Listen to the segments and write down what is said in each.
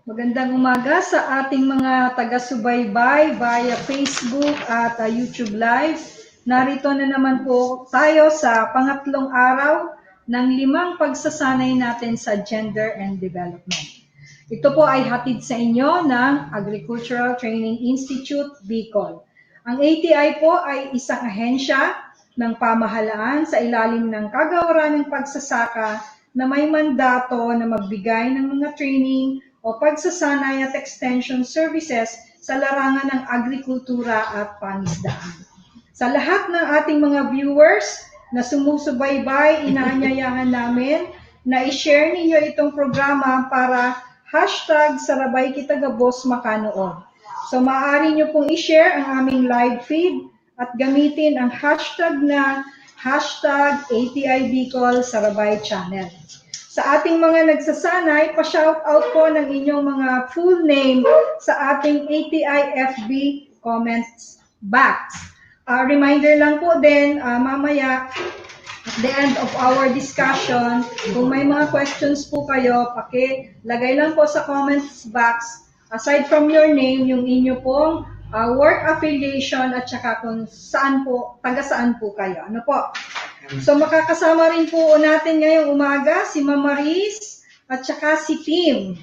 Magandang umaga sa ating mga taga-subaybay via Facebook at YouTube Live. Narito na naman po tayo sa pangatlong araw ng 5 pagsasanay natin sa Gender and Development. Ito po ay hatid sa inyo ng Agricultural Training Institute, Bicol. Ang ATI po ay isang ahensya ng pamahalaan sa ilalim ng kagawaran ng pagsasaka na may mandato na magbigay ng mga training o pagsasanay at extension services sa larangan ng agrikultura at pangisdaan. Sa lahat ng ating mga viewers na sumusubaybay, inaanyayahan namin na i-share ninyo itong programa para #SarabayKitagabos makanood. So maaari nyo pong i-share ang aming live feed at gamitin ang hashtag na #ATI Bicol Sarabay Channel. Sa ating mga nagsasanay, pa-shoutout po ng inyong mga full name sa ating ATI FB comments box. Reminder lang po din, mamaya at the end of our discussion, kung may mga questions po kayo, pakilagay lang po sa comments box, aside from your name, yung inyo pong work affiliation at saka kung saan po, taga saan po kayo. Ano po? So makakasama rin po natin ngayong umaga si Ma'am Maris at saka si Tim.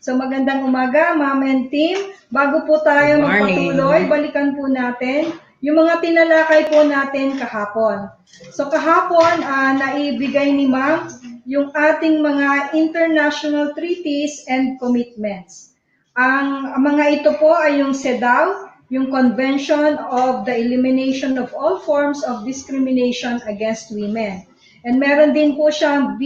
So magandang umaga, Ma'am and Tim. Bago po tayo magpatuloy, balikan po natin yung mga tinalakay po natin kahapon. So kahapon, naibigay ni Ma'am yung ating mga international treaties and commitments. Ang mga ito po ay yung CEDAW, yung Convention of the Elimination of All Forms of Discrimination Against Women. And meron din po siyang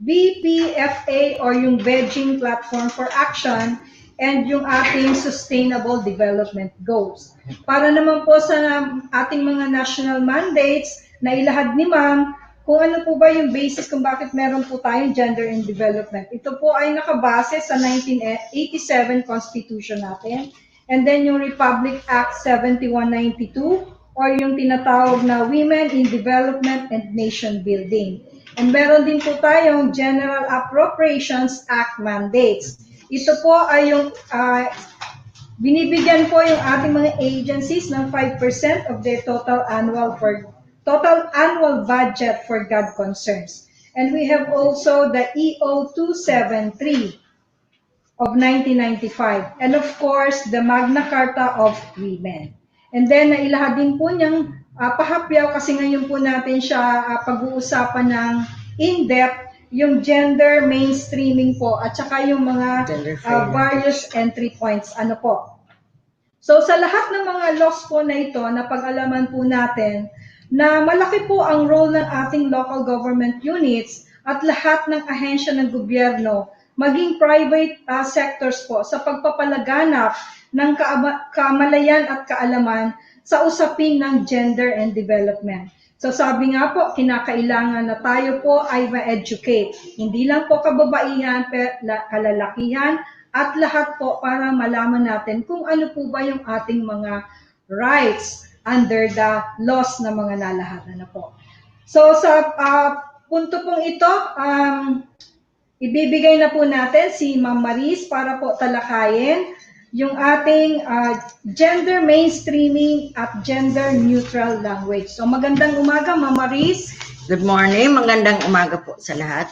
BPFA or yung Beijing Platform for Action and yung ating Sustainable Development Goals. Para naman po sa ating mga national mandates na ilahad ni Ma'am, kung ano po ba yung basis kung bakit meron po tayong gender and development. Ito po ay nakabase sa 1987 Constitution natin. And then yung Republic Act 7192 or yung tinatawag na Women in Development and Nation Building. And meron din po tayong General Appropriations Act mandates. Ito po ay yung binibigyan po yung ating mga agencies ng 5% of their total annual budget for GAD concerns. And we have also the EO 273 of 1995. And of course, the Magna Carta of Women. And then, nailahad din po niyang pahapyaw kasi ngayon po natin siya pag-uusapan ng in-depth yung gender mainstreaming po at saka yung mga various entry points. Ano po? So, sa lahat ng mga laws po na ito, napag-alaman po natin na malaki po ang role ng ating local government units at lahat ng ahensya ng gobyerno maging private sectors po sa pagpapalaganap ng kamalayan at kaalaman sa usapin ng gender and development. So sabi nga po, kinakailangan na tayo po ay ma-educate. Hindi lang po kababaihan, kalalakihan, at lahat po para malaman natin kung ano po ba yung ating mga rights under the laws na mga nalahanan na po. So sa punto pong ito, ibibigay na po natin si Ma'am Maris para po talakayin yung ating gender mainstreaming at gender neutral language. So magandang umaga, Ma'am Maris. Good morning, magandang umaga po sa lahat.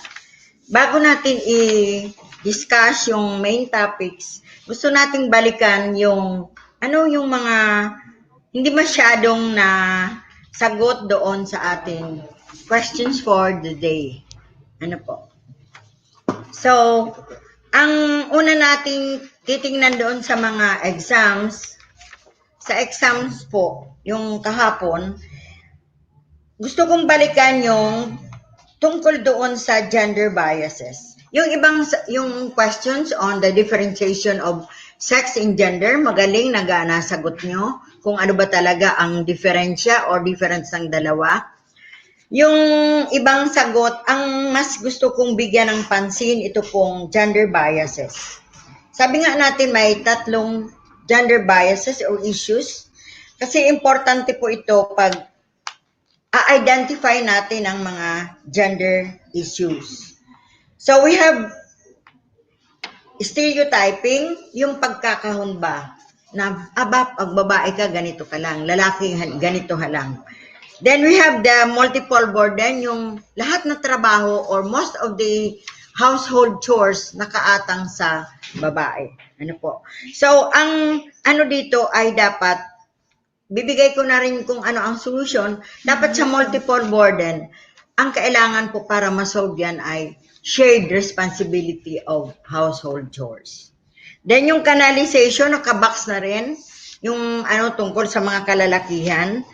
Bago natin i-discuss yung main topics, gusto nating balikan yung yung mga hindi masyadong na sagot doon sa ating questions for the day. Ano po? So, ang una nating titingnan doon sa mga exams, sa exams po, yung kahapon, gusto kong balikan yung tungkol doon sa gender biases. Yung questions on the differentiation of sex and gender, magaling nasagot nyo kung ano ba talaga ang diferensya or difference ng dalawa. Yung ibang sagot, ang mas gusto kong bigyan ng pansin, ito pong gender biases. Sabi nga natin may 3 gender biases or issues. Kasi importante po ito pag identify natin ang mga gender issues. So we have stereotyping, yung pagkakahunba na pag babae ka, ganito ka lang, lalaki, ganito ka lang. Then we have the multiple burden, yung lahat na trabaho or most of the household chores nakaatang sa babae. Ano po? So, ang ano dito ay dapat, bibigay ko na rin kung ano ang solution, dapat sa multiple burden, ang kailangan po para masolve yan ay shared responsibility of household chores. Then yung canalization, nakabox na rin, yung ano tungkol sa mga kalalakihan.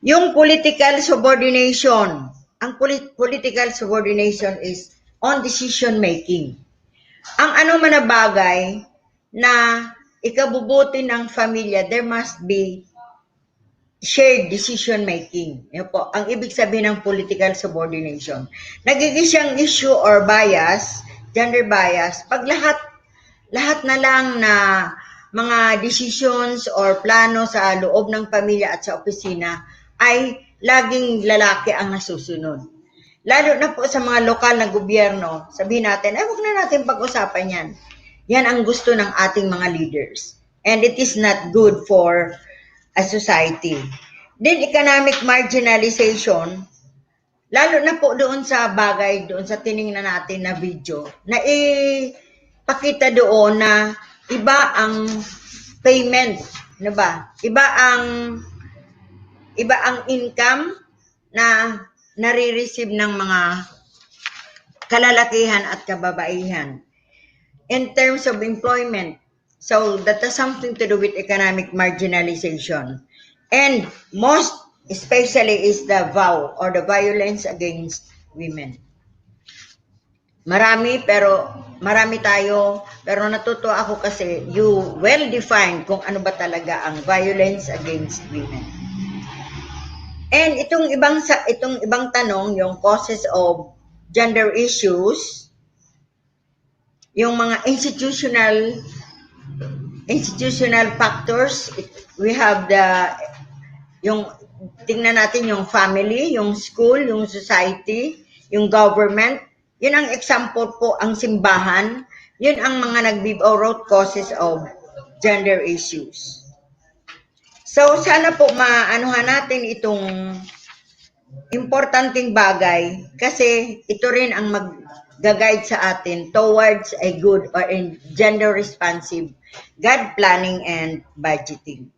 Yung political subordination, ang political subordination is on decision making. Ang ano man na bagay na ikabubuti ng pamilya, there must be shared decision making. Yan po, ang ibig sabihin ng political subordination. Nagiging siyang issue or bias, gender bias, pag lahat na lang na mga decisions or plano sa loob ng pamilya at sa opisina ay laging lalaki ang nasusunod. Lalo na po sa mga lokal na gobyerno, sabihin natin, ay huwag na natin pag-usapan yan. Yan ang gusto ng ating mga leaders. And it is not good for a society. Then economic marginalization, lalo na po doon sa bagay, doon sa tiningnan natin na video, na ipakita doon na iba ang payment, ano ba? Iba ang income na nare-receive ng mga kalalakihan at kababaihan in terms of employment. So that has something to do with economic marginalization. And most especially is the VAW or the violence against women. Marami tayo, pero natutuwa ako kasi you well define kung ano ba talaga ang violence against women. And itong ibang tanong, yung causes of gender issues, yung mga institutional factors, we have yung tingnan natin yung family, yung school, yung society, yung government. Yun ang example po, ang simbahan. Yun ang mga root causes of gender issues. So sana po maanuhan natin itong importanteng bagay kasi ito rin ang mag-guide sa atin towards a good or gender responsive GAD planning and budgeting.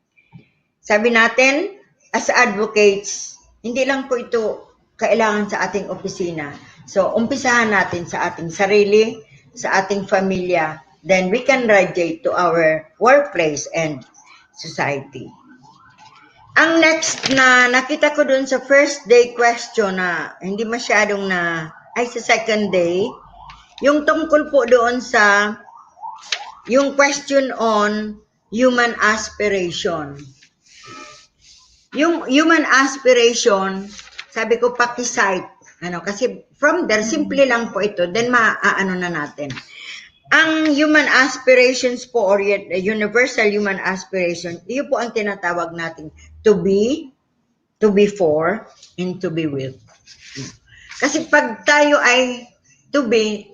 Sabi natin, as advocates, hindi lang po ito kailangan sa ating opisina. So, umpisahan natin sa ating sarili, sa ating pamilya, then we can radiate to our workplace and society. Ang next na nakita ko dun sa first day question na hindi masyadong sa second day, yung tungkol po doon sa yung question on human aspiration. Yung human aspiration, sabi ko paki-cite, kasi from there, simple lang po ito, then maaano na natin. Ang human aspirations po or universal human aspiration, iyo po ang tinatawag nating to be for, and to be with. Kasi pag tayo ay to be,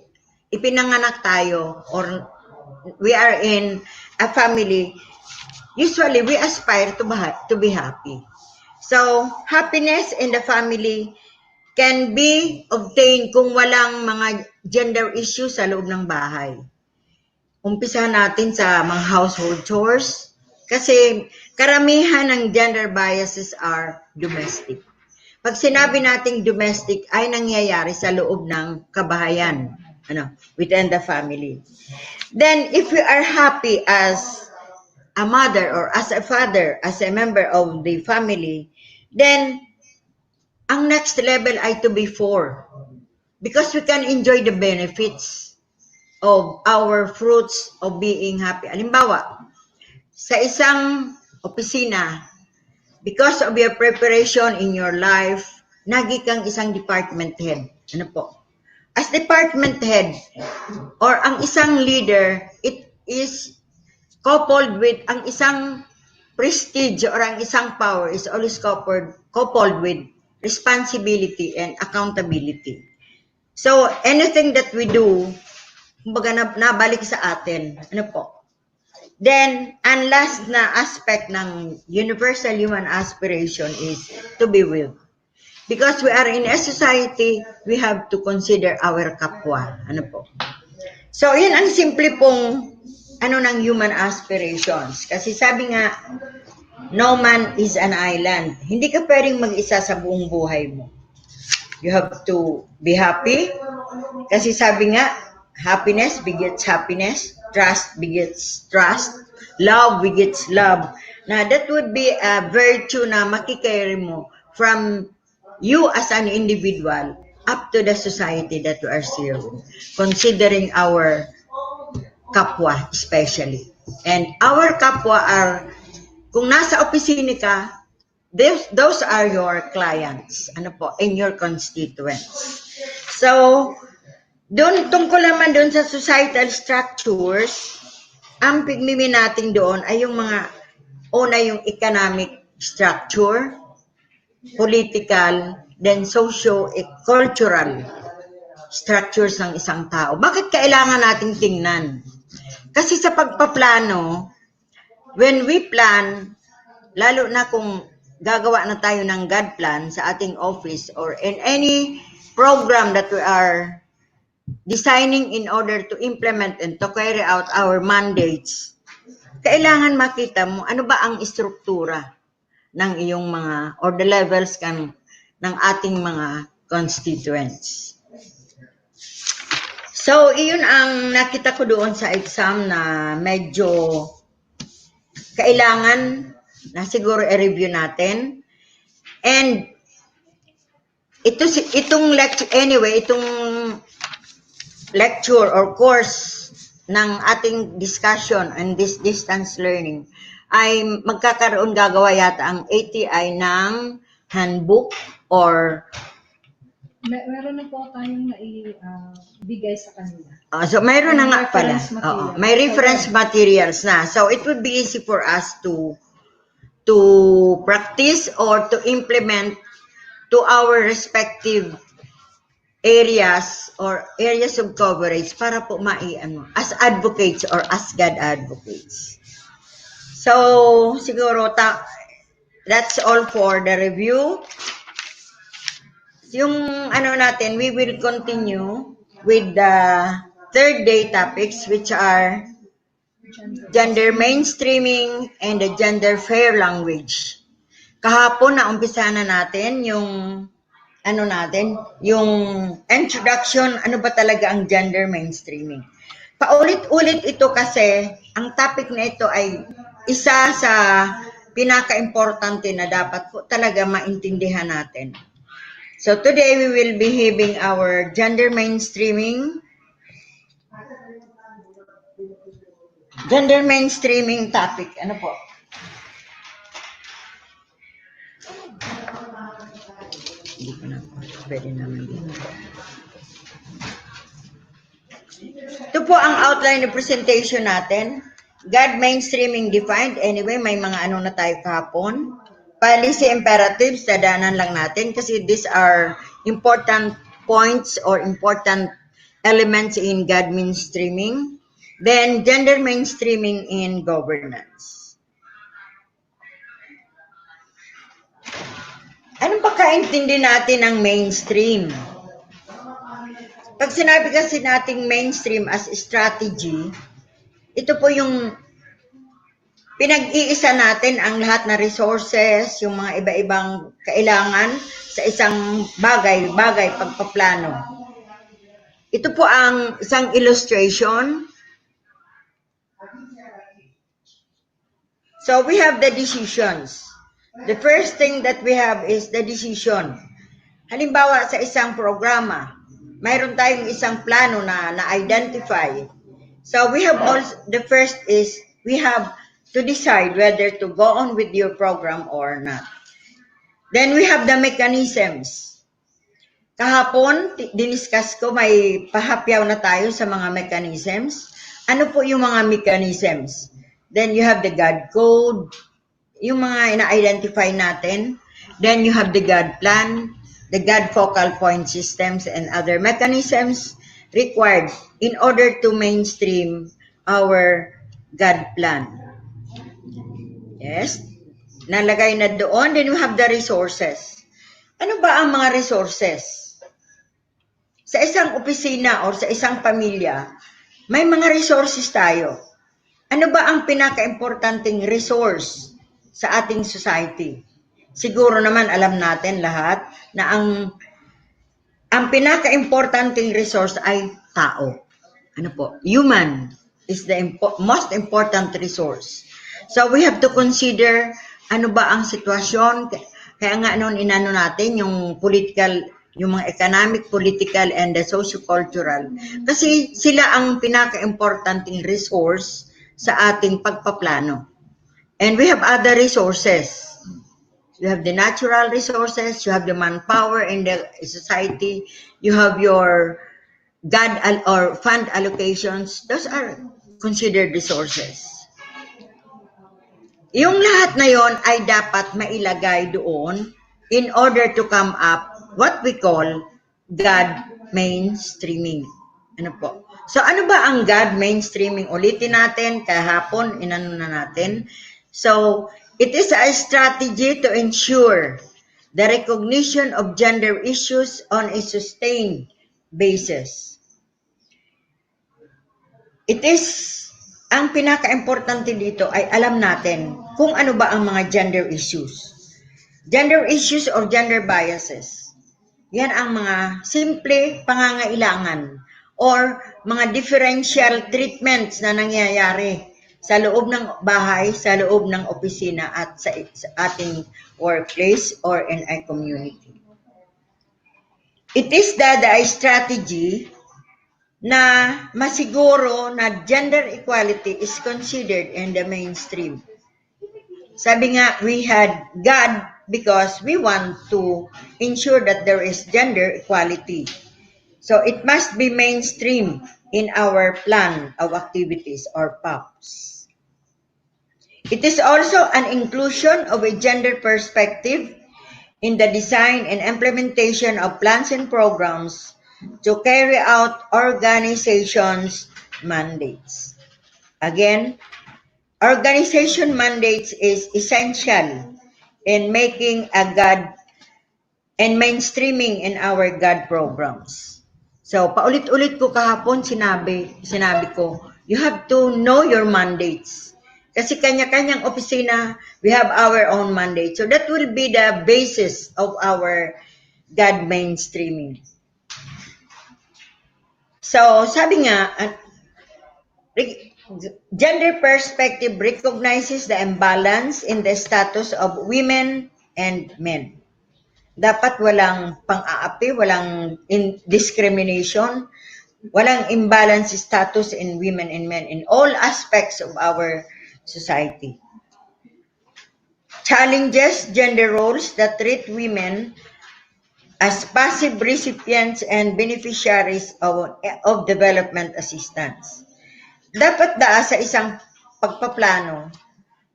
ipinanganak tayo or we are in a family, usually we aspire to be happy. So, happiness in the family can be obtained kung walang mga gender issues sa loob ng bahay. Umpisahan natin sa mga household chores kasi karamihan ng gender biases are domestic. Pag sinabi nating domestic ay nangyayari sa loob ng kabahayan, within the family. Then if we are happy as a mother or as a father, as a member of the family, then ang next level ay to be for. Because we can enjoy the benefits of our fruits of being happy. Halimbawa, sa isang opisina, because of your preparation in your life, nagi kang isang department head. Ano po? As department head, or ang isang leader, it is coupled with ang isang prestige or ang isang power is always coupled with responsibility, and accountability. So, anything that we do, kumbaga nabalik sa atin. Ano po? Then, ang last na aspect ng universal human aspiration is to be with. Because we are in a society, we have to consider our kapwa. Ano po? So, yun ang simple pong ng human aspirations. Kasi sabi nga, no man is an island. Hindi ka pwedeng mag-isa sa buong buhay mo. You have to be happy. Kasi sabi nga, happiness begets happiness. Trust begets trust. Love begets love. Na that would be a virtue na makikarry mo from you as an individual up to the society that we are serving. Considering our kapwa especially. And our kapwa are, kung nasa opisina ka, those are your clients, and your constituents. So, tungkol naman doon sa societal structures, ang pigmimi natin doon ay yung yung economic structure, political, then socio-cultural structures ng isang tao. Bakit kailangan nating tingnan? Kasi sa pagpaplano, when we plan, lalo na kung gagawa na tayo ng GAD plan sa ating office or in any program that we are designing in order to implement and to carry out our mandates, kailangan makita mo ano ba ang istruktura ng iyong or the levels ng ating mga constituents. So, iyon ang nakita ko doon sa exam na medyo kailangan na siguro i-review natin. And itong lecture or course ng ating discussion and this distance learning ay gagawa yata ang ATI ng handbook or meron na po tayong naibigay sa kanila. So mayroon na nga pala. May reference materials na. So it would be easy for us to practice or to implement to our respective areas or areas of coverage para po as advocates or as GAD advocates. So, siguro that's all for the review. Yung natin, we will continue with the third day topics, which are gender mainstreaming and the gender fair language. Kahapon na umpisa na natin yung yung introduction, ano ba talaga ang gender mainstreaming. Paulit-ulit ito kasi ang topic na ito ay isa sa pinaka-importante na dapat po talaga maintindihan natin. So today we will be having our gender mainstreaming topic. Ano po? Hindi ko na po. Pwede naman din. Ito po ang outline ng presentation natin. GAD mainstreaming defined. Anyway, may mga na tayo kahapon. Policy imperatives, dadanan lang natin kasi these are important points or important elements in GAD mainstreaming. Then, gender mainstreaming in governance. Ano ba kaintindi natin ng mainstream? Pag sinabi kasi nating mainstream as strategy, ito po yung pinag-iisa natin ang lahat na resources, yung mga iba-ibang kailangan sa isang bagay pagpaplano. Ito po ang isang illustration. So we have the decisions. The first thing that we have is the decision. Halimbawa sa isang programa, mayroon tayong isang plano na na-identify. So we have also, the first is we have to decide whether to go on with your program or not. Then we have the mechanisms. Kahapon, diniscuss ko, may pahapyaw na tayo sa mga mechanisms. Ano po yung mga mechanisms? Then you have the GAD code, yung mga ina-identify natin. Then you have the GAD plan, the GAD focal point systems, and other mechanisms required in order to mainstream our GAD plan. Yes, nalagay na doon. Then you have the resources. Ano ba ang mga resources? Sa isang opisina or sa isang pamilya, may mga resources tayo. Ano ba ang pinaka-importanting resource sa ating society? Siguro naman alam natin lahat na ang pinaka-importanting resource ay tao. Ano po? Human is the most important resource. So we have to consider ano ba ang sitwasyon. Kaya nga noon inano natin yung political, yung mga economic, political, and the socio-cultural. Kasi sila ang pinaka-importanting resource sa ating pagpaplano. And we have other resources. You have the natural resources, you have the manpower in the society, you have your GAD or fund allocations. Those are considered resources. Yung lahat na yon ay dapat mailagay doon in order to come up what we call GAD mainstreaming. Ano po? So ano ba ang GAD mainstreaming? Ulitin natin, kahapon inano na natin. So it is a strategy to ensure the recognition of gender issues on a sustained basis. It is, ang pinaka-importante dito ay alam natin kung ano ba ang mga gender issues. Gender issues or gender biases. Yan ang mga simple pangangailangan or mga differential treatments na nangyayari sa loob ng bahay, sa loob ng opisina at sa ating workplace or in a community. It is the strategy na masiguro na gender equality is considered in the mainstream. Sabi nga, we had GAD because we want to ensure that there is gender equality. So it must be mainstream in our plan of activities or PAPs. It is also an inclusion of a gender perspective in the design and implementation of plans and programs to carry out organizations' mandates. Again, organization mandates is essential in making a GAD and mainstreaming in our GAD programs. So, paulit-ulit ko kahapon sinabi ko, you have to know your mandates. Kasi kanya-kanyang opisina, we have our own mandate. So that will be the basis of our GAD mainstreaming. So, sabi nga, gender perspective recognizes the imbalance in the status of women and men. Dapat walang pang-aapi, walang discrimination, walang imbalance status in women and men in all aspects of our society. Challenges gender roles that treat women as passive recipients and beneficiaries of development assistance. Dapat sa isang pagpaplano,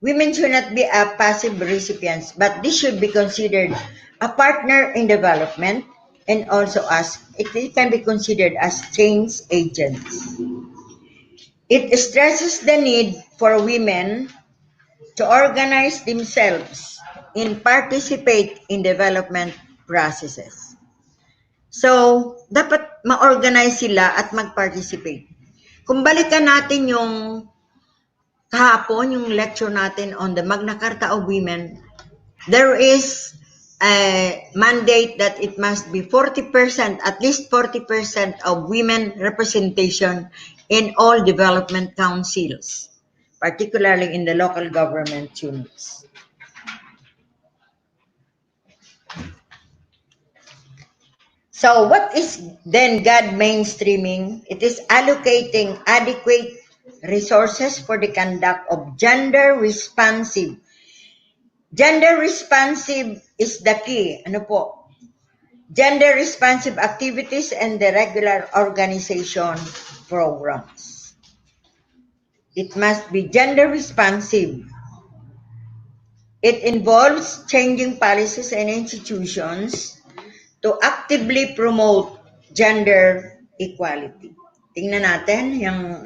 women should not be a passive recipients, but this should be considered a partner in development and also as it can be considered as change agents. It stresses the need for women to organize themselves and participate in development processes. So, dapat ma-organize sila at mag-participate. Kung balikan natin yung kahapon, yung lecture natin on the Magna Carta of Women, there is a mandate that it must be 40%, at least 40% of women representation in all development councils, particularly in the local government units. So what is then GAD mainstreaming? It is allocating adequate resources for the conduct of gender responsive. Gender responsive is the key. Ano po? Gender responsive activities and the regular organization programs. It must be gender responsive. It involves changing policies and institutions to actively promote gender equality. Tingnan natin yung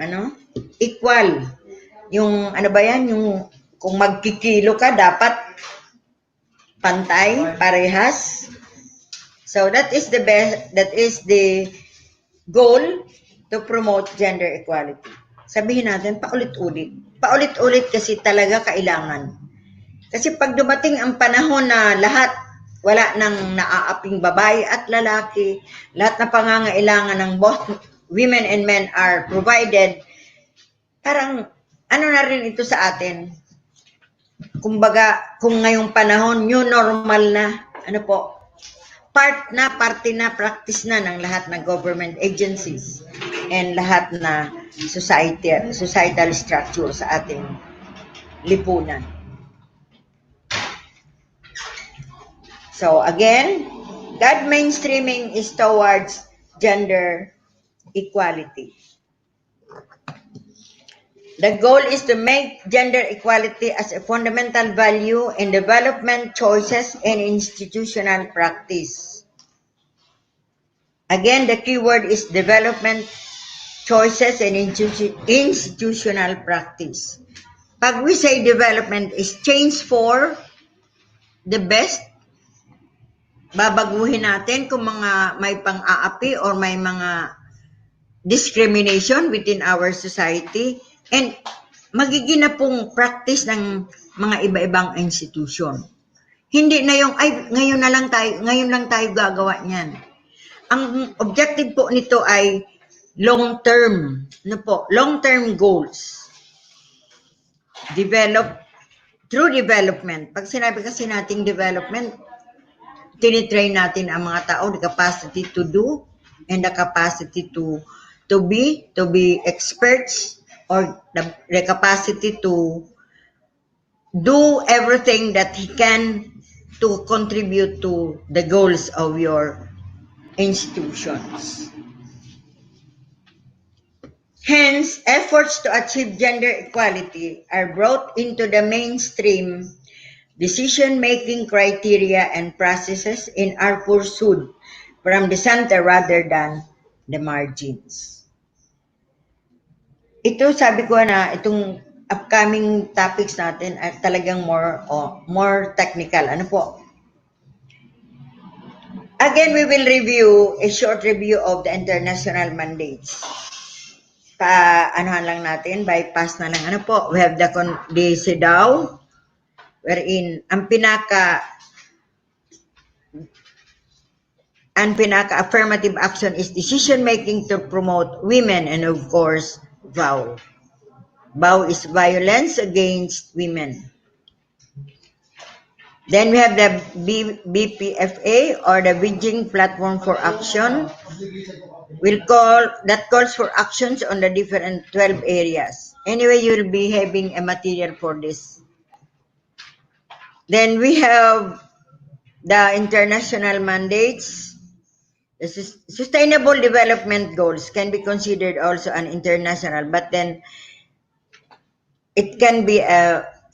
equal. Yung ano ba yan, yung kung magkikilo ka dapat pantay, parehas. So that is the goal to promote gender equality. Sabihin natin paulit-ulit. Paulit-ulit kasi talaga kailangan. Kasi pag dumating ang panahon na wala nang naaaping babae at lalaki, lahat na pangangailangan ng both women and men are provided, parang ano na rin ito sa atin. Kumbaga, kung ngayong panahon, new normal na, parte na, practice na ng lahat ng government agencies and lahat na societal structure sa ating lipunan. So again, GAD mainstreaming is towards gender equality. The goal is to make gender equality as a fundamental value in development choices and institutional practice. Again, the keyword is development choices and institutional practice. Pag we say development is change for the best, babaguhin natin kung may pang-aapi or may mga discrimination within our society, and magiging na pong practice ng mga iba-ibang institution. Hindi na yung, ngayon lang tayo gagawa niyan. Ang objective po nito ay long-term goals. Through development. Pag sinabi kasi nating development, tinitrain natin ang mga tao, the capacity to do and the capacity to be experts, or the capacity to do everything that he can to contribute to the goals of your institutions. Hence, efforts to achieve gender equality are brought into the mainstream decision-making criteria and processes in our pursuit from the center rather than the margins. Ito, sabi ko na itong upcoming topics natin ay talagang more technical. Ano po? Again, we will review a short review of the international mandates. Anuhan lang natin, bypass na lang. Ano po? We have the CEDAW, wherein ang pinaka affirmative action is decision making to promote women, and of course VAWC. VAWC is violence against women. Then we have the BPFA, or the Beijing Platform for Action. That calls for actions on the different 12 areas. Anyway, you will be having a material for this. Then we have the international mandates. The Sustainable Development Goals can be considered also an international, but then it can be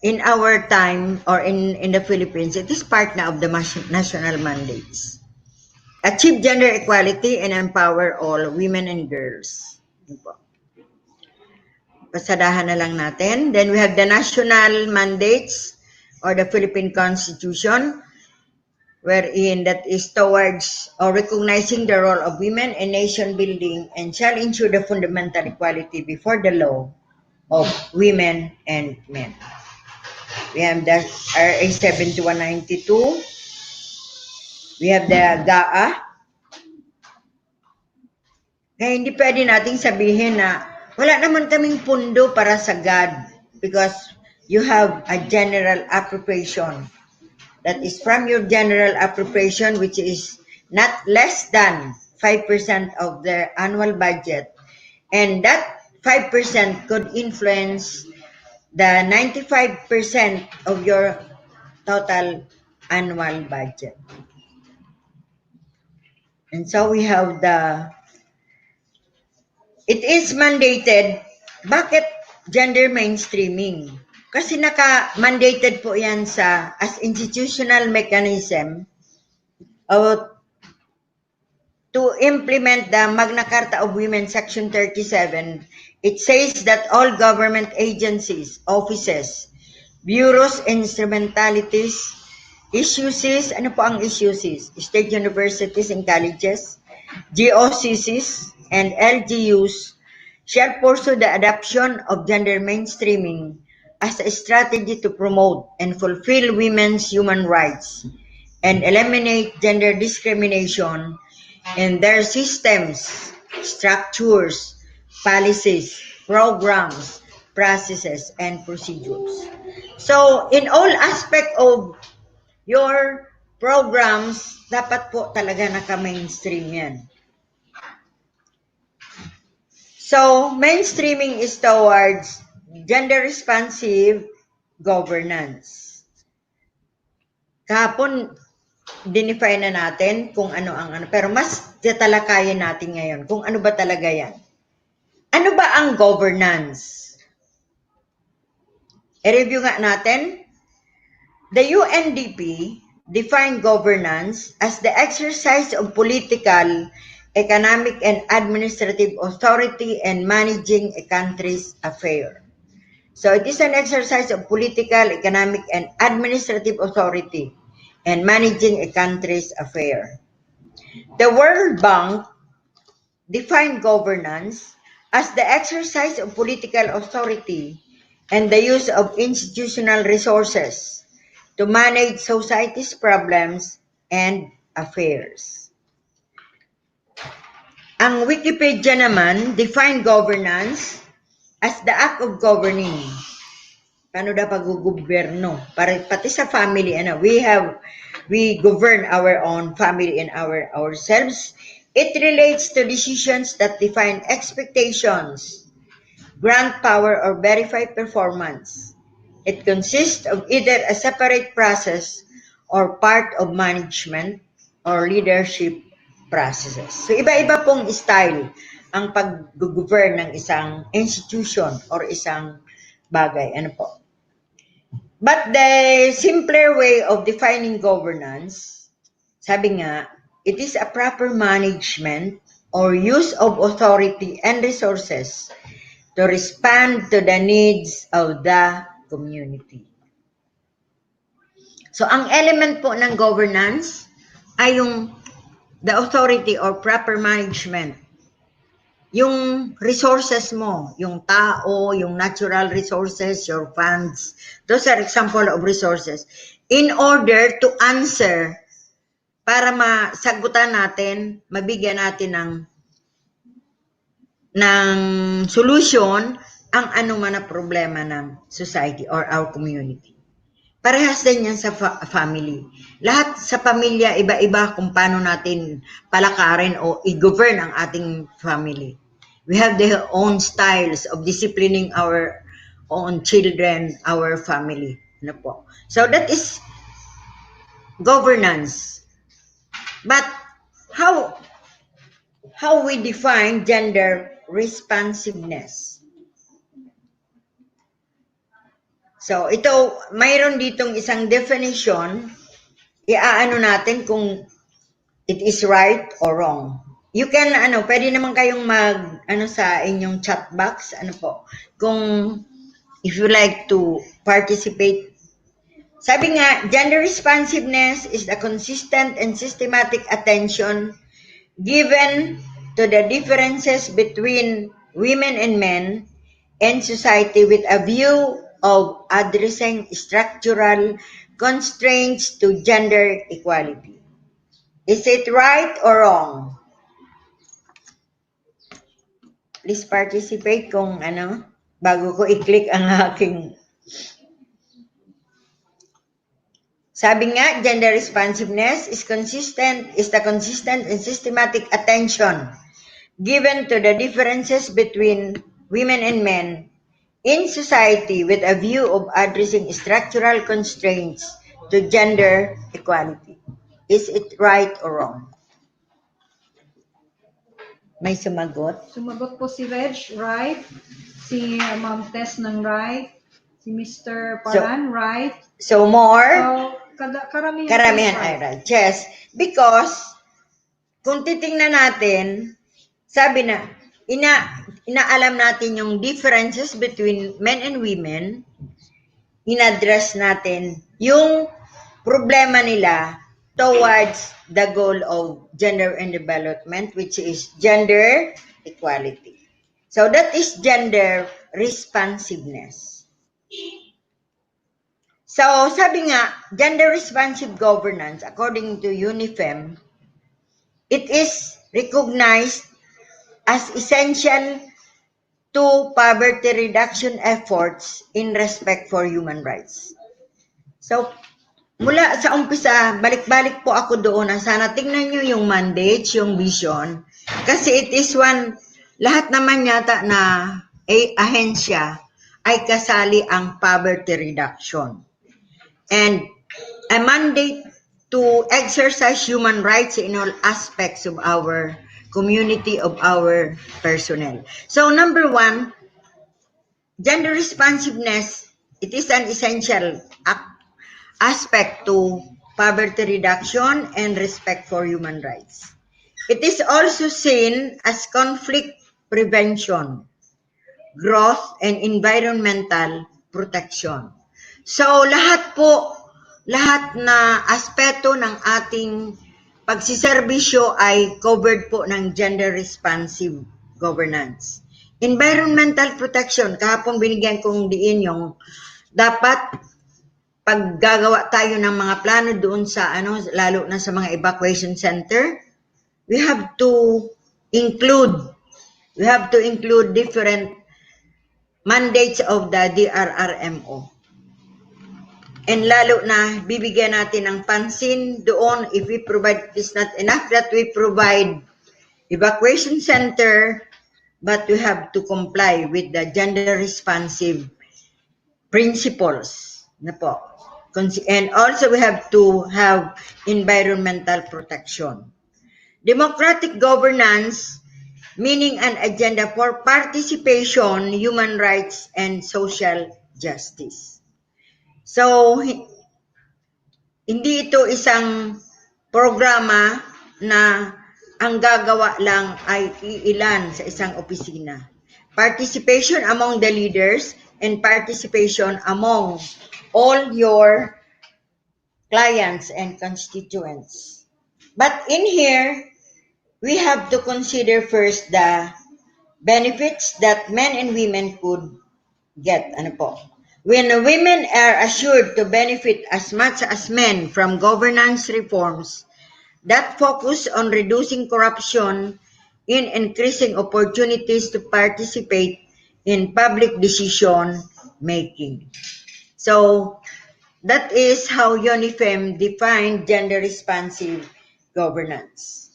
in our time, or in the Philippines, it is part now of the national mandates. Achieve gender equality and empower all women and girls. Pasadahan na lang natin. Then we have the national mandates, or the Philippine Constitution, wherein that is towards or recognizing the role of women in nation building, and shall ensure the fundamental equality before the law of women and men. We have the RA 7192. We have the GAA. Kaya hindi pwede nating sabihin na wala naman kaming pundo para sa GAD, because you have a general appropriation. That is from your general appropriation, which is not less than 5% of their annual budget. And that 5% could influence the 95% of your total annual budget. And so we have it is mandated. Bakit gender mainstreaming? Kasi naka-mandated po yan as institutional mechanism to implement the Magna Carta of Women, Section 37. It says that all government agencies, offices, bureaus, instrumentalities, issues, ano po ang issues? State universities and colleges, GOCCs, and LGUs shall pursue the adoption of gender mainstreaming as a strategy to promote and fulfill women's human rights and eliminate gender discrimination in their systems, structures, policies, programs, processes, and procedures. So, in all aspect of your programs, dapat po talaga naka-mainstream yan. So, mainstreaming is towards gender-responsive governance. Kahapon, dinefine na natin kung ano ang ano. Pero mas tatalakayin natin ngayon kung ano ba talaga yan. Ano ba ang governance? I-review nga natin. The UNDP defined governance as the exercise of political, economic, and administrative authority in managing a country's affairs. So it is an exercise of political, economic, and administrative authority in managing a country's affairs. The World Bank defined governance as the exercise of political authority and the use of institutional resources to manage society's problems and affairs. Ang Wikipedia naman defined governance as the act of governing. Paano daw pag-gobyerno? Pati sa family, we govern our own family and ourselves. It relates to decisions that define expectations, grant power, or verify performance. It consists of either a separate process or part of management or leadership processes. So, iba-iba pong style ang pag-govern ng isang institution or isang bagay. Ano po? But the simpler way of defining governance, sabi nga, it is a proper management or use of authority and resources to respond to the needs of the community. So, ang element po ng governance ay the authority or proper management. Yung resources mo, yung tao, yung natural resources, your funds, those are example of resources. In order to answer, para masagutan natin, mabigyan natin ng solution ang anuman na problema ng society or our community. Parehas din yan sa family. Lahat sa pamilya, iba-iba kung paano natin palakarin o i-govern ang ating family. We have their own styles of disciplining our own children, our family. Ano po? So that is governance. But how we define gender responsiveness? So, ito, mayroon ditong isang definition, iaano natin kung it is right or wrong. You can, pwede naman kayong sa inyong chat box, kung if you like to participate. Sabi nga, gender responsiveness is the consistent and systematic attention given to the differences between women and men in society with a view of addressing structural constraints to gender equality. Is it right or wrong? Please participate kung bago ko i-click ang aking. Sabi nga, gender responsiveness is the consistent and systematic attention given to the differences between women and men in society with a view of addressing structural constraints to gender equality. Is it right or wrong? May sumagot? Sumagot po si Reg, right. Si Ma'am Tess ng right. Si Mr. So, Paran, right? So more, So, karamihan po ay right. right. Yes, because kung titingnan natin, sabi na, inaalam natin yung differences between men and women, inaddress natin yung problema nila towards the goal of gender and development, which is gender equality. So that is gender responsiveness. So sabi nga, gender responsive governance, according to UNIFEM, it is recognized as essential to poverty reduction efforts in respect for human rights. So, mula sa umpisa, balik-balik po ako doon. Sana tingnan nyo yung mandate, yung vision. Kasi it is one, lahat naman yata na ahensya ay kasali ang poverty reduction. And a mandate to exercise human rights in all aspects of our community, of our personnel. So number one, gender responsiveness, it is an essential aspect to poverty reduction and respect for human rights. It is also seen as conflict prevention, growth, and environmental protection. So lahat na aspeto ng ating pagsiservisyo ay covered po ng gender responsive governance. Environmental protection, kahapon binigyan kong diin yung dapat pag gagawa tayo ng mga plano doon sa lalo na sa mga evacuation center, we have to include different mandates of the DRRMO. And lalo na bibigyan natin ng pansin doon if we provide, it is not enough that we provide evacuation center, but we have to comply with the gender responsive principles na po. And also we have to have environmental protection. Democratic governance, meaning an agenda for participation, human rights, and social justice. So, hindi ito isang programa na ang gagawa lang ay iilan sa isang opisina. Participation among the leaders and participation among all your clients and constituents. But in here, we have to consider first the benefits that men and women could get. When women are assured to benefit as much as men from governance reforms that focus on reducing corruption in increasing opportunities to participate in public decision making. So, that is how UNIFEM defined gender responsive governance.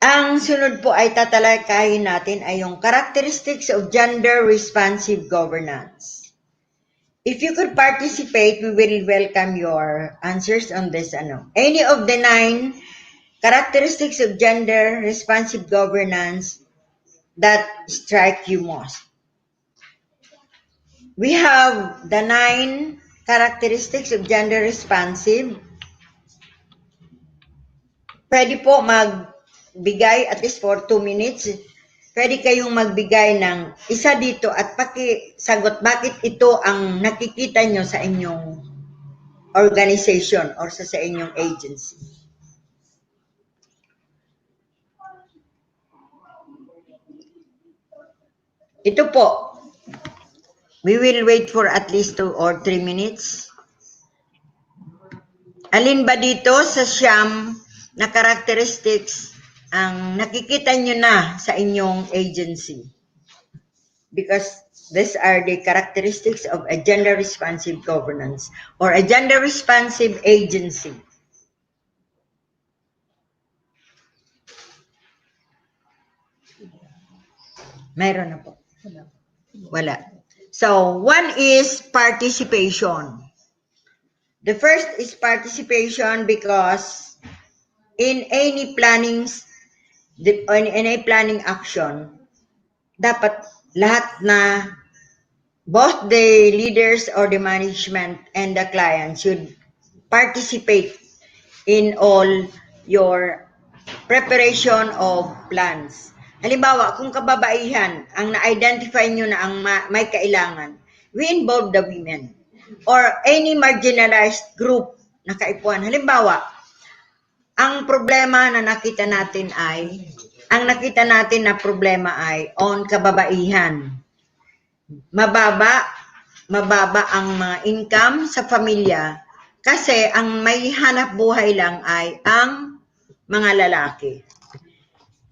Ang sunod po ay tatalakayin natin ay yung characteristics of gender responsive governance. If you could participate, we will welcome your answers on this. Any of the 9 characteristics of gender responsive governance that strike you most. We have the 9 characteristics of gender responsive. Pwede po magbigay at least for 2 minutes. Pwede kayong magbigay ng isa dito at pakisagot bakit ito ang nakikita nyo sa inyong organization or sa inyong agency. Ito po. We will wait for at least 2 or 3 minutes. Alin ba dito sa siyam na characteristics ang nakikita nyo na sa inyong agency? Because these are the characteristics of a gender responsive governance or a gender responsive agency. Mayroon na po. Wala. So, one is participation. The first is participation because in any planning action, dapat lahat na both the leaders or the management and the client should participate in all your preparation of plans. Halimbawa, kung kababaihan ang na-identify nyo na ang may kailangan, we involve the women or any marginalized group na kaipuan. Halimbawa, ang problema na nakita natin na problema ay on kababaihan. Mababa ang mga income sa pamilya kasi ang may hanap buhay lang ay ang mga lalaki.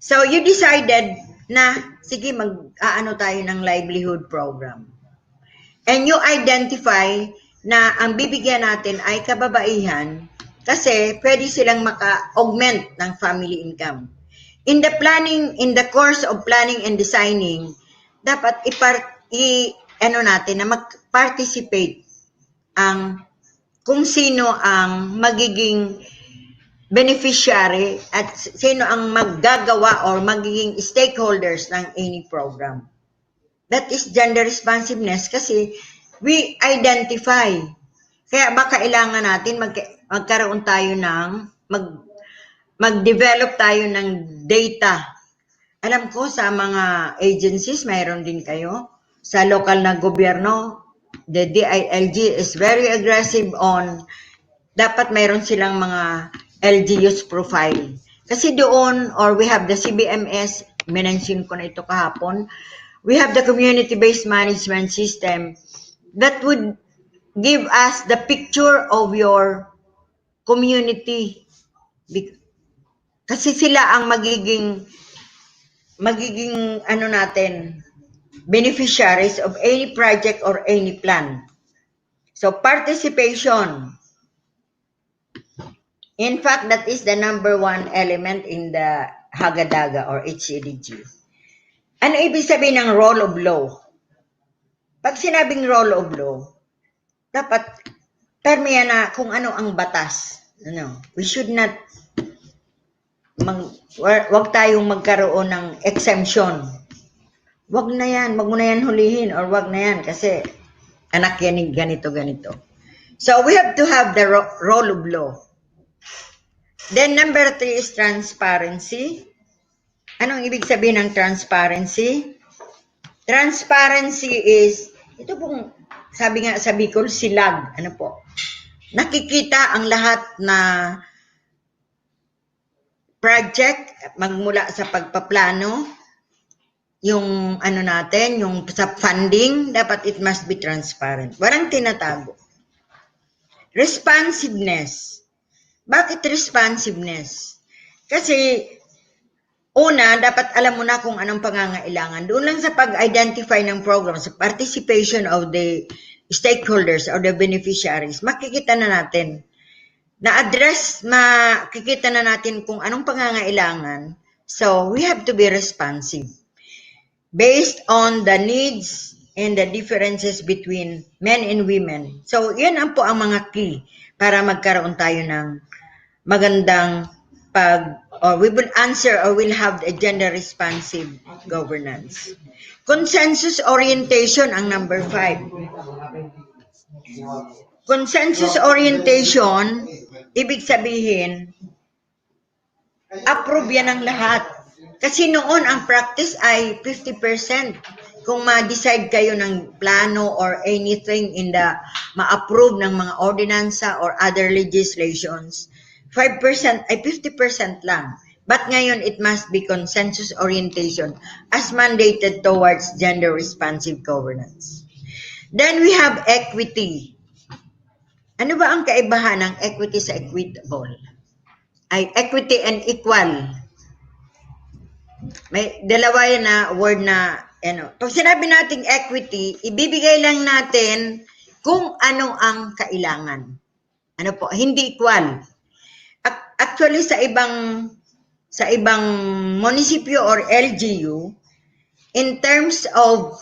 So you decided na sige mag-aano tayo ng livelihood program. And you identify na ang bibigyan natin ay kababaihan kasi pwede silang maka-augment ng family income. In the course of planning and designing, dapat natin na mag-participate ang kung sino ang magiging beneficiary at sino ang maggagawa or magiging stakeholders ng any program. That is gender responsiveness kasi we identify. Kaya ba kailangan natin magkaroon tayo ng mag-develop tayo ng data. Alam ko sa mga agencies, mayroon din kayo. Sa local na gobyerno, the DILG is very aggressive on dapat mayroon silang mga LGUs profile. Kasi doon, or we have the CBMS, minention ko na ito kahapon, we have the community-based management system that would give us the picture of your community. Kasi sila ang magiging beneficiaries of any project or any plan. So participation. In fact, that is the number one element in the Hagadaga or HCDG. Ano ibig sabihin ng rule of law? Pag sinabing rule of law, dapat permiya na kung ano ang batas. We should not wag tayong magkaroon ng exemption. Wag mo na yan hulihin or wag na yan kasi anak yan ganito. So we have to have the rule of law. Then number 3 is transparency. Anong ibig sabihin ng transparency? Transparency is, ito pong sabi nga sa Bicol, silag. Ano po? Nakikita ang lahat na project magmula sa pagpaplano, yung natin, yung sa funding, dapat it must be transparent. Walang tinatago. Responsiveness. Bakit responsiveness? Kasi una, dapat alam mo na kung anong pangangailangan. Doon lang sa pag-identify ng program, sa participation of the stakeholders or the beneficiaries, makikita na natin makikita na natin kung anong pangangailangan. So, we have to be responsive based on the needs and the differences between men and women. So, yan po ang mga key para magkaroon tayo ng magandang or we will answer or will have a gender responsive governance. Consensus orientation ang number 5. Consensus orientation, ibig sabihin, approve yan ng lahat. Kasi noon ang practice ay 50%. Kung ma-decide kayo ng plano or anything in the ma-approve ng mga ordinansa or other legislations, 5% ay 50% lang. But ngayon, it must be consensus orientation as mandated towards gender responsive governance. Then we have equity. Ano ba ang kaibahan ng equity sa equitable? Ay equity and equal. May dalawa yan na word na, Pag sinabi nating equity, ibibigay lang natin kung ano ang kailangan. Hindi equal. Actually, sa ibang munisipyo or LGU, in terms of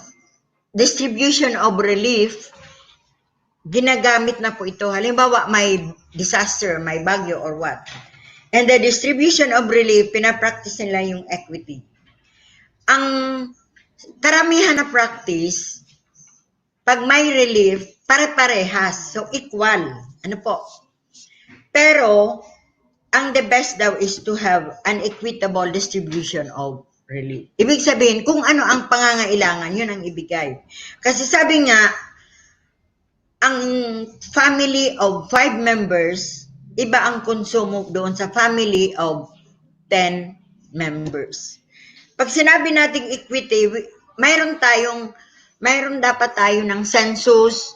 distribution of relief, ginagamit na po ito. Halimbawa, may disaster, may bagyo or what. And the distribution of relief, pinapractice nila yung equity. Ang karamihan na practice, pag may relief, pare-parehas. So, equal. Ano po? Pero, ang the best daw is to have an equitable distribution of relief. Ibig sabihin, kung ano ang pangangailangan, yun ang ibigay. Kasi sabi nga, ang family of 5 members, iba ang konsumo doon sa family of 10 members. Pag sinabi nating equity, mayroon dapat tayo ng census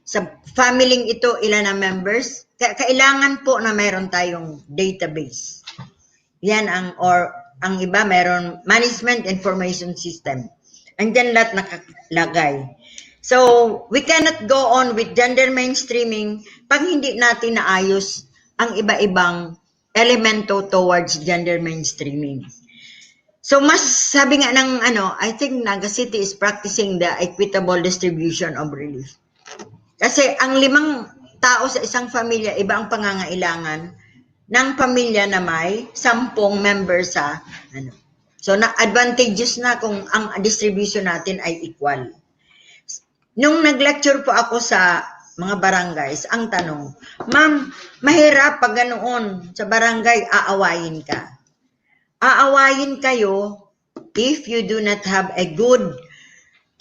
sa family ito, ilan ang members. Kailangan po na mayroon tayong database. Yan ang iba mayroon management information system. Andyan lahat nakalagay. So, we cannot go on with gender mainstreaming pag hindi natin naayos ang iba-ibang elemento towards gender mainstreaming. So, sabi nga ng I think Naga City is practicing the equitable distribution of relief. Kasi ang 5 tao sa isang pamilya, iba ang pangangailangan ng pamilya na may 10 members sa So, advantageous na kung ang distribution natin ay equal. Nung nag-lecture po ako sa mga barangays, ang tanong, ma'am, mahirap pag ganoon sa barangay, aawayin ka. Aawayin kayo if you do not have a good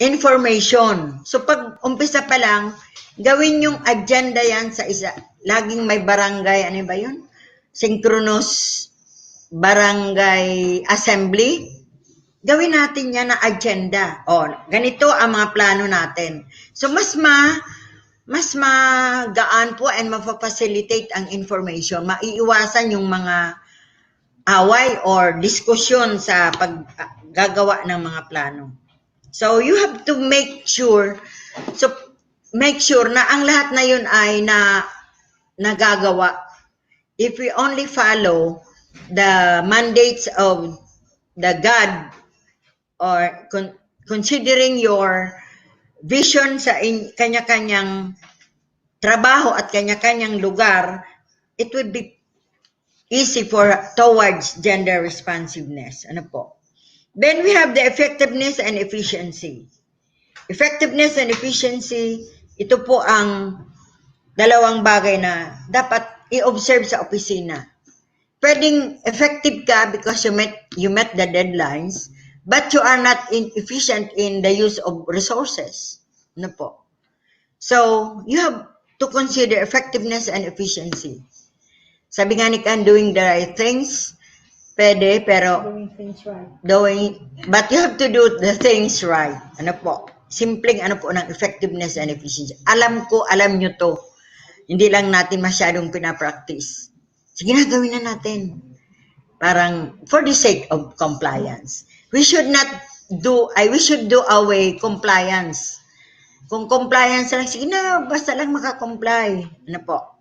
information. So pag umpisa pa lang, gawin yung agenda yan sa isa. Laging may barangay, ano ba yun? Synchronous barangay assembly. Gawin natin yan na agenda. O, ganito ang mga plano natin. So mas magaan po and mapapacilitate ang information. Maiiwasan yung mga away or diskusyon sa paggagawa ng mga plano. So you have to make sure na ang lahat na yun ay nagagawa. If we only follow the mandates of the GAD or considering your vision sa kanya-kanyang trabaho at kanya-kanyang lugar, it would be easy towards gender responsiveness. Ano po? Then we have the effectiveness and efficiency. Effectiveness and efficiency, ito po ang dalawang bagay na dapat i-observe sa opisina. Pwedeng effective ka because you met the deadlines, but you are not efficient in the use of resources. Ano po? So, you have to consider effectiveness and efficiency. Sabi nga ni Kan, doing the right things, pwede, pero Doing things right. But you have to do the things right. Ano po? Simpleng po ng effectiveness and efficiency. Alam nyo to. Hindi lang natin masyadong pinapractice. Sige na, gawin na natin. Parang, for the sake of compliance. We should do away compliance. Kung compliance lang, sige na, basta lang makakomply. Ano po?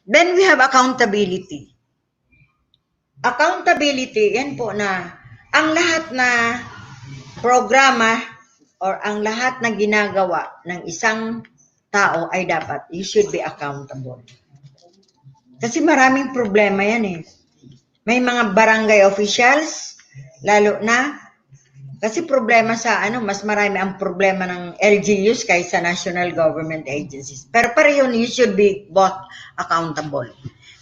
Then we have accountability. Accountability, yan po na ang lahat na programa or ang lahat na ginagawa ng isang tao ay dapat, you should be accountable. Kasi maraming problema yan eh. May mga barangay officials, lalo na, kasi problema sa mas marami ang problema ng LGUs kaysa national government agencies. Pero pareho, you should be both accountable.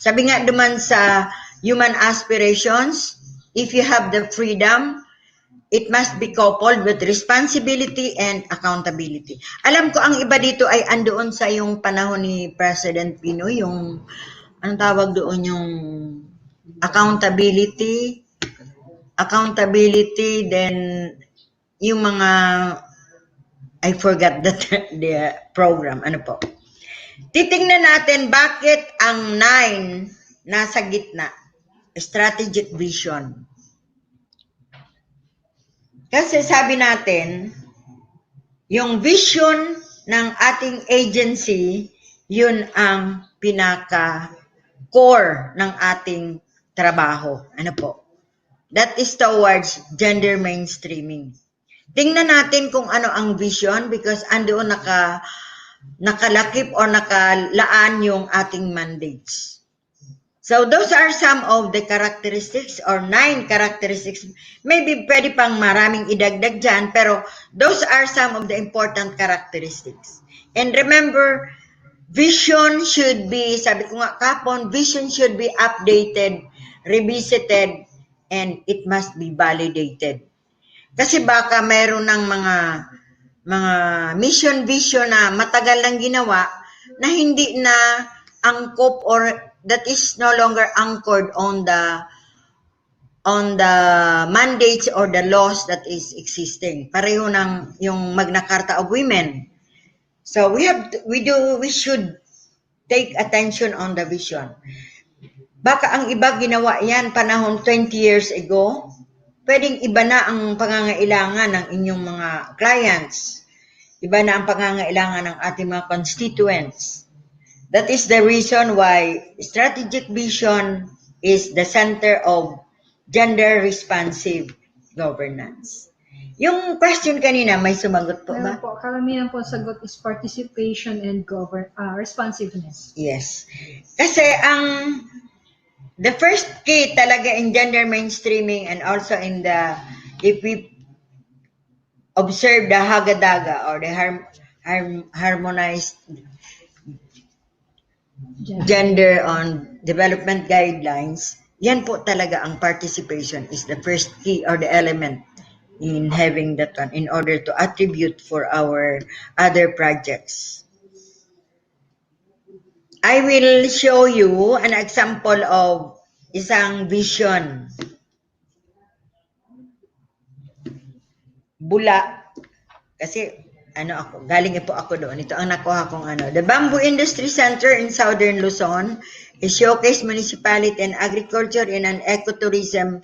Sabi nga duman sa human aspirations, if you have the freedom, it must be coupled with responsibility and accountability. Alam ko ang iba dito ay andoon sa yung panahon ni President Pinoy, yung, anong tawag doon, yung accountability, then yung mga, I forgot the program, ano po. Titingnan natin bakit ang 9 nasa gitna, strategic vision. Kasi sabi natin, yung vision ng ating agency, yun ang pinaka-core ng ating trabaho. Ano po? That is towards gender mainstreaming. Tingnan natin kung ano ang vision because andoon nakalakip o nakalaan yung ating mandates. So those are some of the characteristics or 9 characteristics. Maybe pwede pang maraming idagdag dyan, pero those are some of the important characteristics. And remember, vision should be, sabi ko nga kapon, vision should be updated, revisited, and it must be validated. Kasi baka mayroon ng mga mission vision na matagal lang ginawa na hindi na angkop or that is no longer anchored on the mandates or the laws that is existing. Pareho ng yung Magna Carta of Women. So we should take attention on the vision. Baka ang iba ginawa yan panahon 20 years ago, pwedeng iba na ang pangangailangan ng inyong mga clients. Iba na ang pangangailangan ng ating mga constituents. That is the reason why strategic vision is the center of gender responsive governance. Yung question kanina, may sumagot po ba? Meron po, karamihan po sagot is participation and responsiveness. Yes. Kasi the first key talaga in gender mainstreaming and also in the, if we observe the Hagadaga or the harmonized gender on development guidelines, yan po talaga ang participation is the first key or the element in having that one in order to attribute for our other projects. I will show you an example of isang vision. Bula. Kasi galing po ako doon. Ito ang nakuha kong The Bamboo Industry Center in Southern Luzon is showcase municipality and agriculture in an ecotourism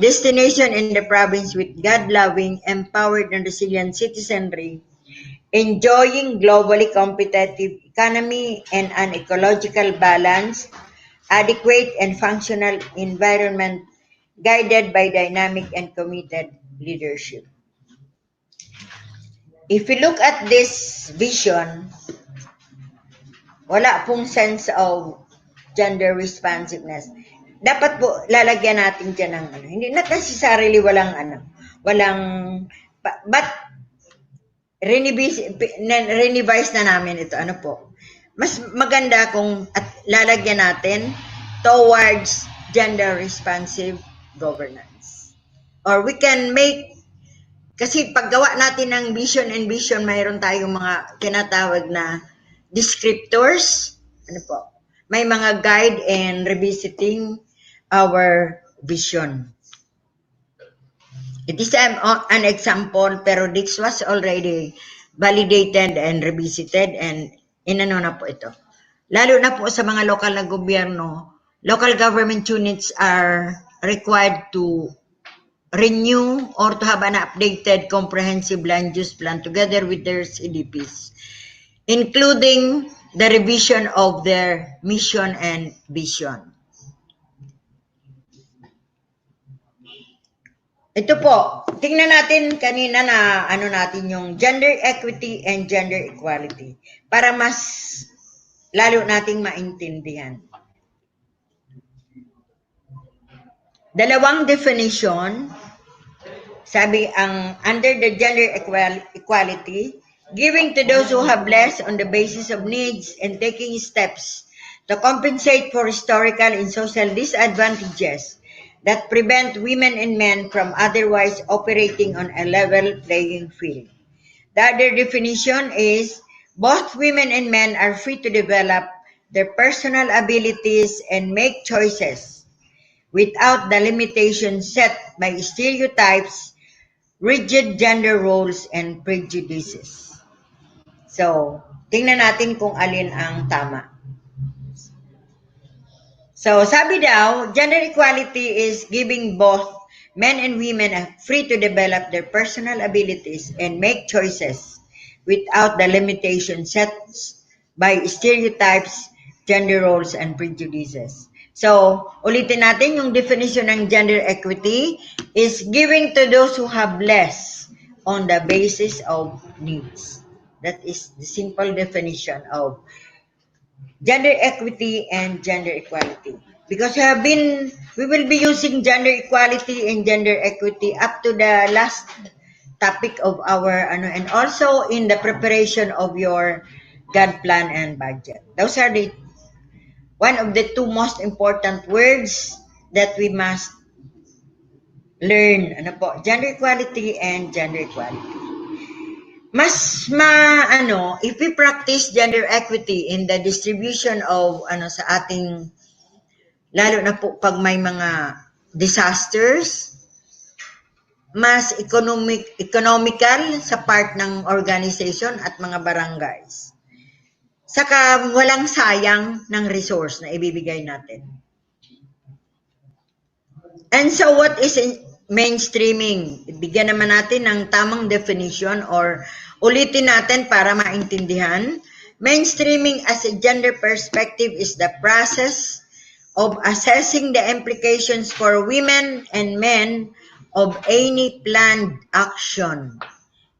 destination in the province with God-loving, empowered and resilient citizenry, enjoying globally competitive economy and an ecological balance, adequate and functional environment guided by dynamic and committed leadership. If you look at this vision, wala pong sense of gender responsiveness. Dapat po lalagyan natin dyan ng hindi not necessarily walang but renevise na namin ito. Mas maganda kung at lalagyan natin towards gender responsive governance. Or we can make, kasi paggawa natin ng vision and vision, mayroon tayong mga tinatawag na descriptors. May mga guide and revisiting our vision. It is an example, pero this was already validated and revisited and na po ito. Lalo na po sa mga lokal na gobyerno, local government units are required to renew or to have an updated comprehensive land use plan together with their CDPs, including the revision of their mission and vision. Ito po, tingnan natin kanina na natin yung gender equity and gender equality para mas lalo nating maintindihan. Dalawang definition, sabi under the gender equality, giving to those who have less on the basis of needs and taking steps to compensate for historical and social disadvantages that prevent women and men from otherwise operating on a level playing field. The other definition is both women and men are free to develop their personal abilities and make choices without the limitations set by stereotypes, rigid gender roles, and prejudices. So, tingnan natin kung alin ang tama. So, sabi daw, gender equality is giving both men and women free to develop their personal abilities and make choices without the limitations set by stereotypes, gender roles, and prejudices. So, ulitin natin yung definition ng gender equity is giving to those who have less on the basis of needs. That is the simple definition of gender equity and gender equality. because we will be using gender equality and gender equity up to the last topic of our and also in the preparation of your GAD plan and budget. Those are the one of the two most important words that we must learn. Gender equality and gender equality. If we practice gender equity in the distribution of sa ating, lalo na po pag may mga disasters, mas economical sa part ng organization at mga barangays. Saka walang sayang ng resource na ibibigay natin. And so what is mainstreaming? Bigyan naman natin ng tamang definition or ulitin natin para maintindihan. Mainstreaming as a gender perspective is the process of assessing the implications for women and men of any planned action,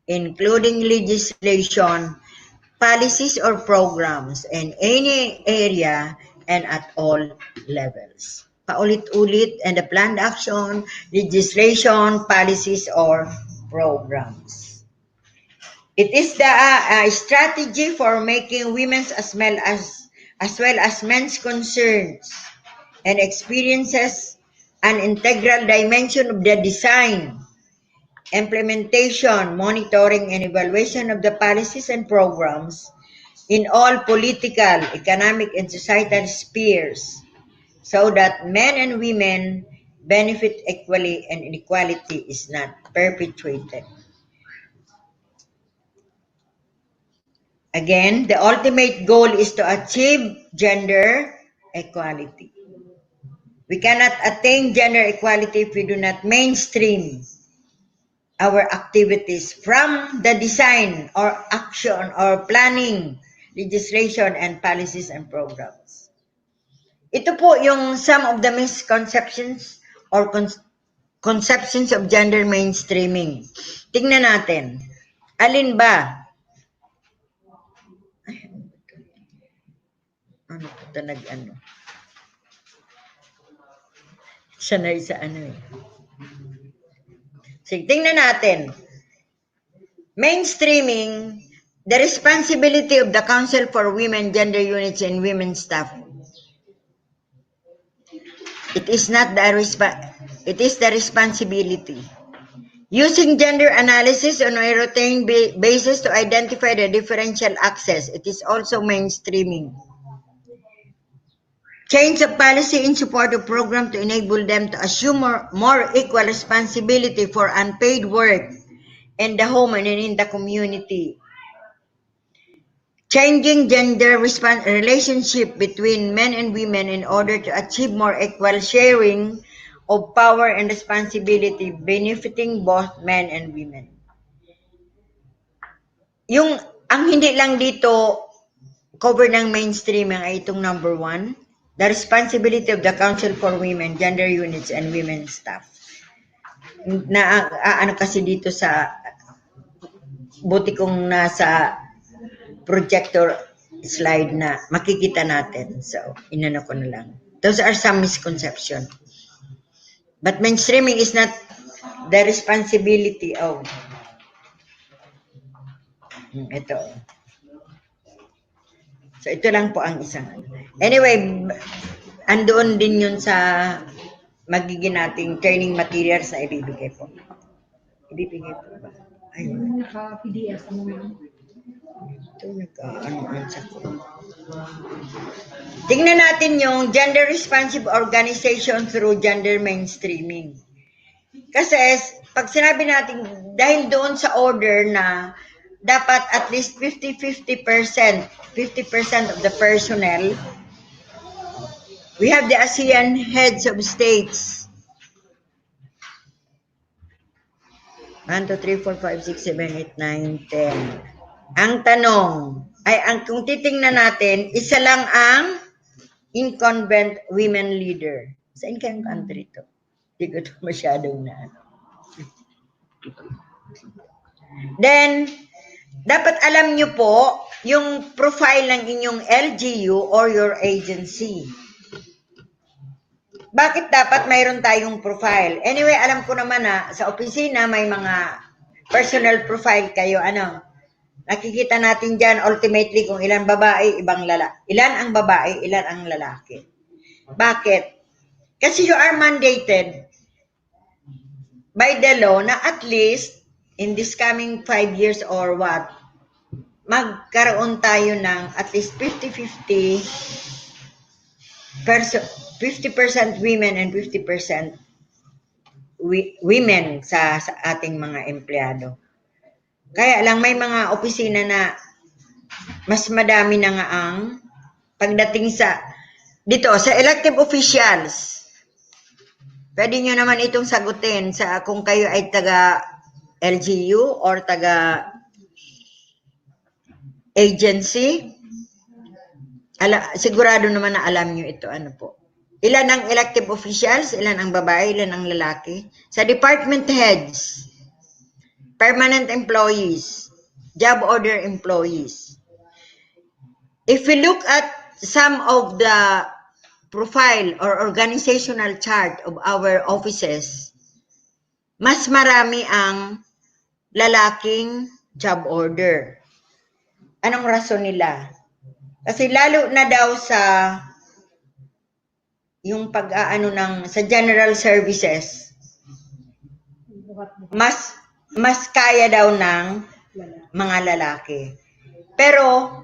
including legislation, policies or programs in any area and at all levels. Paulit-ulit, and the planned action, legislation, policies or programs. It is the strategy for making women's as well as men's concerns and experiences an integral dimension of the design, implementation, monitoring, and evaluation of the policies and programs in all political, economic, and societal spheres so that men and women benefit equally and inequality is not perpetuated. Again, the ultimate goal is to achieve gender equality. We cannot attain gender equality if we do not mainstream our activities from the design or action or planning, legislation, and policies and programs. Ito po yung some of the misconceptions or conceptions of gender mainstreaming. Tingnan natin. Alin ba? Ano ito Sanay sa Sige, tingnan natin. Mainstreaming, the responsibility of the Council for Women, Gender Units, and Women Staff. It is the responsibility. Using gender analysis on a routine basis to identify the differential access. It is also mainstreaming. Change of policy in support of program to enable them to assume more equal responsibility for unpaid work in the home and in the community. Changing gender relationship between men and women in order to achieve more equal sharing of power and responsibility benefiting both men and women. Ang hindi lang dito cover ng mainstreaming ay itong number 1, the responsibility of the Council for Women, Gender Units, and Women Staff. Kasi dito sa buti kong nasa projector slide na makikita natin. So, inano ko na lang. Those are some misconceptions. But mainstreaming is not the responsibility of ito. So, ito lang po ang isang. Anyway, andoon din yun sa magiging nating training materials na ibibigay po. Ibibigay po ba? Ayun. Naka-PDF mo yun. Ito, sa ko. Tingnan natin yung gender responsive organization through gender mainstreaming. Kasi pag sinabi natin, dahil doon sa order na dapat at least 50% of the personnel, we have the ASEAN heads of states. 1, 2, 3, 4, 5, 6, 7, 8, 9, 10. Ang tanong ay, kung titingnan natin, isa lang ang incumbent women leader. Saan kayong country to? Hindi ko ito masyadong Then, dapat alam nyo po yung profile ng inyong LGU or your agency. bakit dapat mayroon tayong profile? Anyway, alam ko naman na sa opisina may mga personal profile kayo. Ano? Nakikita natin dyan ultimately kung ilan babae, ibang lalaki. Ilan ang babae, ilan ang lalaki. Bakit? Kasi you are mandated by the law na at least in this coming 5 years or what, magkaroon tayo ng at least 50-50 50% women and 50% women sa ating mga empleyado. Kaya lang may mga opisina na mas madami na nga ang pagdating sa dito sa elective officials. Pwede nyo naman itong sagutin sa kung kayo ay taga LGU or taga agency. Sigurado naman na alam nyo ito. Ano po? Ilan ang elective officials? Ilan ang babae? Ilan ang lalaki? Sa department heads, permanent employees, job order employees. If we look at some of the profile or organizational chart of our offices, mas marami ang lalaking job order. Anong rason nila? Kasi lalo na daw sa yung pag-aano ng sa general services, mas kaya daw ng mga lalaki. Pero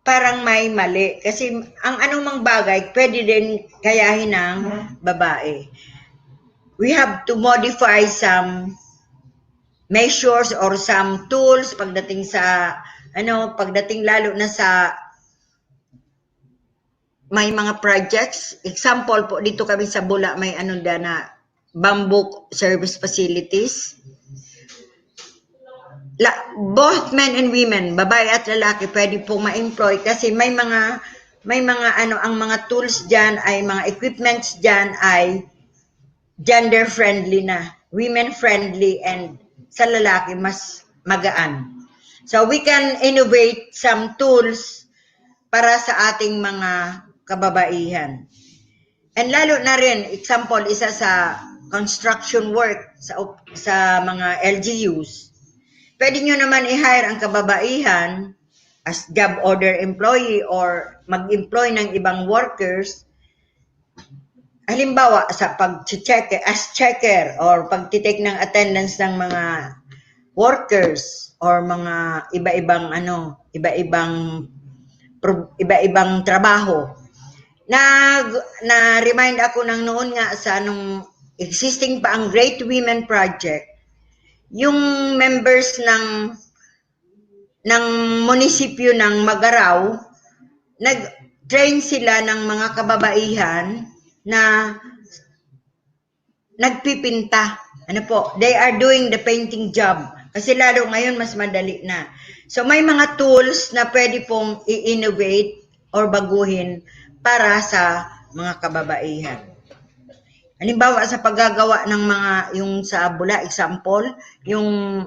parang may mali kasi ang anumang bagay pwede din kayahin ng babae. We have to modify some measures or some tools pagdating sa pagdating lalo na sa may mga projects. Example po, dito kami sa Bula, may na bamboo service facilities. Both men and women, babae at lalaki, pwede po ma-employ kasi may mga ang mga tools dyan ay mga equipments dyan ay gender friendly na, women friendly, and sa lalaki mas magaan. So we can innovate some tools para sa ating mga kababaihan. And lalo na rin, example, isa sa construction work sa mga LGUs, pwede nyo naman i-hire ang kababaihan as job order employee or mag-employ ng ibang workers. Halimbawa, sa pag-check as checker or pag-take ng attendance ng mga workers or mga iba-ibang trabaho. Na-remind ako ng noon nga sa nung existing pa ang Great Women Project, yung members ng munisipyo ng Magaraw, nag-train sila ng mga kababaihan na nagpipinta. They are doing the painting job. Kasi lalo ngayon mas madali na. So may mga tools na pwede pong i-innovate or baguhin para sa mga kababaihan. Halimbawa sa paggagawa ng mga, yung sa Bula, example, yung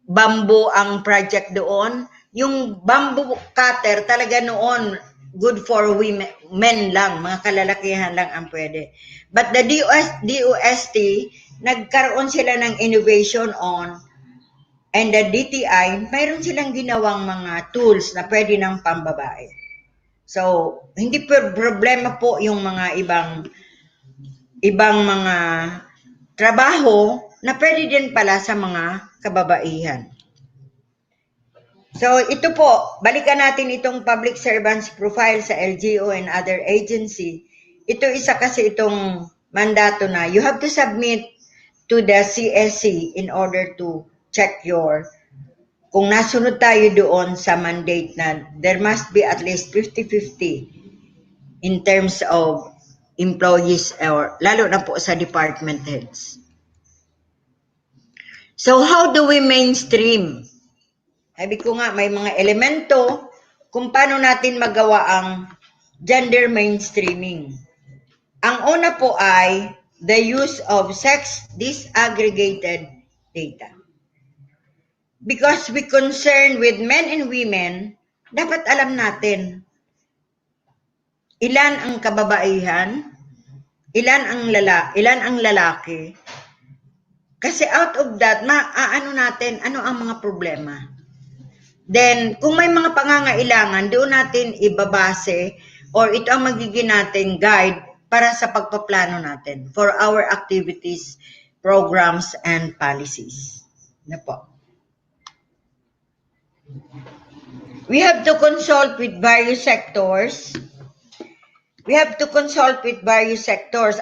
bamboo ang project doon, yung bamboo cutter talaga noon, good for women, men lang, mga kalalakihan lang ang pwede. But the DOST, nagkaroon sila ng innovation on, and the DTI, mayroon silang ginawang mga tools na pwede ng pambabae. So, hindi problema po yung mga ibang mga trabaho na pwede din pala sa mga kababaihan. So, ito po, balikan natin itong public servants profile sa LGO and other agency. Ito isa kasi itong mandato na you have to submit to the CSC in order to check kung nasunod tayo doon sa mandate na there must be at least 50-50 in terms of employees or lalo na po sa department heads. So how do we mainstream? Sabi ko nga may mga elemento kung paano natin magawa ang gender mainstreaming. Ang una po ay the use of sex disaggregated data. Because we concern with men and women, dapat alam natin ilan ang kababaihan, ilan ang lalaki. Kasi out of that, maaano natin, ano ang mga problema. Then, kung may mga pangangailangan, doon natin ibabase or ito ang magiging nating guide para sa pagpaplano natin for our activities, programs, and policies. Na po. We have to consult with various sectors.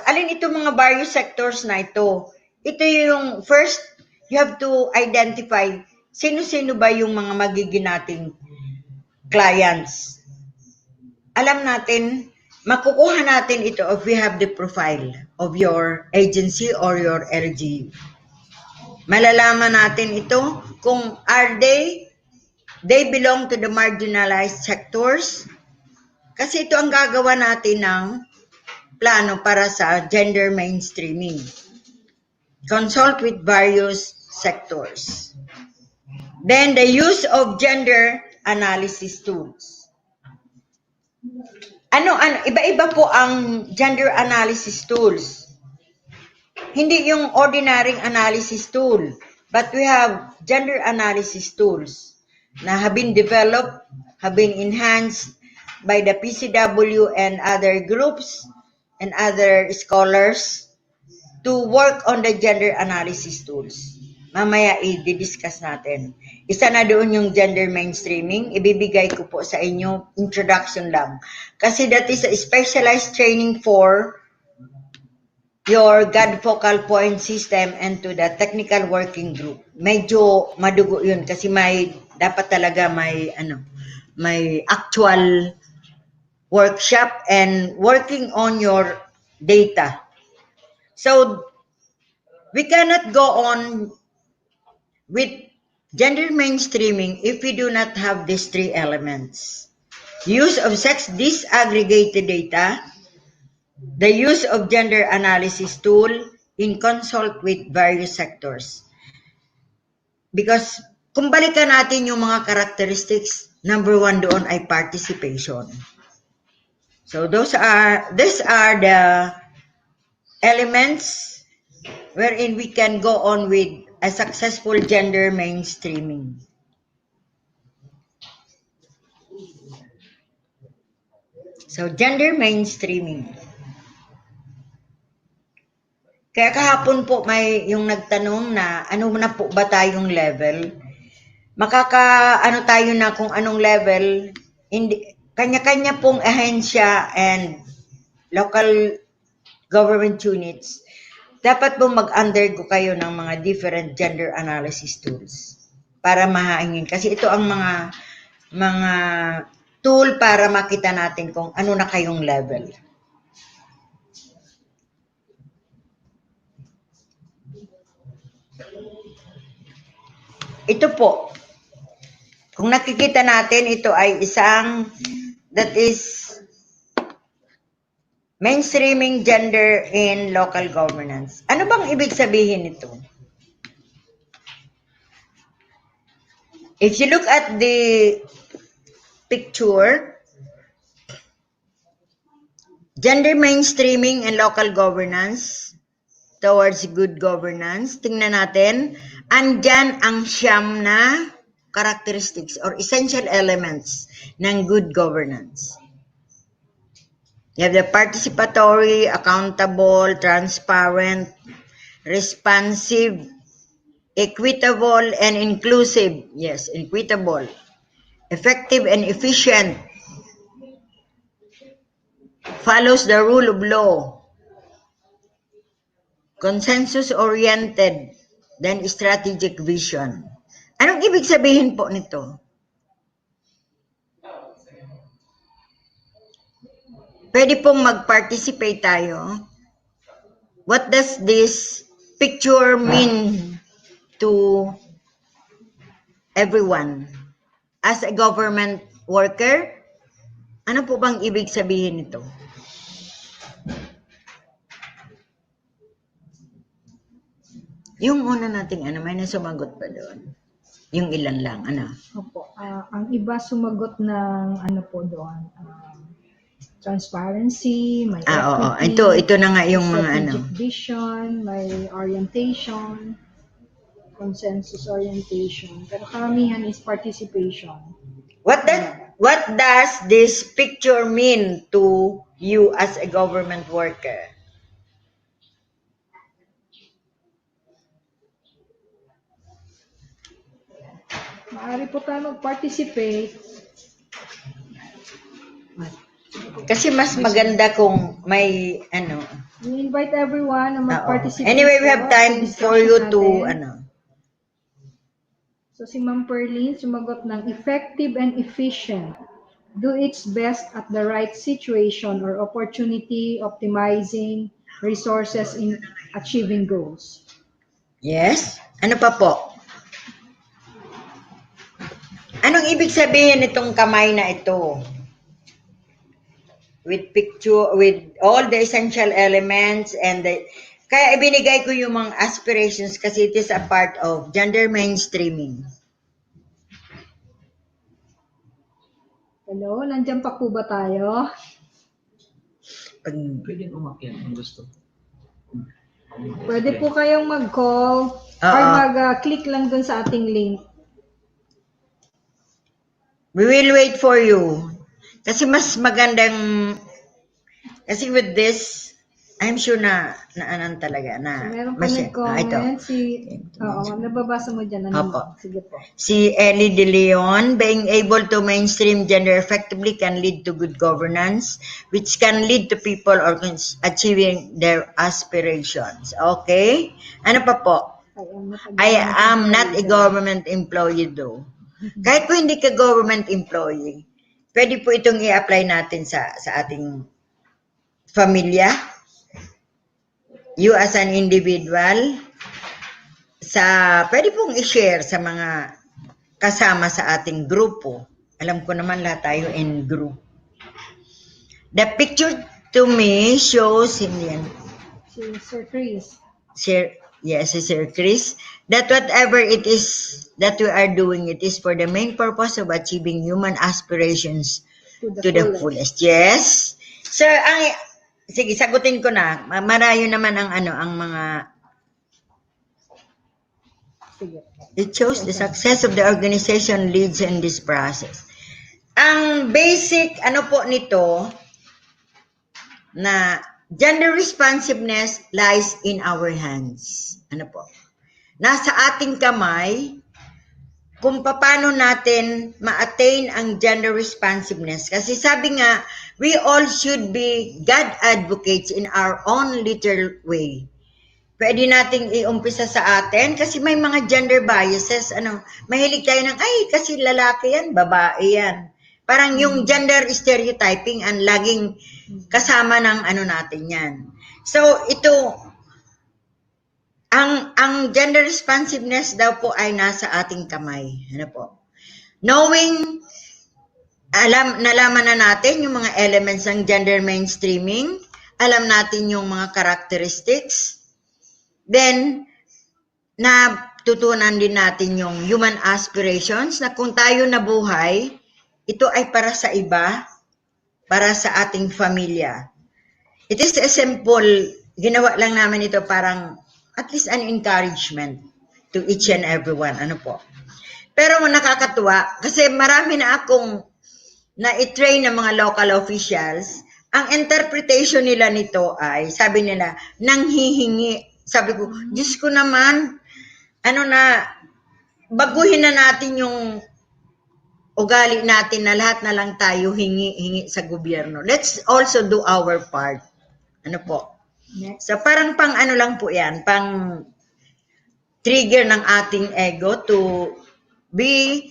Alin itong mga various sectors na ito? Ito yung first, you have to identify sino-sino ba yung mga magiging nating clients. Alam natin, makukuha natin ito if we have the profile of your agency or your LGU. Malalaman natin ito kung they belong to the marginalized sectors. Kasi ito ang gagawa natin ng plano para sa gender mainstreaming. Consult with various sectors. Then, the use of gender analysis tools. Iba-iba po ang gender analysis tools. Hindi yung ordinary analysis tool, but we have gender analysis tools na have been developed, have been enhanced by the PCW and other groups and other scholars to work on the gender analysis tools. Mamaya i-discuss natin. Isa na doon yung gender mainstreaming. Ibibigay ko po sa inyo, introduction lang. Kasi that is a specialized training for your GAD focal point system and to the technical working group. Medyo madugo yun kasi dapat talaga may actual workshop and working on your data. So, we cannot go on with gender mainstreaming if we do not have these three elements. Use of sex disaggregated data, the use of gender analysis tool in consult with various sectors. Because kung balikan natin yung mga characteristics, number one doon ay participation. So these are the elements wherein we can go on with a successful gender mainstreaming. So, gender mainstreaming. Kaya kahapon po may yung nagtanong na ano na po ba tayong level? Tayo na kung anong level, kanya-kanya pong ahensya and local government units, dapat po mag-undergo kayo ng mga different gender analysis tools para mahangin. Kasi ito ang mga tool para makita natin kung ano na kayong level. Ito po, kung nakikita natin, ito ay that is mainstreaming gender in local governance. Ano bang ibig sabihin nito? If you look at the picture, gender mainstreaming and local governance towards good governance, tingnan natin, andyan ang siyam na characteristics or essential elements ng good governance. You have the participatory, accountable, transparent, responsive, equitable, and inclusive. Yes, equitable. Effective and efficient. Follows the rule of law. Consensus-oriented. Then strategic vision. Anong ibig sabihin po nito? Pwede pong mag-participate tayo. What does this picture mean to everyone? As a government worker, ano po bang ibig sabihin nito? Yung una nating may nasumagot pa doon. Yung ilan lang, Opo, ang iba sumagot ng po doon, transparency, may Oo. equity, Ito na nga yung mga ano. strategic vision, may orientation, consensus orientation. Pero karamihan is participation. What does this picture mean to you as a government worker? Maaari po tayo mag-participate. Kasi mas maganda kung may ano. We invite everyone na mag-participate. Anyway, we have time for you to natin. So si Ma'am Perlin sumagot ng effective and efficient. Do its best at the right situation or opportunity, optimizing resources in achieving goals. Yes? Ano pa po? Anong ibig sabihin nitong kamay na ito? With picture, with all the essential elements and kaya ibinigay ko yung mga aspirations kasi it is a part of gender mainstreaming. Hello, nandiyan pa po ba tayo? Pwede umakyat kung gusto. Pwede po kayong mag-call or mag-click lang dun sa ating link. We will wait for you. Kasi mas magandang, kasi with this, I'm sure na anan talaga na. So, meron pa nag-comment nababasa mo dyan. Opo. Sige po. Si Ellie De Leon, being able to mainstream gender effectively can lead to good governance, which can lead to people achieving their aspirations. Okay? Ano pa po? I am not a government employee though. Kahit po hindi ka government employee, pwede po itong i-apply natin sa ating pamilya, you as an individual, pwede pong i-share sa mga kasama sa ating grupo. Alam ko naman lahat tayo in group. The picture to me shows si Sir Chris. Yes, Sir Chris, that whatever it is that we are doing, it is for the main purpose of achieving human aspirations to the fullest. Yes. Sir, sige, sagutin ko na. Marayo naman ang mga it shows the success of the organization leads in this process. Ang basic po nito na gender responsiveness lies in our hands. Ano po? Nasa ating kamay kung paano natin ma-attain ang gender responsiveness. Kasi sabi nga, we all should be God advocates in our own little way. Pwede nating i-umpisa sa atin kasi may mga gender biases. Mahilig tayo ng, kasi lalaki yan, babae yan. Parang yung gender stereotyping ang laging kasama ng natin yan. So, ito, ang gender responsiveness daw po ay nasa ating kamay. Ano po? Knowing, nalaman na natin yung mga elements ng gender mainstreaming, alam natin yung mga characteristics, then, natutunan din natin yung human aspirations na kung tayo nabuhay, ito ay para sa iba, para sa ating pamilya. It is a simple, ginawa lang namin ito parang at least an encouragement to each and everyone. Ano po? Pero nakakatuwa kasi marami na akong na-train ng mga local officials. Ang interpretation nila nito ay, sabi nila, nanghihingi. Sabi ko, Diyos ko naman, baguhin na natin yung ugali natin na lahat na lang tayo hingi sa gobyerno. Let's also do our part. Ano po? So parang pang lang po yan, pang trigger ng ating ego to be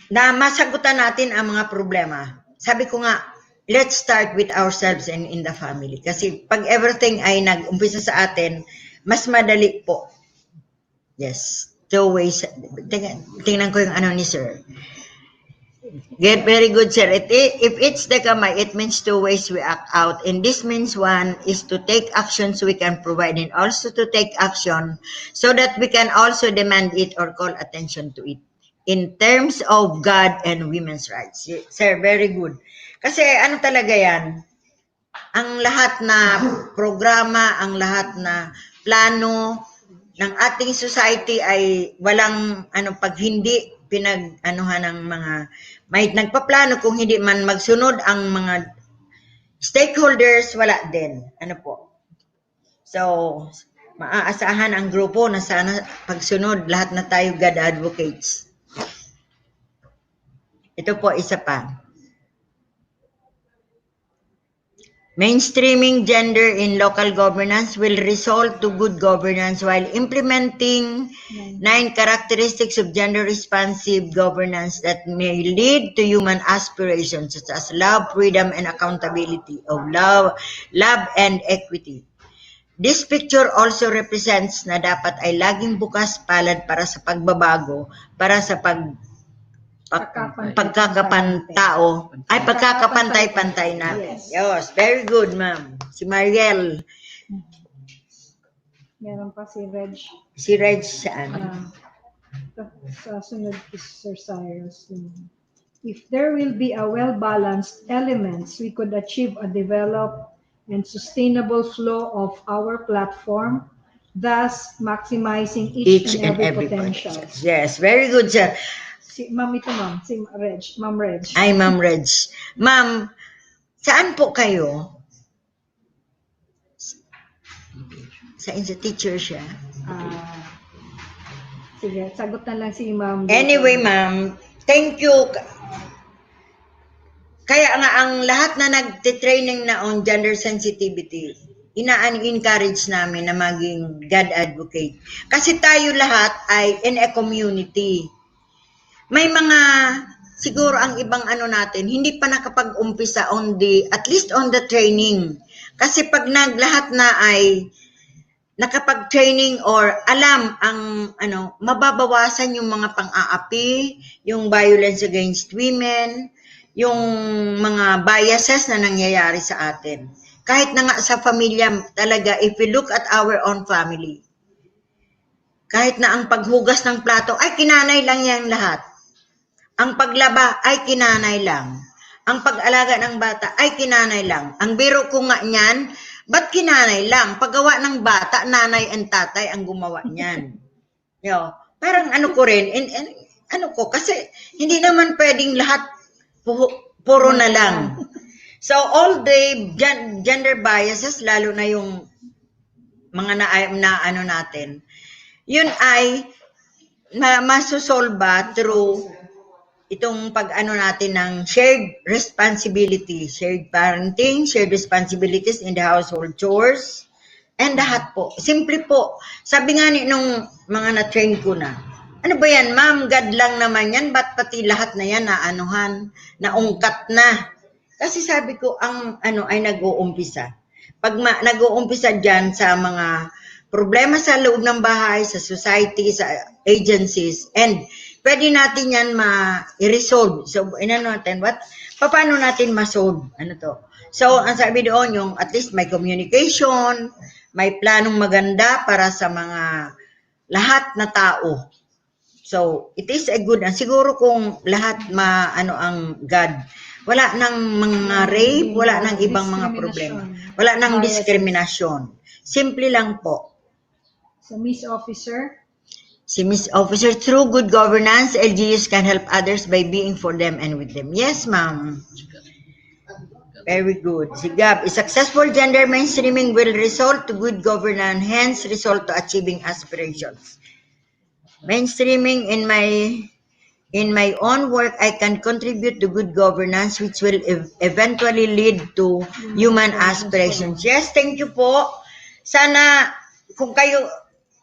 na masagutan natin ang mga problema. Sabi ko nga, let's start with ourselves and in the family. Kasi pag everything ay nag-umpisa sa atin, mas madali po. Yes. Two ways. Tingnan ko yung ni sir. Very good, sir. If it's the kamay, it means two ways we act out. And this means one is to take actions we can provide and also to take action so that we can also demand it or call attention to it. In terms of God and women's rights. Sir, very good. Kasi ano talaga yan, ang lahat na programa, ang lahat na plano ng ating society ay walang pag hindi pinag-anuhan ng mga may nagpaplano, kung hindi man magsunod ang mga stakeholders, wala din. Ano po? So, maaasahan ang grupo na sana pagsunod, lahat na tayo GAD advocates. Ito po, isa pa. Mainstreaming gender in local governance will result to good governance while implementing 9 characteristics of gender-responsive governance that may lead to human aspirations such as love, freedom, and accountability of love and equity. This picture also represents na dapat ay laging bukas palad para sa pagbabago, para sa pagkakapantay-pantay natin. Yes, very good, ma'am. Si Mariel. Meron pa si Reg. Si Reg saan? Sa sunod kay Sir Cyrus. If there will be a well-balanced elements, we could achieve a developed and sustainable flow of our platform, thus maximizing each and every potential. Yes, very good, sir. Si Ma'am ito, Ma'am. Si Reg. Ma'am Reg. Ay, Ma'am Reg. Ma'am, saan po kayo? Sa teacher siya. Sige, sagot na lang si Ma'am. Anyway, ma'am, thank you. Kaya nga ang lahat na nagte-training na on gender sensitivity, encourage namin na maging GAD advocate. Kasi tayo lahat ay in a community. May mga, siguro ang ibang natin, hindi pa nakapag-umpisa at least on the training. Kasi pag lahat na ay nakapag-training or alam ang mababawasan yung mga pang-aapi, yung violence against women, yung mga biases na nangyayari sa atin. Kahit na nga sa pamilya talaga, if we look at our own family, kahit na ang paghugas ng plato, ay kinanay lang yan lahat. Ang paglaba ay kinanay lang. Ang pag-alaga ng bata ay kinanay lang. Ang biro ko nga niyan, ba't kinanay lang? Paggawa ng bata, nanay and tatay ang gumawa niyan. Parang ko rin, kasi hindi naman pwedeng lahat puro na lang. So all the gender biases, lalo na yung mga natin, yun ay masusolba through itong natin ng shared responsibility, shared parenting, shared responsibilities in the household chores, and lahat po. Simple po. Sabi nga nung mga na-train ko na, ano ba yan, ma'am, God lang naman yan, ba't pati lahat na yan naungkat na? Kasi sabi ko, ang ay nag-uumpisa. Pag nag-uumpisa dyan sa mga problema sa loob ng bahay, sa society, sa agencies, and pwede natin yan ma-resolve. So, natin, paano natin ma-solve? So, ang sabi doon, yung at least may communication, may planong maganda para sa mga lahat na tao. So, it is a good, siguro kung lahat ang God, wala nang mga rape, wala nang ibang mga problema. Wala nang diskriminasyon. Simple lang po. So, Miss Officer? Si Miss Officer, through good governance, LGUs can help others by being for them and with them. Yes, ma'am. Very good. Si Gab, successful gender mainstreaming will result to good governance, hence result to achieving aspirations. Mainstreaming in my own work, I can contribute to good governance, which will eventually lead to human aspirations. Yes, thank you po. Sana, kung kayo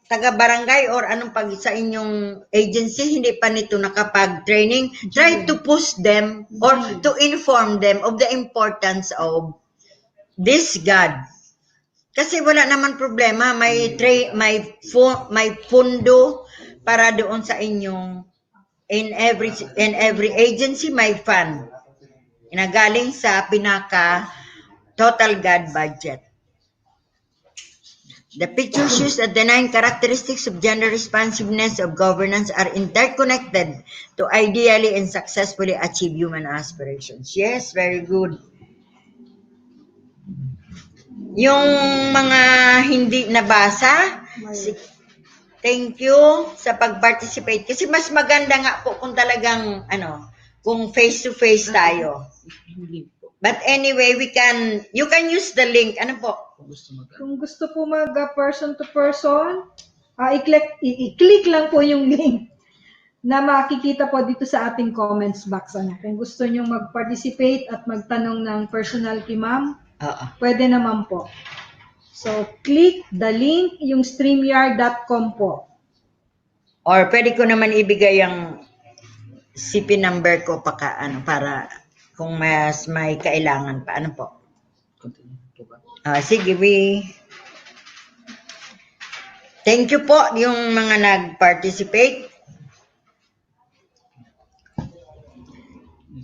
taga-barangay or anong sa inyong agency, hindi pa nito nakapag-training, try to push them or to inform them of the importance of this God. Kasi wala naman problema, may pundo para doon sa inyong in every agency may fund na galing sa pinaka total God budget. The picture shows that the 9 characteristics of gender responsiveness of governance are interconnected to ideally and successfully achieve human aspirations. Yes, very good. Yung mga hindi nabasa, thank you sa pag-participate. Kasi mas maganda nga po kung talagang, kung face-to-face tayo. But anyway, you can use the link. Ano po? Kung gusto po mag-person to person, i-click lang po yung link na makikita po dito sa ating comments box. Kung gusto nyo mag-participate at magtanong ng personal kay ma'am, pwede naman po. So, click the link, yung streamyard.com po. Or pwede ko naman ibigay yung CP number ko para kung mas may kailangan pa. Ano po? Sige, thank you po yung mga nag-participate.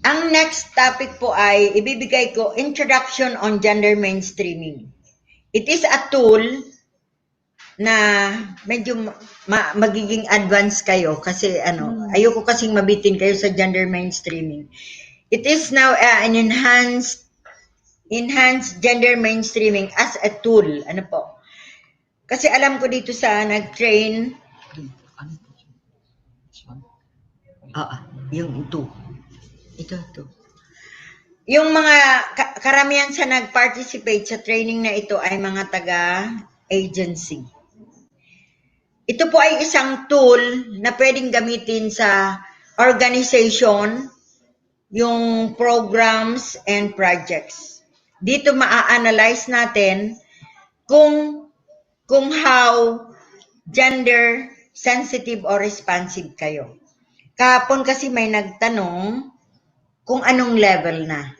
Ang next topic po ay ibibigay ko Introduction on Gender Mainstreaming. It is a tool na medyo magiging advanced kayo kasi ayoko kasing mabitin kayo sa gender mainstreaming. It is now an enhanced gender mainstreaming as a tool. Ano po? Kasi alam ko dito sa nag-train yung ito. Yung mga karamihan sa nag-participate sa training na ito ay mga taga-agency. Ito po ay isang tool na pwedeng gamitin sa organization, yung programs and projects. Dito maa-analyze natin kung how gender sensitive or responsive kayo. Kahapon kasi may nagtanong kung anong level na.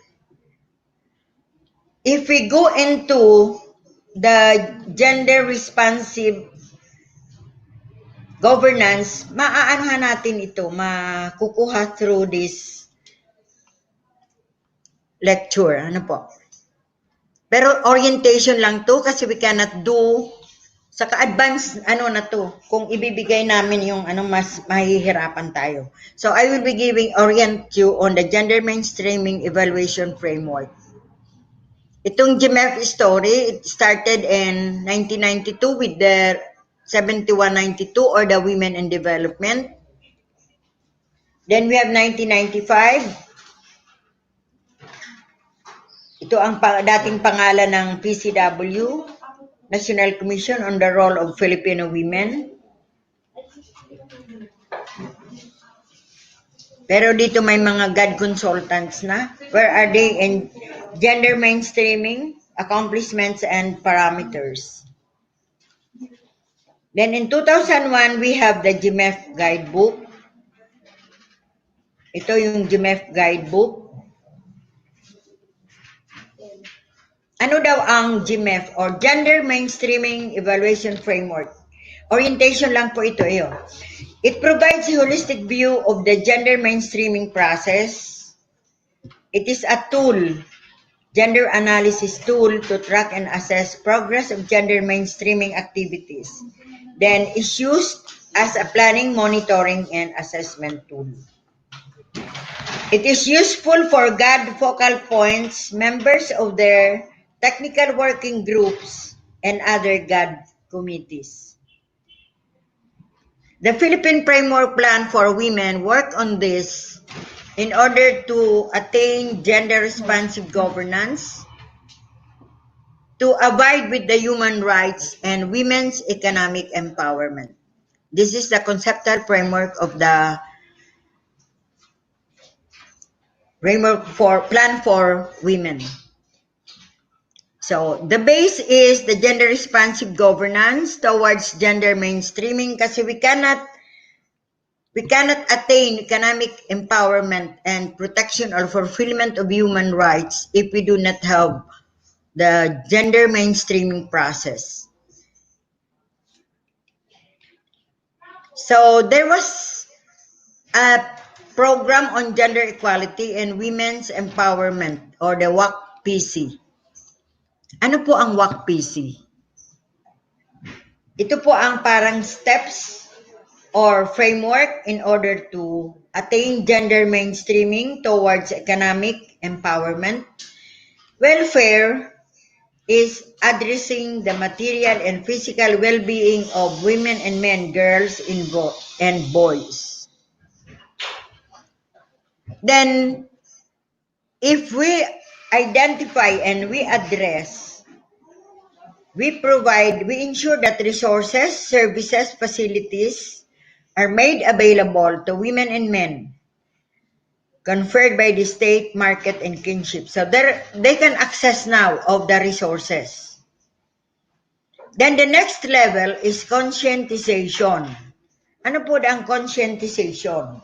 If we go into the gender responsive governance, maaanohan natin ito, makukuha through this lecture. Ano po? Pero orientation lang to kasi we cannot do sa ka-advance na to. Kung ibibigay namin yung mas mahihirapan tayo. So I will be orient you on the gender mainstreaming evaluation framework. Itong GMF story, it started in 1992 with the 7192 or the Women in Development. Then we have 1995. Ito ang dating pangalan ng PCW, National Commission on the Role of Filipino Women. Pero dito may mga GAD consultants na. Where are they in gender mainstreaming, accomplishments, and parameters? Then in 2001, we have the GMF guidebook. Ito yung GMF guidebook. Ano daw ang GMF or Gender Mainstreaming Evaluation Framework? Orientation lang po ito. It provides a holistic view of the gender mainstreaming process. It is a tool, gender analysis tool to track and assess progress of gender mainstreaming activities. Then is used as a planning, monitoring, and assessment tool. It is useful for GAD focal points, members of their technical working groups, and other GAD committees. The Philippine Framework Plan for Women worked on this in order to attain gender-responsive governance, to abide with the human rights and women's economic empowerment. This is the conceptual framework of the Plan for Women. So, the base is the gender-responsive governance towards gender mainstreaming kasi we cannot attain economic empowerment and protection or fulfillment of human rights if we do not have the gender mainstreaming process. So, there was a program on gender equality and women's empowerment or the VAWC-PC. Ano po ang VAWC-PC? Ito po ang parang steps or framework in order to attain gender mainstreaming towards economic empowerment. Welfare is addressing the material and physical well-being of women and men, girls and boys. Then, if we identify and we address, we ensure that resources, services, facilities are made available to women and men conferred by the state, market, and kinship. So they can access now of the resources. Then the next level is conscientization. Ano po ang conscientization?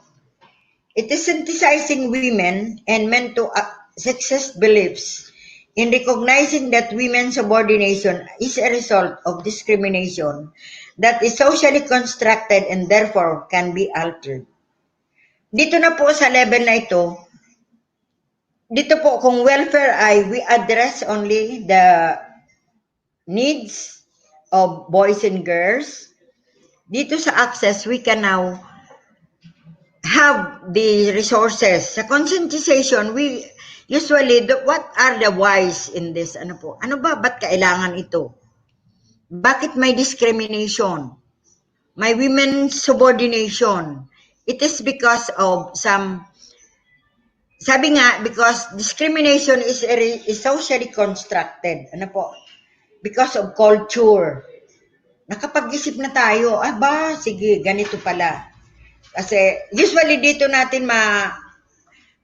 It is sensitizing women and men to sexist beliefs in recognizing that women's subordination is a result of discrimination that is socially constructed and therefore can be altered. Dito na po sa level na ito, dito po kung welfare ay we address only the needs of boys and girls. Dito sa access, we can now have the resources. Sa conscientization, we usually, what are the whys in this? Ano po? Ano ba? Ba't kailangan ito? Bakit may discrimination? May women's subordination. It is because of sabi nga, because discrimination is socially constructed. Ano po? Because of culture. Nakapag-isip na tayo, sige, ganito pala. Kasi usually dito natin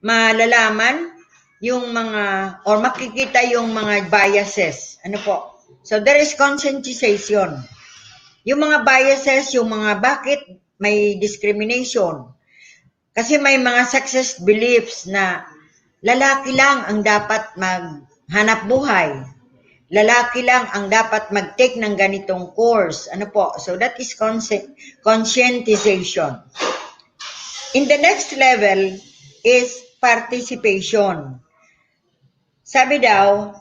malalaman yung mga, or makikita yung mga biases. Ano po? So there is conscientization. Yung mga biases, yung mga bakit may discrimination. Kasi may mga sexist beliefs na lalaki lang ang dapat maghanap buhay. Lalaki lang ang dapat mag-take ng ganitong course. Ano po? So that is conscientization. In the next level is participation. Sabi daw,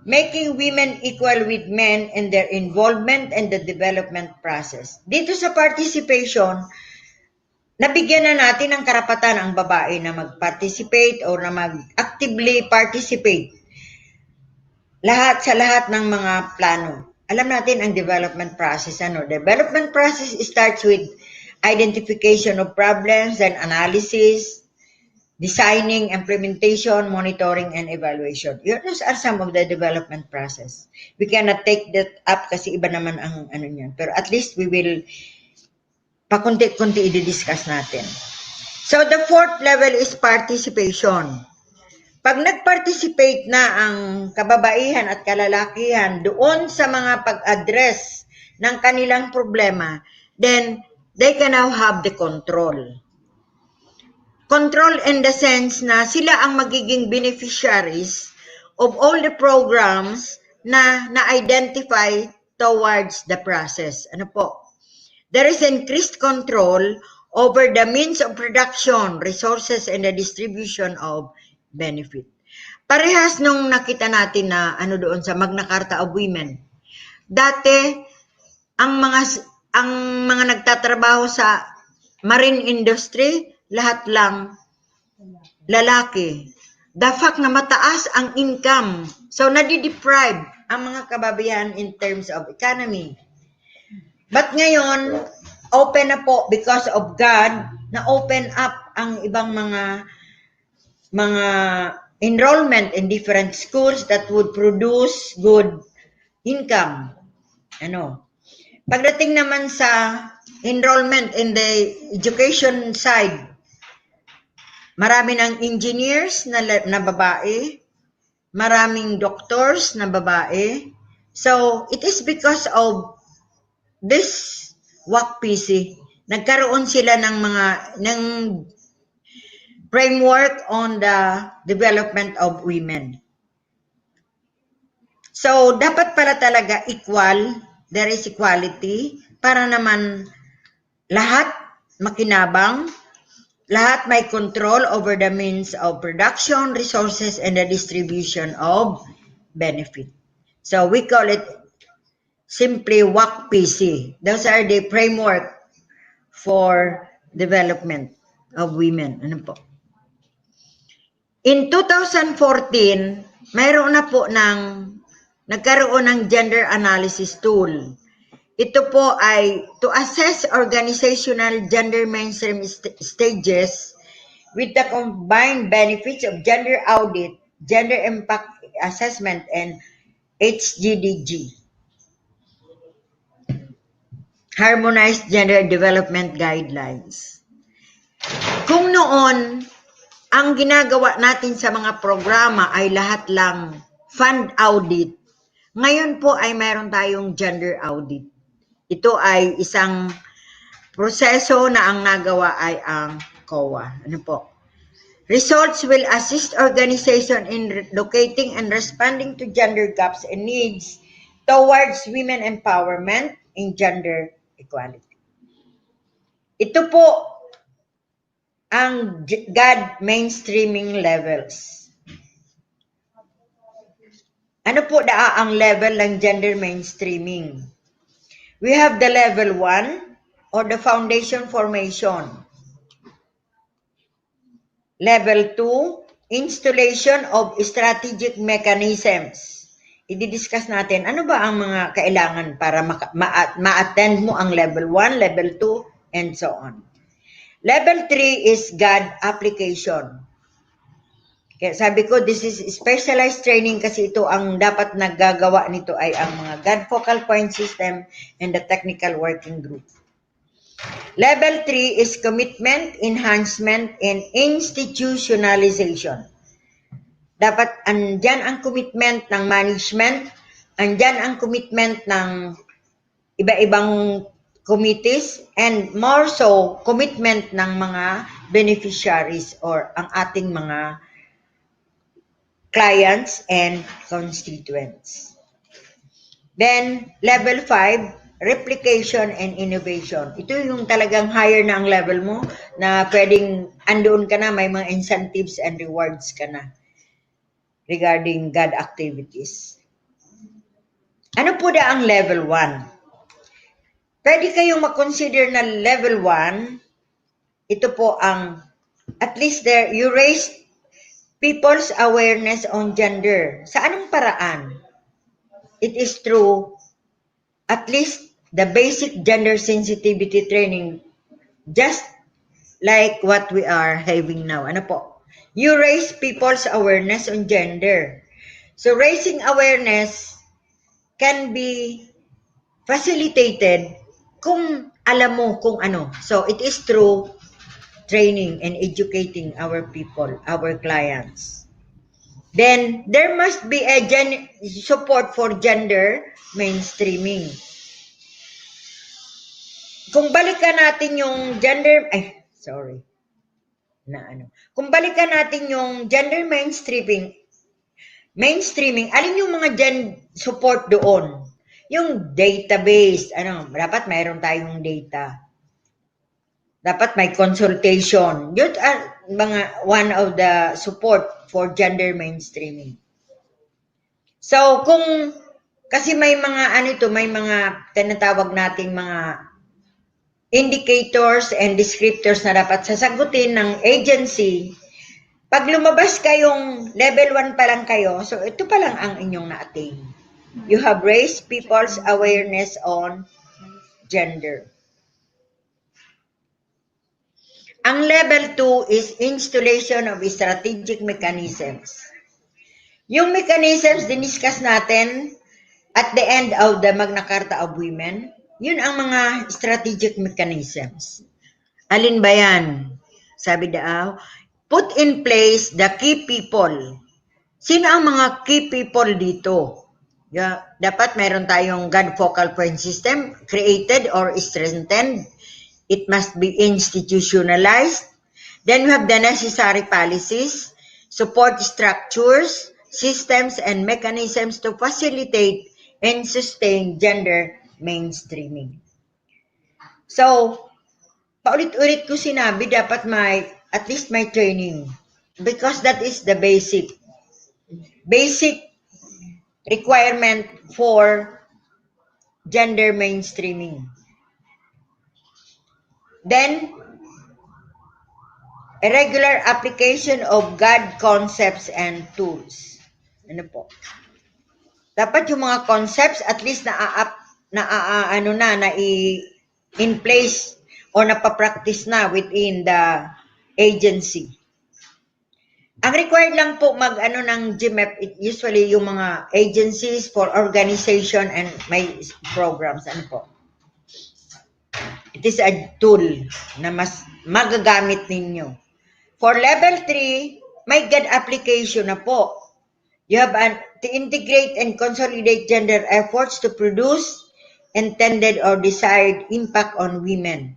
making women equal with men in their involvement in the development process. Dito sa participation, nabigyan na natin ng karapatan ang babae na mag-participate o na mag-actively participate sa lahat ng mga plano. Alam natin ang development process. Development process starts with identification of problems, then analysis, designing, implementation, monitoring, and evaluation. Those are some of the development process. We cannot take that up kasi iba naman ang niyan. Pero at least we will pakunti-kunti i-discuss natin. So the fourth level is participation. Pag nag-participate na ang kababaihan at kalalakihan doon sa mga pag-address ng kanilang problema, then they can now have the control. Control in the sense na sila ang magiging beneficiaries of all the programs na na-identify towards the process. Ano po? There is increased control over the means of production, resources, and the distribution of benefit. Parehas nung nakita natin na doon sa Magna Carta of Women. Dati, ang mga nagtatrabaho sa marine industry, lahat lang lalaki. The fact na mataas ang income, so nadi-deprive ang mga kababayan in terms of economy. But ngayon, open na po because of God, na open up ang ibang mga enrollment in different schools that would produce good income. Pagdating naman sa enrollment in the education side, marami ng engineers na babae, maraming doctors na babae. So, it is because of this VAWC. Nagkaroon sila ng framework on the development of women. So, dapat pala talaga equal, there is equality, para naman lahat makinabang, lahat may control over the means of production, resources, and the distribution of benefit. So, we call it simply WAC-PC. Those are the framework for development of women. Ano po? In 2014, mayroon na po nagkaroon ng gender analysis tool. Ito po ay to assess organizational gender mainstream stages with the combined benefits of gender audit, gender impact assessment, and HGDG. Harmonized Gender Development Guidelines. Kung noon, ang ginagawa natin sa mga programa ay lahat lang fund audit, ngayon po ay mayroon tayong gender audit. Ito ay isang proseso na ang nagawa ay ang COA. Ano po? Results will assist organization in locating and responding to gender gaps and needs towards women empowerment and gender equality. Ito po ang GAD mainstreaming levels. Ano po ang level ng gender mainstreaming? We have the level 1 or the foundation formation. Level 2, installation of strategic mechanisms. I-discuss natin ano ba ang mga kailangan para ma-attend mo ang level 1, level 2, and so on. Level 3 is GAD application. Kaya sabi ko, this is specialized training kasi ito ang dapat naggagawa nito ay ang mga GAD focal point system and the technical working group. Level 3 is commitment, enhancement, and institutionalization. Dapat andyan ang commitment ng management, andyan ang commitment ng iba-ibang committees, and more so, commitment ng mga beneficiaries or ang ating mga clients and constituents. Then, level 5, replication and innovation. Ito yung talagang higher na ang level mo na pwedeng andoon ka na, may mga incentives and rewards ka na regarding GAD activities. Ano po na ang level 1? Pwede kayong mag-consider na level 1, ito po ang, at least there, you raise people's awareness on gender. Sa anong paraan? It is through at least the basic gender sensitivity training, just like what we are having now. Ano po? You raise people's awareness on gender. So raising awareness can be facilitated kung alam mo kung ano. So it is through training and educating our people, our clients. Then, there must be a support for gender mainstreaming. Kung balikan natin yung gender, Kung balikan natin yung gender mainstreaming, alin yung mga support doon? Yung database, dapat mayroon tayong data. Dapat may consultation. Yun are one of the support for gender mainstreaming. So, kasi may mga may mga tinatawag nating mga indicators and descriptors na dapat sasagutin ng agency. Pag lumabas kayong level 1 pa lang kayo, so ito pa lang ang inyong na-attain. You have raised people's awareness on gender. Ang level 2 is installation of strategic mechanisms. Yung mechanisms diniscuss natin at the end of the Magna Carta of Women, yun ang mga strategic mechanisms. Alin ba yan? Sabi daw, put in place the key people. Sino ang mga key people dito? Dapat meron tayong GAD focal point system created or strengthened. It must be institutionalized. Then we have the necessary policies, support structures, systems, and mechanisms to facilitate and sustain gender mainstreaming. So, paulit-ulit ko sinabi, dapat at least may training. Because that is the basic requirement for gender mainstreaming. Then, a regular application of GAD concepts and tools. Ano po? Dapat yung mga concepts at least in place or napapractice na within the agency. Ang required lang po ng GMEP, usually yung mga agencies for organization and may programs. Ano po? It is a tool na mas magagamit ninyo. For level 3, may GAD application na po. You have to integrate and consolidate gender efforts to produce intended or desired impact on women.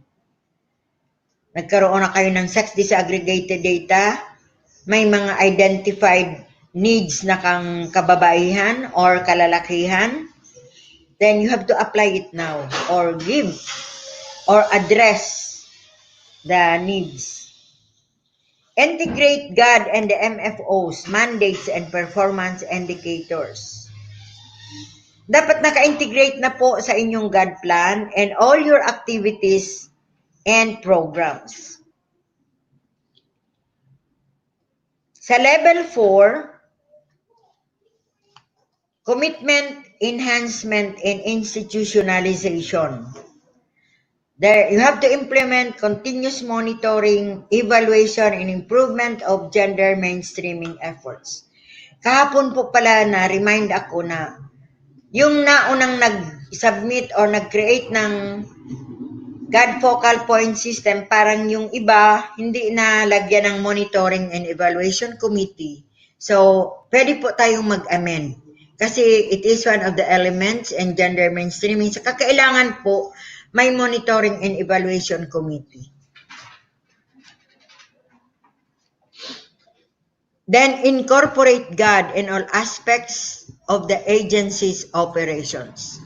Nagkaroon na kayo ng sex disaggregated data, may mga identified needs na kang kababaihan or kalalakihan, then you have to apply it now or give or address the needs. Integrate GAD and the MFO's mandates and performance indicators. Dapat naka-integrate na po sa inyong GAD plan and all your activities and programs. Sa level 4, commitment, enhancement, and institutionalization. There, you have to implement continuous monitoring, evaluation, and improvement of gender mainstreaming efforts. Kahapon po pala na-remind ako na yung naunang nag-submit or nag-create ng GAD focal point system, parang yung iba hindi na lagyan ng monitoring and evaluation committee. So, pwede po tayong mag-amend. Kasi it is one of the elements in gender mainstreaming. Sa kakailangan po, may monitoring and evaluation committee. Then, incorporate GAD in all aspects of the agency's operations.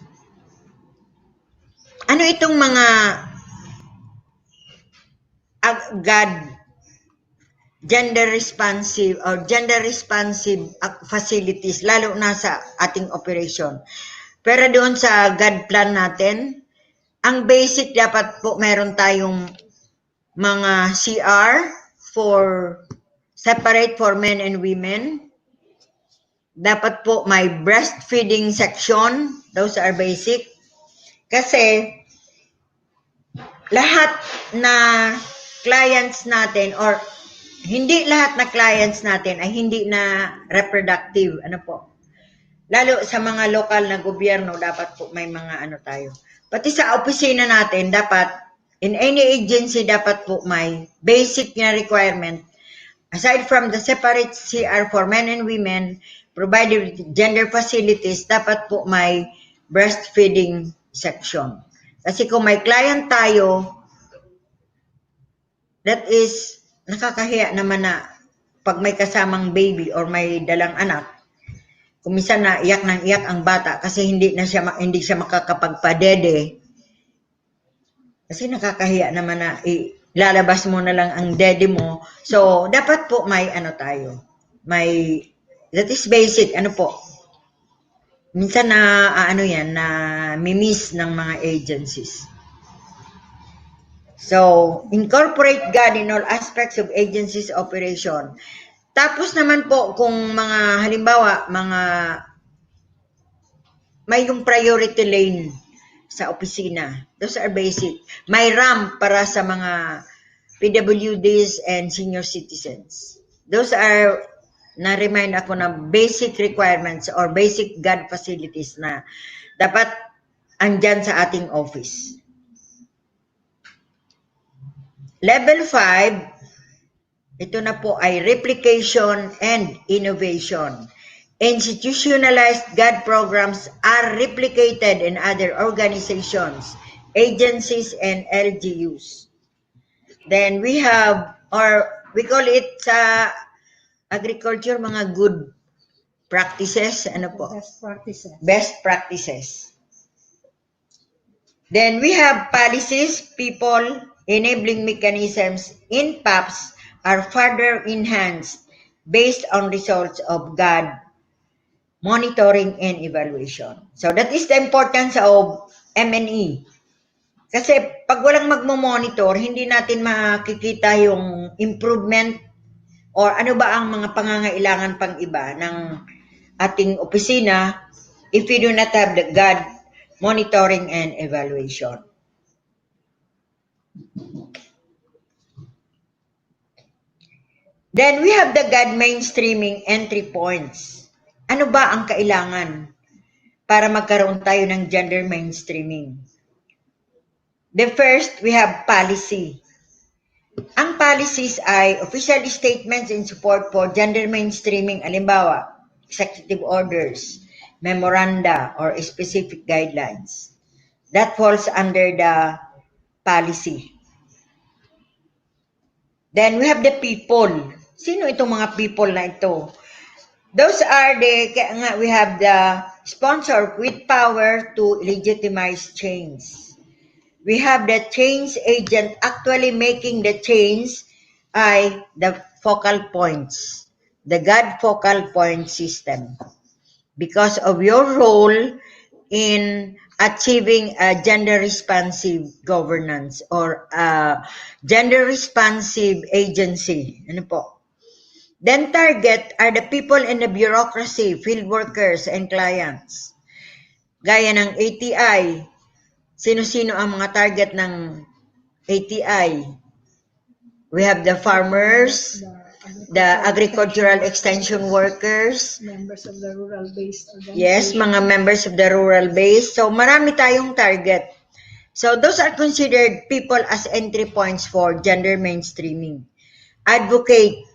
Ano itong mga GAD, gender responsive facilities, lalo na sa ating operation? Pero doon sa GAD plan natin, ang basic dapat po meron tayong mga CR separate for men and women. Dapat po may breastfeeding section. Those are basic. Kasi lahat na clients natin or hindi lahat na clients natin ay hindi na reproductive. Ano po? Lalo sa mga lokal na gobyerno, dapat po may mga tayo. Pati sa opisina natin, dapat, in any agency, dapat po may basic na requirement. Aside from the separate CR for men and women, provided with gender facilities, dapat po may breastfeeding section. Kasi kung may client tayo, that is, nakakahiya naman na pag may kasamang baby or may dalang anak, kung minsan na iyak ng iyak ang bata kasi hindi siya makakapagpadede. Kasi nakakahiya naman na lalabas mo na lang ang dede mo. So, dapat po may tayo. That is basic, po. Minsan na na mimiss ng mga agencies. So, incorporate GAD in all aspects of agency's operation. Tapos naman po, kung mga, halimbawa, may yung priority lane sa opisina. Those are basic. May ramp para sa mga PWDs and senior citizens. Those are, na-remind ako na basic requirements or basic GAD facilities na dapat andyan sa ating office. Level 5, ito na po ay replication and innovation. Institutionalized GAD programs are replicated in other organizations, agencies, and LGUs. Then we have, or we call it sa agriculture, mga good practices. Best practices. Best practices. Then we have policies, people, enabling mechanisms in PAPs are further enhanced based on results of GAD monitoring and evaluation. So that is the importance of M&E. Kasi pag walang magmo-monitor, hindi natin makikita yung improvement or ano ba ang mga pangangailangan pang iba ng ating opisina if we do not have the GAD monitoring and evaluation. Then we have the GAD mainstreaming entry points. Ano ba ang kailangan para magkaroon tayo ng gender mainstreaming? The first, we have policy. Ang policies ay official statements in support for gender mainstreaming, halimbawa, executive orders, memoranda, or specific guidelines. That falls under the policy. Then we have the people. Sino itong mga people na ito? Those are we have the sponsor with power to legitimize change. We have the change agent actually making the change ay the focal points, the GAD focal point system. Because of your role in achieving a gender responsive governance or a gender responsive agency. Ano po? Then target are the people in the bureaucracy, field workers, and clients. Gaya ng ATI, sino-sino ang mga target ng ATI? We have the farmers, the agricultural extension workers, members of the rural-based organization. yes, mga members of the rural base. So marami tayong target. So those are considered people as entry points for gender mainstreaming. Advocate,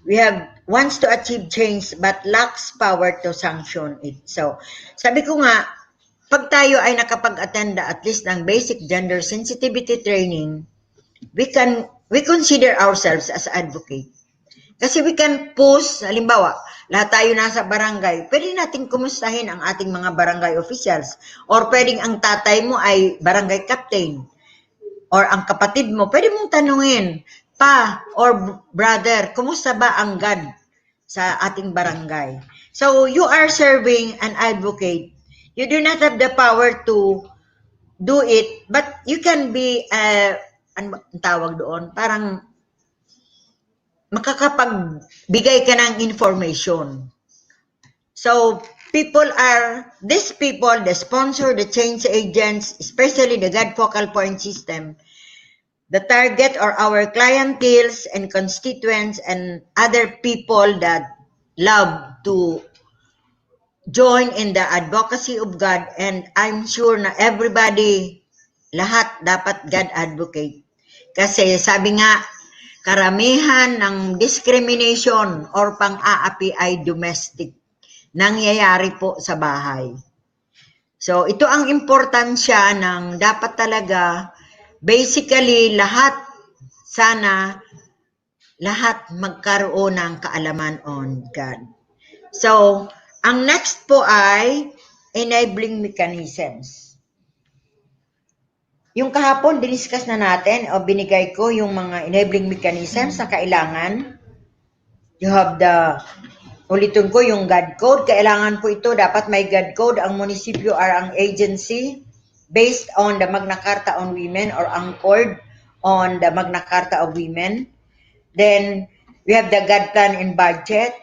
we have wants to achieve change but lacks power to sanction it. So sabi ko nga, pag tayo ay nakapag-attend at least ng basic gender sensitivity training, we consider ourselves as advocate. Kasi we can push, halimbawa, lahat tayo nasa barangay, pwede natin kumustahin ang ating mga barangay officials. Or pwedeng ang tatay mo ay barangay captain. Or ang kapatid mo, pwede mong tanungin, pa or brother, kumusta ba ang GAD sa ating barangay? So you are serving an advocate. You do not have the power to do it, but you can be, ano ang tawag doon? Parang makakapagbigay ka ng information. So, these people, the sponsor, the change agents, especially the GAD focal point system, the target are our clienteles and constituents and other people that love to join in the advocacy of God, and I'm sure na everybody, lahat dapat God advocate. Kasi sabi nga, karamihan ng discrimination or pang-aapi ay domestic. Nangyayari po sa bahay. So ito ang importansya ng dapat talaga, basically lahat, sana lahat magkaroon ng kaalaman on God. So, ang next po ay enabling mechanisms. Yung kahapon, diniscuss na natin o binigay ko yung mga enabling mechanisms na kailangan. You have ulitin ko yung GAD code. Kailangan po ito, dapat may GAD code. Ang munisipyo are ang agency based on the Magna Carta on Women or anchored on the Magna Carta of Women. Then, we have the GAD plan and budget.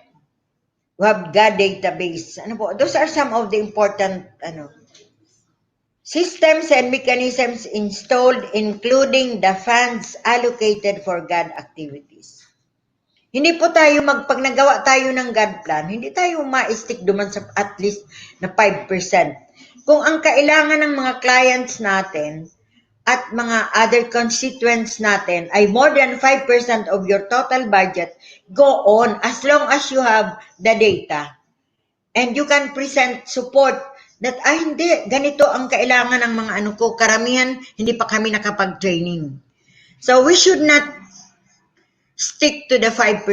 We have GAD database. Ano po? Those are some of the important systems and mechanisms installed, including the funds allocated for GAD activities. Hindi po tayo pag nagawa tayo ng GAD plan, hindi tayo ma-stick duman sa at least na 5%. Kung ang kailangan ng mga clients natin at mga other constituents natin ay more than 5% of your total budget, go on as long as you have the data. And you can present support that, hindi, ganito ang kailangan ng mga karamihan, hindi pa kami nakapag-training. So we should not stick to the 5%.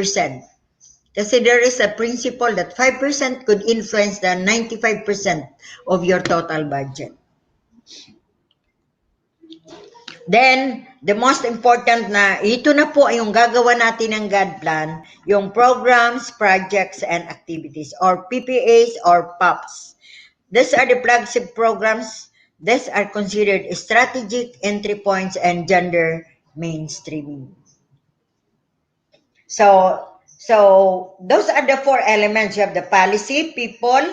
Kasi there is a principle that 5% could influence the 95% of your total budget. Then, the most important na, ito na po yung gagawa natin ng GAD plan, yung programs, projects, and activities, or PPAs or POPs. These are the flagship programs. These are considered strategic entry points and gender mainstreaming. So those are the 4 elements. You have the policy, people,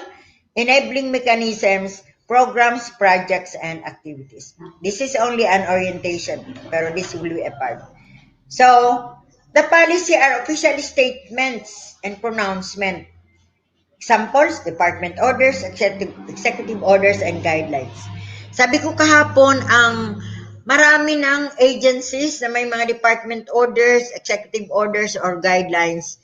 enabling mechanisms, programs, projects, and activities. This is only an orientation, pero this will be a part. So, the policy are official statements and pronouncement. Examples, department orders, executive orders, and guidelines. Sabi ko kahapon, ang marami ng agencies na may mga department orders, executive orders, or guidelines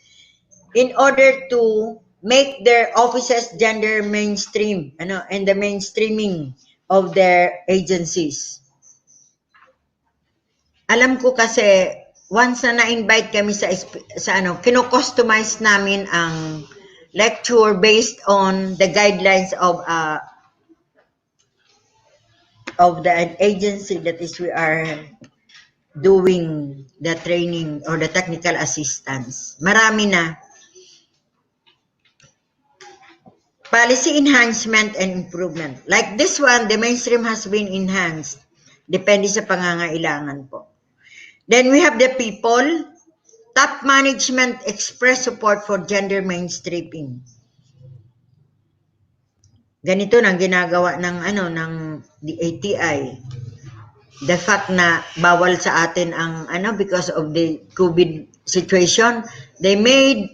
in order to make their offices gender mainstream, and the mainstreaming of their agencies. Alam ko kasi, once na na-invite kami sa kino-customize namin ang lecture based on the guidelines of the agency that is we are doing the training or the technical assistance. Marami na. Policy enhancement and improvement. Like this one, the mainstream has been enhanced. Depende sa pangangailangan po. Then we have the people. Top management express support for gender mainstreaming. Ganito nang ginagawa ng the ATI. The fact na bawal sa atin ang because of the COVID situation, they made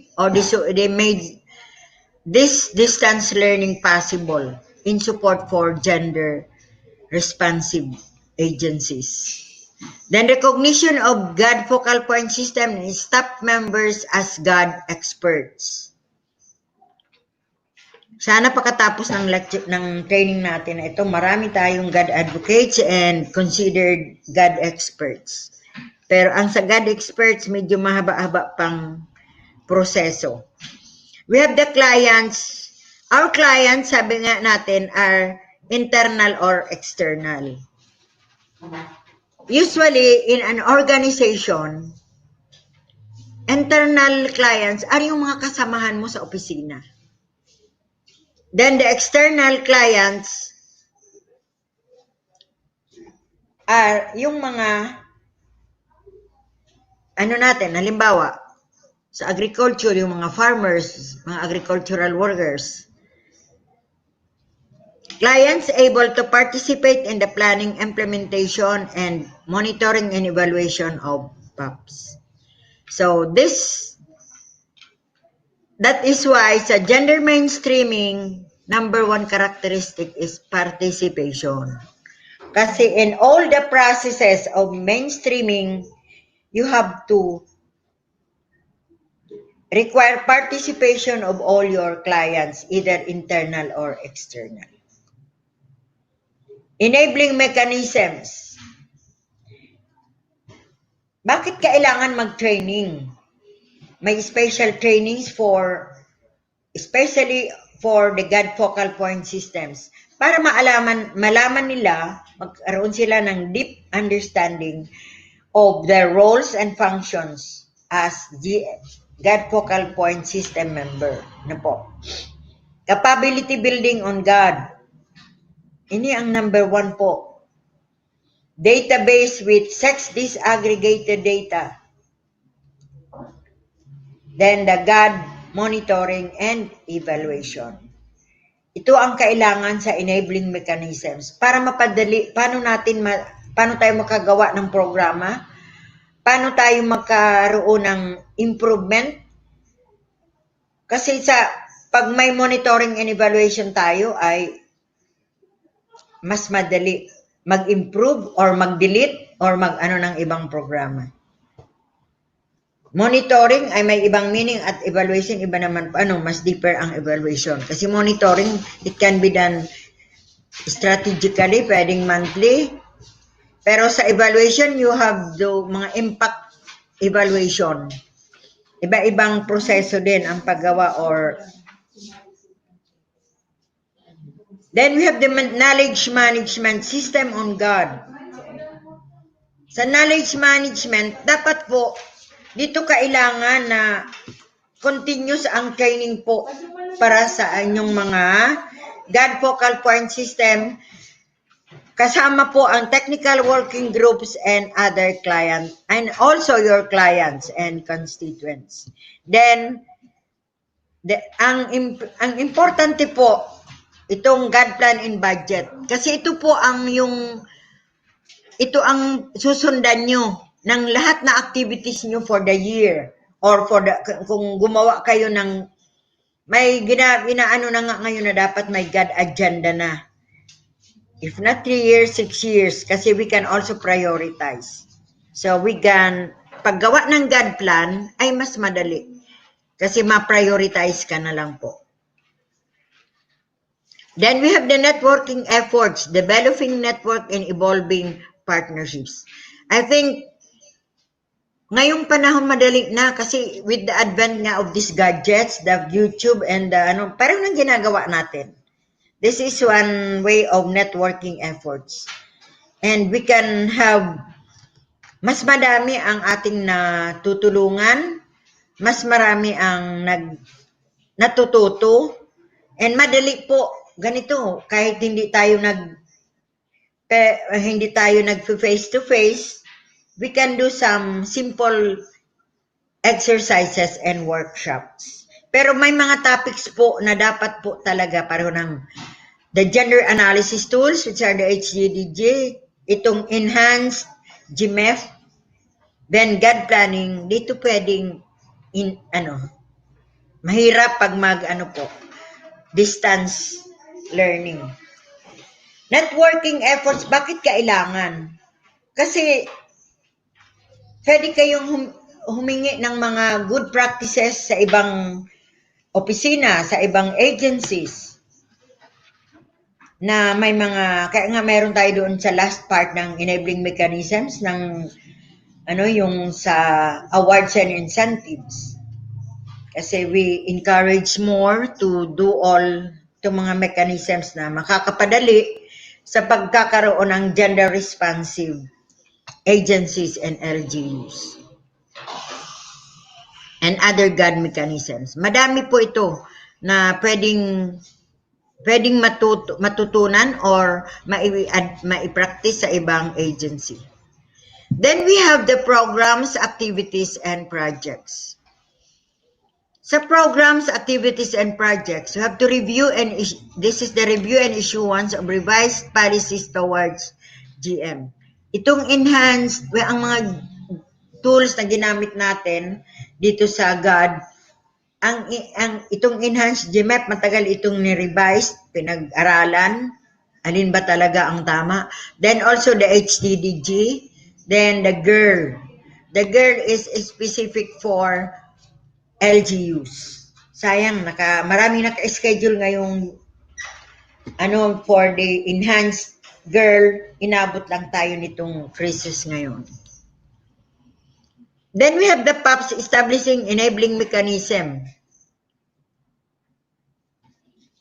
this distance learning possible in support for gender responsive agencies. Then recognition of GAD focal point system and staff members as GAD experts. Sana pagkatapos ng training natin na ito, marami tayong GAD advocates and considered GAD experts. Pero ang sa GAD experts, medyo mahaba-haba pang proseso. We have the clients. Our clients, sabi nga natin, are internal or external. Usually, in an organization, internal clients are yung mga kasamahan mo sa opisina. Then the external clients are yung mga halimbawa, sa agriculture, yung mga farmers, mga agricultural workers. Clients able to participate in the planning, implementation, and monitoring and evaluation of POPs. So that is why sa gender mainstreaming, number 1 characteristic is participation. Kasi in all the processes of mainstreaming, you have to require participation of all your clients, either internal or external. Enabling mechanisms. Bakit kailangan mag-training? May special trainings especially for the GAD focal point systems para malaman nila, magkaroon sila ng deep understanding of their roles and functions as GAD focal point system member. Capability building on GAD. Ini ang number 1 po. Database with sex disaggregated data. Then the GAD monitoring and evaluation. Ito ang kailangan sa enabling mechanisms para mapadali paano tayo makagawa ng programa, paano tayo magkaroon ng improvement. Kasi pag may monitoring and evaluation tayo ay mas madali mag-improve or mag-delete or ng ibang programa. Monitoring ay may ibang meaning at evaluation, iba naman mas deeper ang evaluation. Kasi monitoring, it can be done strategically, pwedeng monthly. Pero sa evaluation, you have the mga impact evaluation. Iba-ibang proseso din ang paggawa or... Then we have the knowledge management system on GAD. Sa knowledge management, dapat po, dito kailangan na continuous ang training po para sa inyong mga GAD focal point system. Kasama po ang technical working groups and other clients, and also your clients and constituents. Then, ang importante po, itong GAD plan and budget. Kasi ito po ito ang susundan nyo ng lahat na activities nyo for the year. Or kung gumawa kayo ng, may inaano na nga ngayon na dapat may GAD agenda na. If not 3 years, 6 years, kasi we can also prioritize. So we can, paggawa ng GAD plan ay mas madali. Kasi ma-prioritize ka na lang po. Then we have the networking efforts, developing network and evolving partnerships. I think, ngayong panahon madali na kasi with the advent nga of these gadgets, the YouTube and the parang nang ginagawa natin. This is one way of networking efforts. And we can have, mas madami ang ating natutulungan, mas marami ang natututo, and madali po, ganito, kahit hindi tayo face to face, we can do some simple exercises and workshops. Pero may mga topics po na dapat po talaga pareho ng the gender analysis tools, which are the HGDJ, itong enhanced GMF, then GAD planning, dito pwedeng mahirap pag distance learning. Networking efforts, bakit kailangan? Kasi pwede kayong humingi ng mga good practices sa ibang opisina, sa ibang agencies, na may kaya nga meron tayo doon sa last part ng enabling mechanisms ng yung sa awards and incentives. Kasi we encourage more to do all itong mga mechanisms na makakapadali sa pagkakaroon ng gender responsive agencies and LGUs and other GAD mechanisms. Madami po ito na pwedeng matutunan or maipractice sa ibang agency. Then we have the programs, activities, and projects. Sa programs, activities, and projects, you have to review this is the review and issuance of revised policies towards GM. Itong enhanced, ang mga tools na ginamit natin dito sa GAD, itong enhanced GMAP, matagal itong ni-revise, pinag-aralan, alin ba talaga ang tama. Then also the HDDG, then the GIRL. The GIRL is specific for LGUs. Sayang, maraming naka-schedule ngayong for the enhanced GIRL, inabot lang tayo nitong crisis ngayon. Then we have the PAPS, establishing enabling mechanism.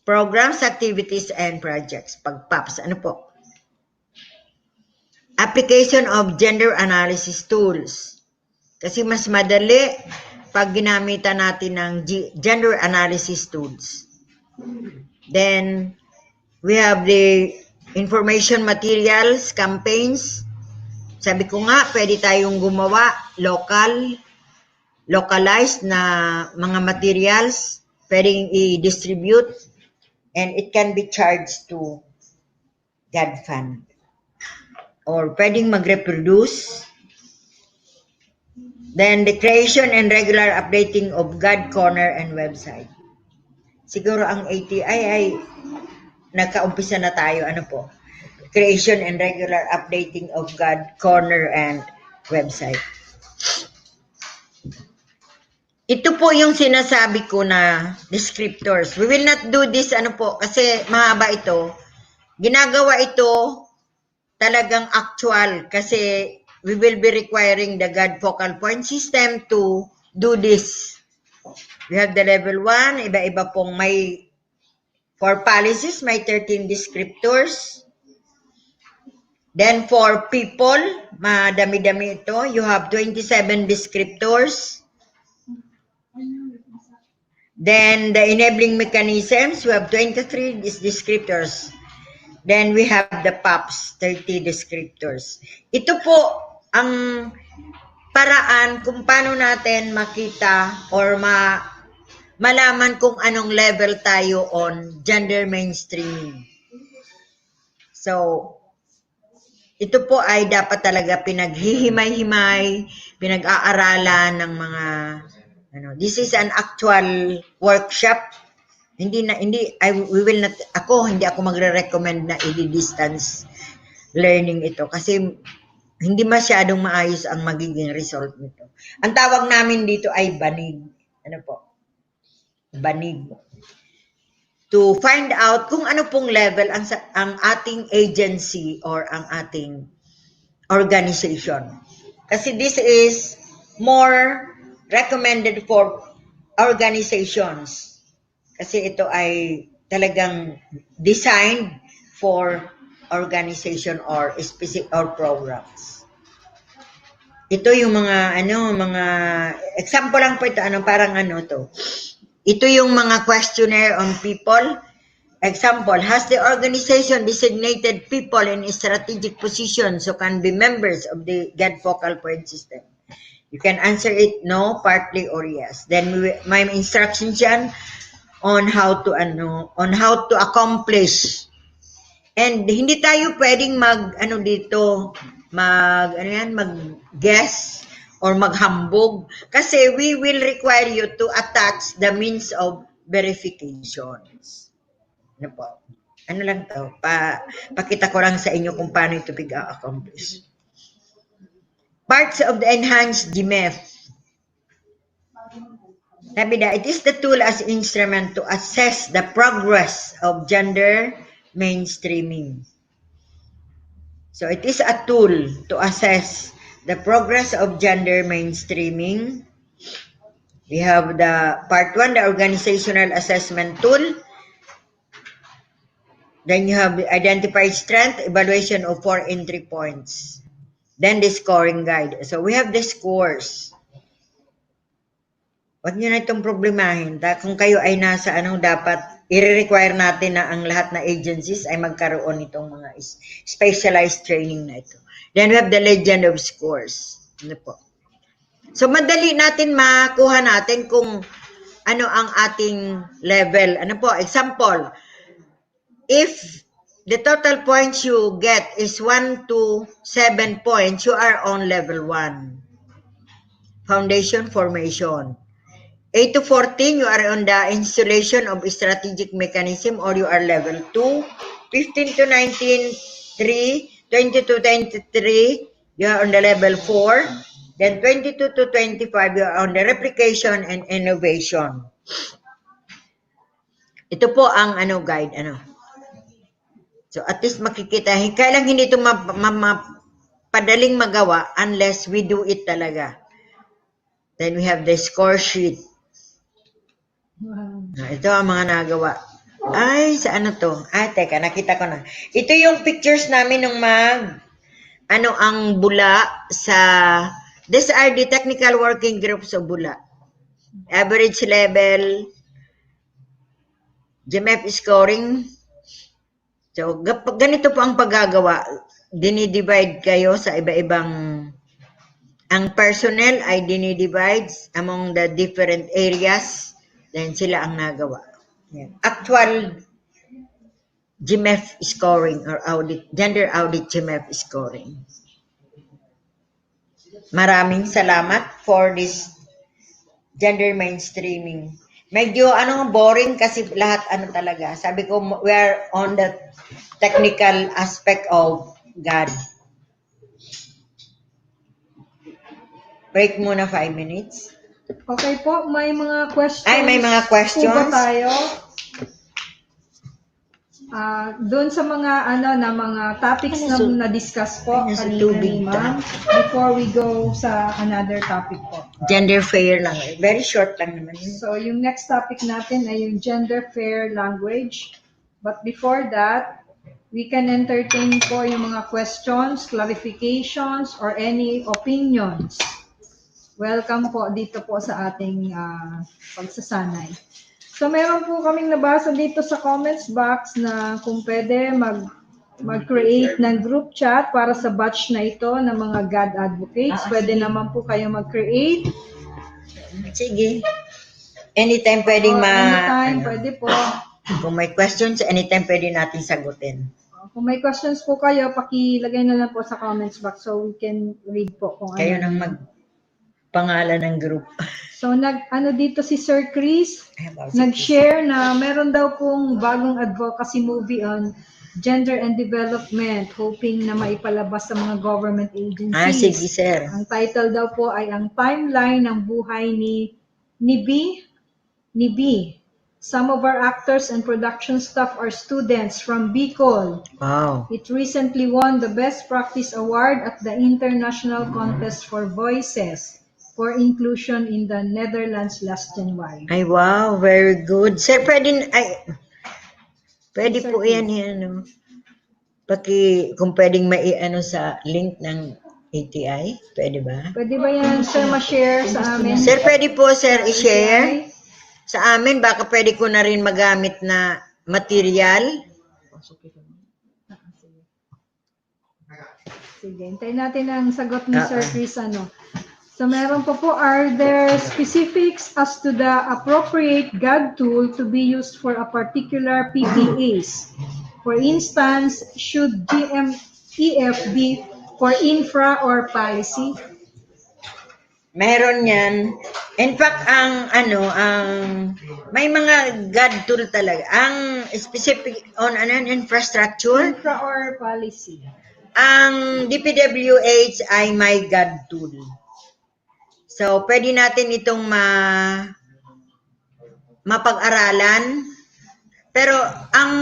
Programs, activities, and projects. Pag PAPS, application of gender analysis tools. Kasi mas madali pag ginamitan natin ng gender analysis tools. Then, we have the information materials, campaigns. Sabi ko nga, pwede tayong gumawa localized na mga materials, pwedeng i-distribute, and it can be charged to GAD fund. Or pwedeng mag-reproduce. Then, the creation and regular updating of GAD corner and website. Siguro ang ATI ay nagkaumpisa na tayo, creation and regular updating of GAD corner and website. Ito po yung sinasabi ko na descriptors. We will not do this kasi mahaba ito. Ginagawa ito talagang actual kasi we will be requiring the GAD focal point system to do this. We have the level 1, iba-iba pong for policies, may 13 descriptors. Then for people, madami-dami ito. You have 27 descriptors. Then the enabling mechanisms, we have 23 descriptors. Then we have the PAPs, 30 descriptors. Ito po ang paraan kung paano natin makita or malaman kung anong level tayo on gender mainstreaming. So, ito po ay dapat talaga pinaghihimay-himay, pinag-aaralan ng mga this is an actual workshop. Hindi ako magre-recommend na i-distance learning ito kasi hindi masyadong maayos ang magiging result nito. Ang tawag namin dito ay banig. Ano po? Banig. To find out kung ano pong level ang ating agency or ang ating organization. Kasi this is more recommended for organizations. Kasi ito ay talagang designed for organization or specific or programs. Ito yung mga example lang po ito, parang to. Ito yung mga questionnaire on people. Example, has the organization designated people in strategic positions who can be members of the GAD focal point system? You can answer it no, partly, or yes. Then may instructions yan on how to accomplish. And hindi tayo pwedeng mag-guess or maghambog kasi we will require you to attach the means of verifications. Ano po? Ano lang to? Pakita ko lang sa inyo kung paano ito pag-accomplish. Parts of the enhanced GMF. Sabi na, it is the tool as instrument to assess the progress of gender mainstreaming. So it is a tool to assess the progress of gender mainstreaming. We have the part 1, the organizational assessment tool. Then you have identified strength, evaluation of 4 entry points. Then the scoring guide. So we have the scores. Huwag nyo na itong problemahin. Kung kayo ay nasa dapat i-require natin na ang lahat na agencies ay magkaroon itong mga specialized training na ito. Then we have the legend of scores. Ano po? So madali natin makuha natin kung ano ang ating level. Ano po? Example, if the total points you get is 1 to 7 points, you are on level 1. Foundation formation. 8 to 14, you are on the installation of strategic mechanism or you are level 2. 15 to 19, 3. 20 to 23, you are on the level 4. Then 22 to 25, you are on the replication and innovation. Ito po ang guide. So at least makikita. Kaya lang hindi ito padaling magawa unless we do it talaga. Then we have the score sheet. Wow. Ito ang mga nagawa. Ay, sa to? Teka, nakita ko na. Ito yung pictures namin nung ang bula sa, these are the technical working groups of bula. Average level, GMF scoring. So, ganito po ang paggagawa. Dinidivide kayo sa iba-ibang, ang personnel ay dinidivide among the different areas. Then sila ang nagawa. Yan. Actual GMF scoring or audit, gender audit GMF scoring. Maraming salamat for this gender mainstreaming. Medyo boring kasi lahat talaga. Sabi ko, we are on the technical aspect of GAD. Break muna 5 minutes. Okay po, may mga questions. Ay, may mga questions. Po ba tayo? Doon sa mga mga topics na na-discuss po kanina ni Ma'am before we go sa another topic po. Gender fair lang. Very short lang naman. So, yung next topic natin ay yung gender fair language. But before that, We can entertain po yung mga questions, clarifications, or any opinions. Welcome po dito po sa ating pagsasanay. So meron po kaming nabasa dito sa comments box na kung pwede mag-create ng group chat para sa batch na ito ng mga GAD advocates. Pwede naman po kayo mag-create. Sige. Anytime pwedeng Anytime, pwede po. Kung may questions, anytime pwede natin sagutin. Kung may questions po kayo, pakilagay na lang po sa comments box so we can read po kung Kayo ano. nang magpangalan ng group. So dito si Sir Chris, nag-share na meron daw pong bagong advocacy movie on gender and development, hoping na maipalabas sa mga government agencies. Sige, sir. Ang title daw po ay ang timeline ng buhay ni B. Some of our actors and production staff are students from Bicol. Wow. It recently won the Best Practice Award at the International Contest for Voices for Inclusion in the Netherlands last January. Ay, wow. Very good. Sir, pwede po yan. Kung pwedeng mai-ano sa link ng ATI, pwede ba? Pwede ba yan, sir, ma-share sa amin? Sir, pwede po, sir, i-share sa amin. Baka pwede ko na rin magamit na material. Sige, hintayin natin ang sagot ni Sir Chris. So meron po, are there specifics as to the appropriate GAD tool to be used for a particular PPAs? For instance, should GMEF be for infra or policy? Meron yan. In fact, may mga GAD tool talaga. Ang specific on infrastructure. Infra or policy? Ang DPWH ay may GAD tool. So, pwede natin itong mapag-aralan. Pero, ang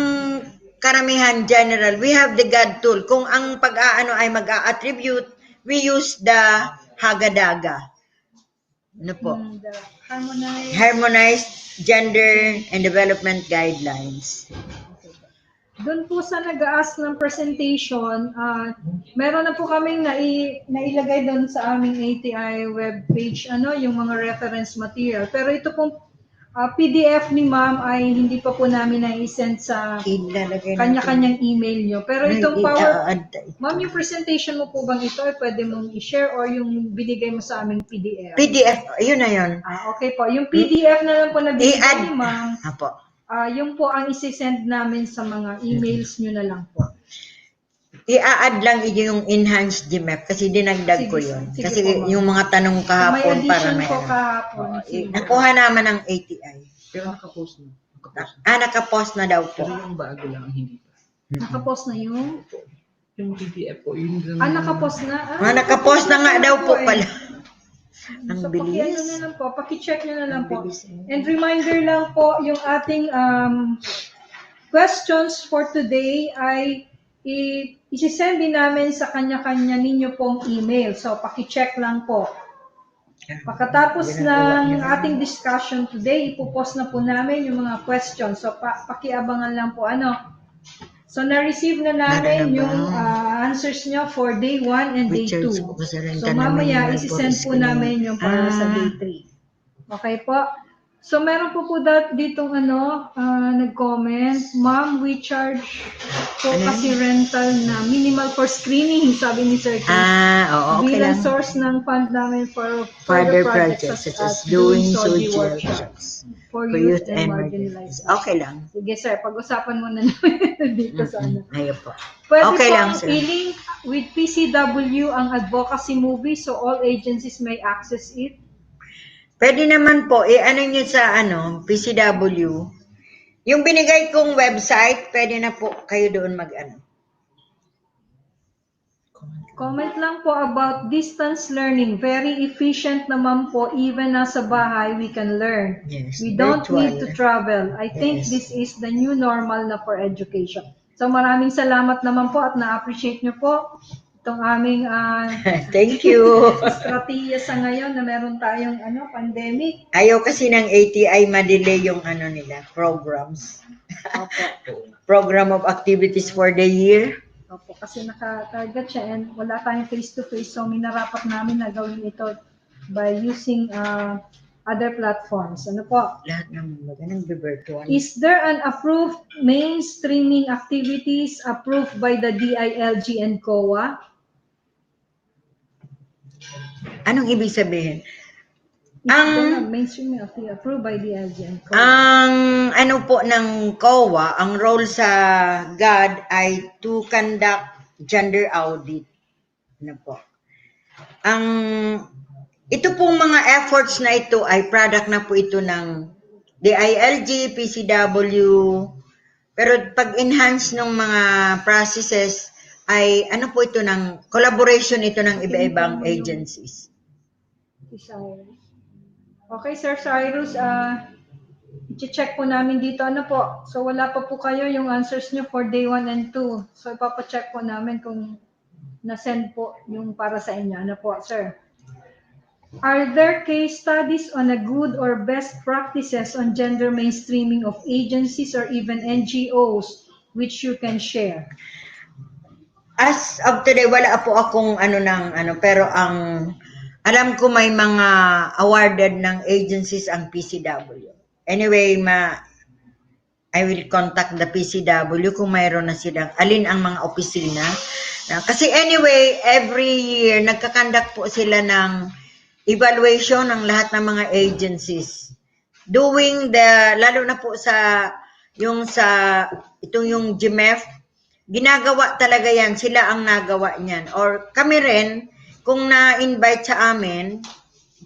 karamihan general, we have the GAD tool. Kung ang pag-aano ay mag-a-attribute, we use the Hagadaga. Ano po? The Harmonized Gender and Development Guidelines. Doon po sa nag-ask ng presentation, meron na po kaming nailagay doon sa aming ATI webpage, yung mga reference material. Pero ito pong PDF ni ma'am ay hindi pa po namin na-send sa kanya-kanyang email nyo. Pero itong ma'am, yung presentation mo po bang ito ay pwede mong i-share or yung binigay mo sa aming PDF? PDF, yun na yun. Okay po. Yung PDF na lang po na binigay ni ma'am. Apo. Yung po ang isi-send namin sa mga emails nyo na lang po. I-add lang yung enhanced GMAP kasi dinagdag ko yun. Kasi po, yung mga tanong kahapon para may kahapon. Nakuha naman ng ATI. Pero nakapost na. Nakapost na daw po. Pero yung bago lang ang hindi pa. Nakapost na yung? Yung PDF po, yun lang. Nakapost na? Nakapost na nga daw po pala. Ang so, bilis. paki-check nyo na lang po. And reminder lang po, yung ating questions for today ay isi-send din namin sa kanya-kanya ninyo pong email. So, paki-check lang po. Pagkatapos ng ating discussion today, ipopost na po namin yung mga questions. So, pakiabangan lang po. So, na-receive na namin yung answers nyo for day 1 and day 2. So, mamaya, isi-send po namin yung para sa day 3. Okay po? So, meron po ditong nag-comment, Ma'am, we charge po kasi rental na minimal for screening, sabi ni Sir Kim. Oo, okay bilang lang. source ng fund namin for Further projects such as doing social workshops for youth and marginalized. Okay lang. Sige sir, pag-usapan mo na namin dito sa Ayun po. Pwede Okay lang, pong sir. i-link with PCW ang advocacy movie so all agencies may access it. Pwede naman po, ano nyo sa PCW. Yung binigay kong website, pwede na po kayo doon Comment lang po about distance learning. Very efficient naman po. Even nasa bahay, we can learn. Yes, We don't virtual. need to travel. I think Yes. this is the new normal na for education. So maraming salamat naman po at na-appreciate nyo po itong aming Thank you. estratehiya sa ngayon na meron tayong pandemic. Ayaw kasi ng ATI ma-delay yung nila, programs. Opo. Program of activities for the year. Opo, kasi naka-target siya and wala tayong face-to-face, so minarapat namin na gawin ito by using other platforms. Ano po? Lahat ng virtual. Is there an approved mainstreaming activities approved by the DILG and COA? Anong ibig sabihin? Mainstreaming activity approved by DILG and COA. Ang po ng COA, ang role sa GAD ay to conduct gender audit. Ano po? Ito pong mga efforts na ito ay product na po ito ng DILG, PCW, pero pag-enhance ng mga processes ay po ito ng collaboration ito ng iba-ibang agencies. Okay, Sir Cyrus, i-check po namin dito. Ano po? So, wala pa po kayo yung answers nyo for day 1 and 2. So, ipapacheck po namin kung na-send po yung para sa inyo. Ano po, sir? Are there case studies on a good or best practices on gender mainstreaming of agencies or even NGOs which you can share? As of today, wala po akong pero alam ko may mga awarded ng agencies ang PCW. Anyway, I will contact the PCW kung mayroon na silang alin ang mga opisina. Kasi anyway, every year nagkakandak po sila ng evaluation ng lahat ng mga agencies. Lalo na po yung GMF, ginagawa talaga yan, sila ang nagawa niyan. Or kami rin, kung na-invite sa amin,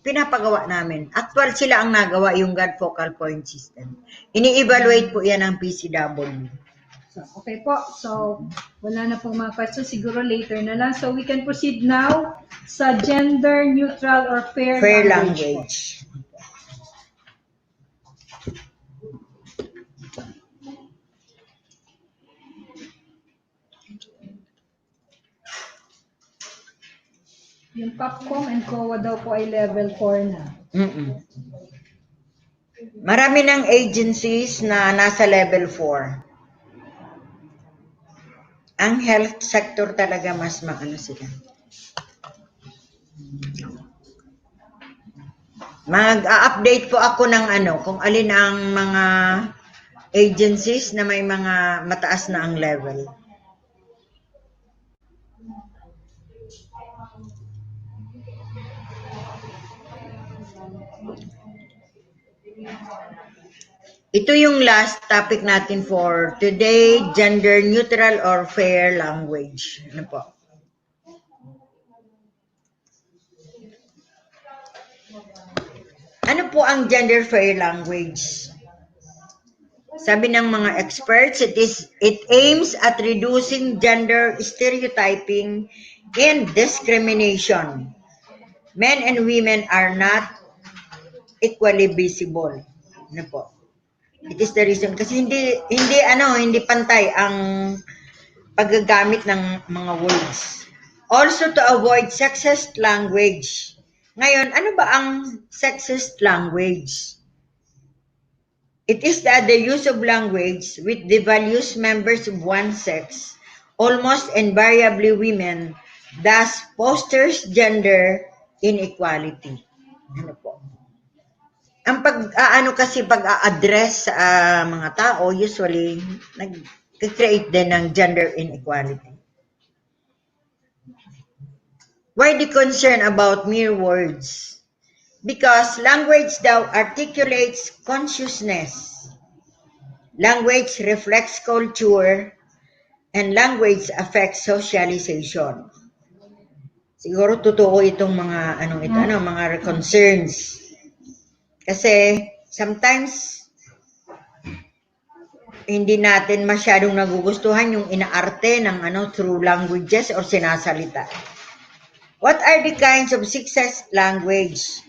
pinapagawa namin. Actual sila ang nagawa yung GAD focal point system. Ini-evaluate po yan ng PCW. So, okay po. So, wala na pong mga questions. Siguro later na lang. So, we can proceed now sa gender neutral or fair language. Yung PAPCOM and COA daw po ay level 4 na. Marami ng agencies na nasa level 4. Ang health sector talaga mas sila. Mag-update po ako ng kung alin ang mga agencies na may mga mataas na ang level. Ito yung last topic natin for today, gender neutral or fair language. Ano po? Ano po ang gender fair language? Sabi ng mga experts, it aims at reducing gender stereotyping and discrimination. Men and women are not equally visible. Ano po? It is the reason kasi hindi pantay ang paggagamit ng mga words. Also to avoid sexist language. Ngayon, ano ba ang sexist language? It is the use of language which devalues members of one sex, almost invariably women, thus fosters gender inequality. Ano po? Ang pag-a-address sa mga tao, usually, nag-create din ng gender inequality. Why the concern about mere words? Because language daw articulates consciousness. Language reflects culture, and language affects socialization. Siguro totoo itong mga mga concerns. Kasi sometimes hindi natin masyadong nagugustuhan yung inaarte ng through languages or sinasalita. What are the kinds of sexist language?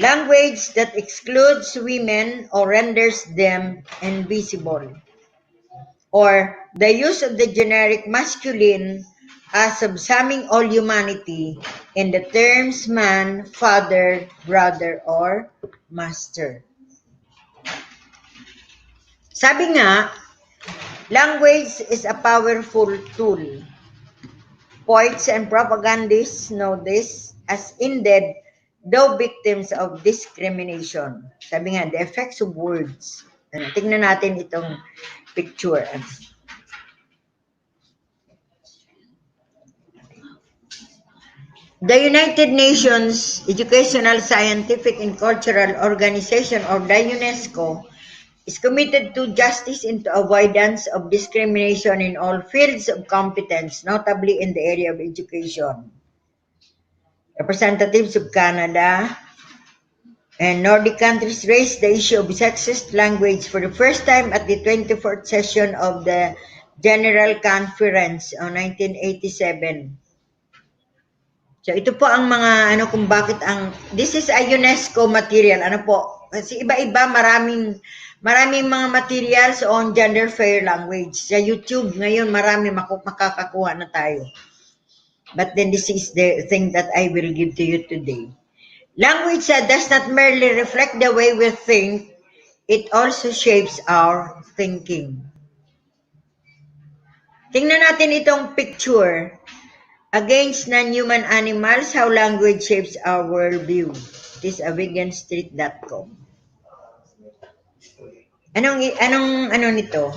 Language that excludes women or renders them invisible. Or the use of the generic masculine as subsuming all humanity in the terms man, father, brother, or master. Sabi nga, language is a powerful tool. Poets and propagandists know this as indeed though victims of discrimination. Sabi nga, the effects of words. Tingnan natin itong picture. The United Nations Educational, Scientific and Cultural Organization, or the UNESCO, is committed to justice and to avoidance of discrimination in all fields of competence, notably in the area of education. Representatives of Canada and Nordic countries raised the issue of sexist language for the first time at the 24th session of the General Conference on 1987. So ito po ang mga kung bakit this is a UNESCO material, kasi iba-iba, maraming mga materials on gender fair language. Sa YouTube ngayon marami makakakuha na tayo. But then this is the thing that I will give to you today. Language does not merely reflect the way we think, it also shapes our thinking. Tingnan natin itong picture. Against non-human animals, how language shapes our worldview. This is a veganstreet.com. Anong nito?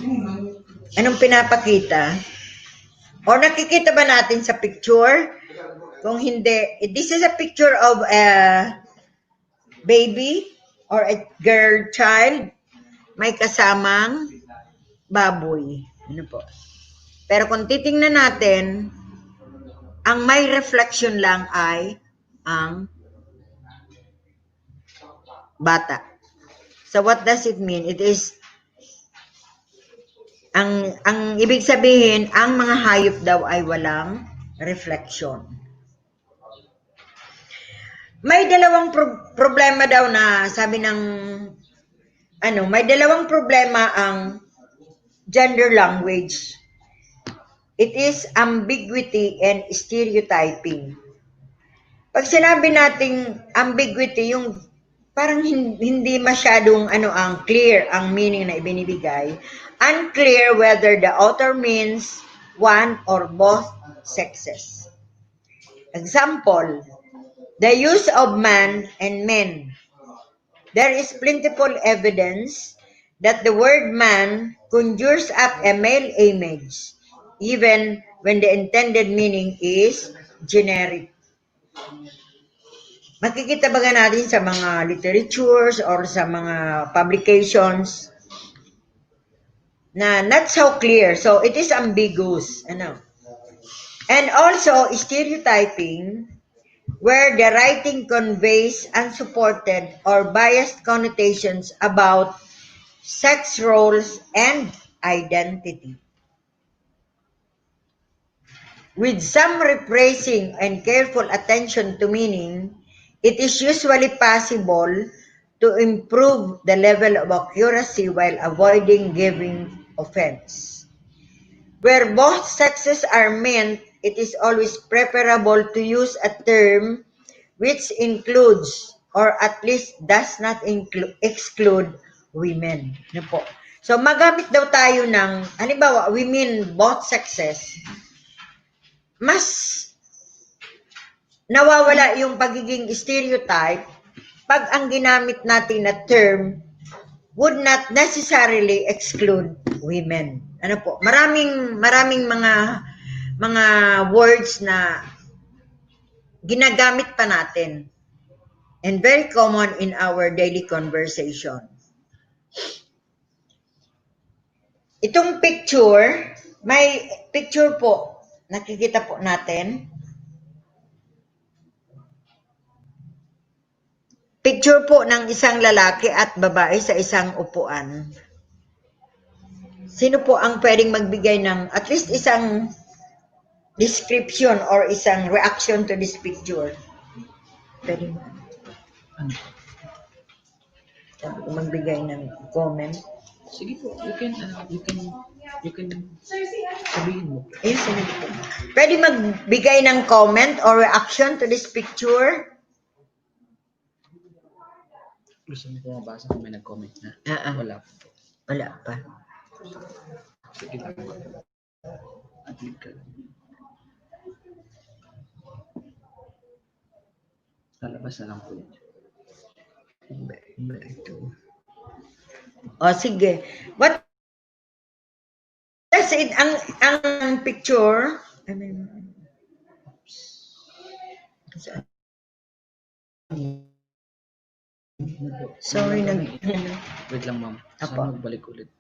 Anong pinapakita? O nakikita ba natin sa picture? Kung hindi, this is a picture of a baby or a girl child may kasamang baboy. Ano po? Pero kung titingnan natin, ang may reflection lang ay ang bata. So what does it mean? It is ang ibig sabihin, ang mga hayop daw ay walang reflection. May dalawang problema daw na sabi ng may dalawang problema ang gender language. It is ambiguity and stereotyping. Pag sinabi nating ambiguity, yung parang hindi masyadong ang clear ang meaning na ibinibigay. Unclear whether the author means one or both sexes. Example, the use of man and men. There is plentiful evidence that the word man conjures up a male image, even when the intended meaning is generic. Makikita ba natin sa mga literatures or sa mga publications na not so clear. So, it is ambiguous. And also, stereotyping, where the writing conveys unsupported or biased connotations about sex roles and identity. With some rephrasing and careful attention to meaning, it is usually possible to improve the level of accuracy while avoiding giving offense. Where both sexes are meant, it is always preferable to use a term which includes or at least does not exclude women. So magamit daw tayo ng, halimbawa, women both sexes, mas nawawala yung pagiging stereotype pag ang ginamit natin na term would not necessarily exclude women. Maraming mga words na ginagamit pa natin and very common in our daily conversation. Itong picture, may picture po, nakikita po natin. Picture po ng isang lalaki at babae sa isang upuan. Sino po ang pwedeng magbigay ng at least isang description or isang reaction to this picture? Pwede mo. Magbigay ng comment. Sige po, you can You can sabihin mo. Ayun, sinabi ko. Pwede magbigay ng comment or reaction to this picture? Gusto mo po mabasa kung may nag-comment na? Wala po. Wala pa. Sige lang. At-least ka lang. Lalabas na lang po yun. Ito. O, sige. What does it, ang picture, sorry, Wait lang, ma'am. Apo. Saan magbalik ulit?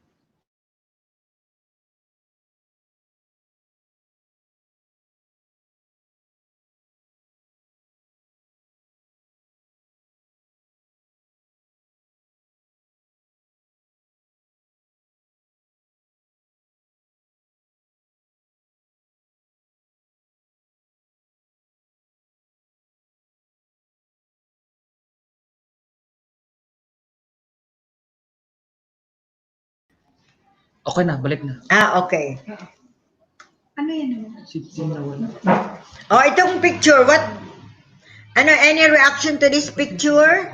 Okay na, balik na. Okay. Ano yan? Si Tina wala. Oh, itong picture, any reaction to this picture?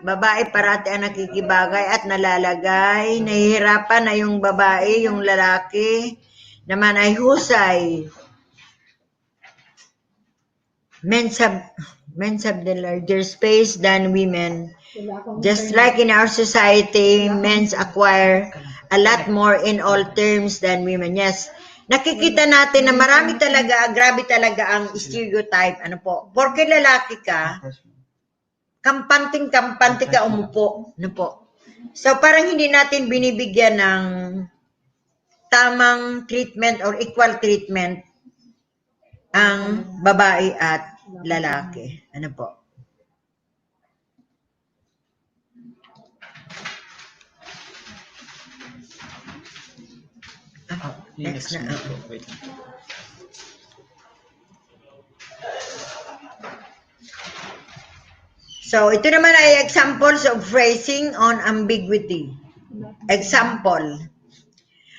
Babae parati ang nakikibagay at nalalagay. Nahihirapan na yung babae, yung lalaki naman ay husay. Men have the larger space than women. Just like in our society, men acquire a lot more in all terms than women. Yes. Nakikita natin na marami talaga, grabe talaga ang stereotype. Ano po? Porque lalaki ka, kampante ka umupo. Ano po? So parang hindi natin binibigyan ng tamang treatment or equal treatment ang babae at lalaki. Ano po? Next na. po. Wait lang. So, ito naman ay examples of phrasing on ambiguity. Example.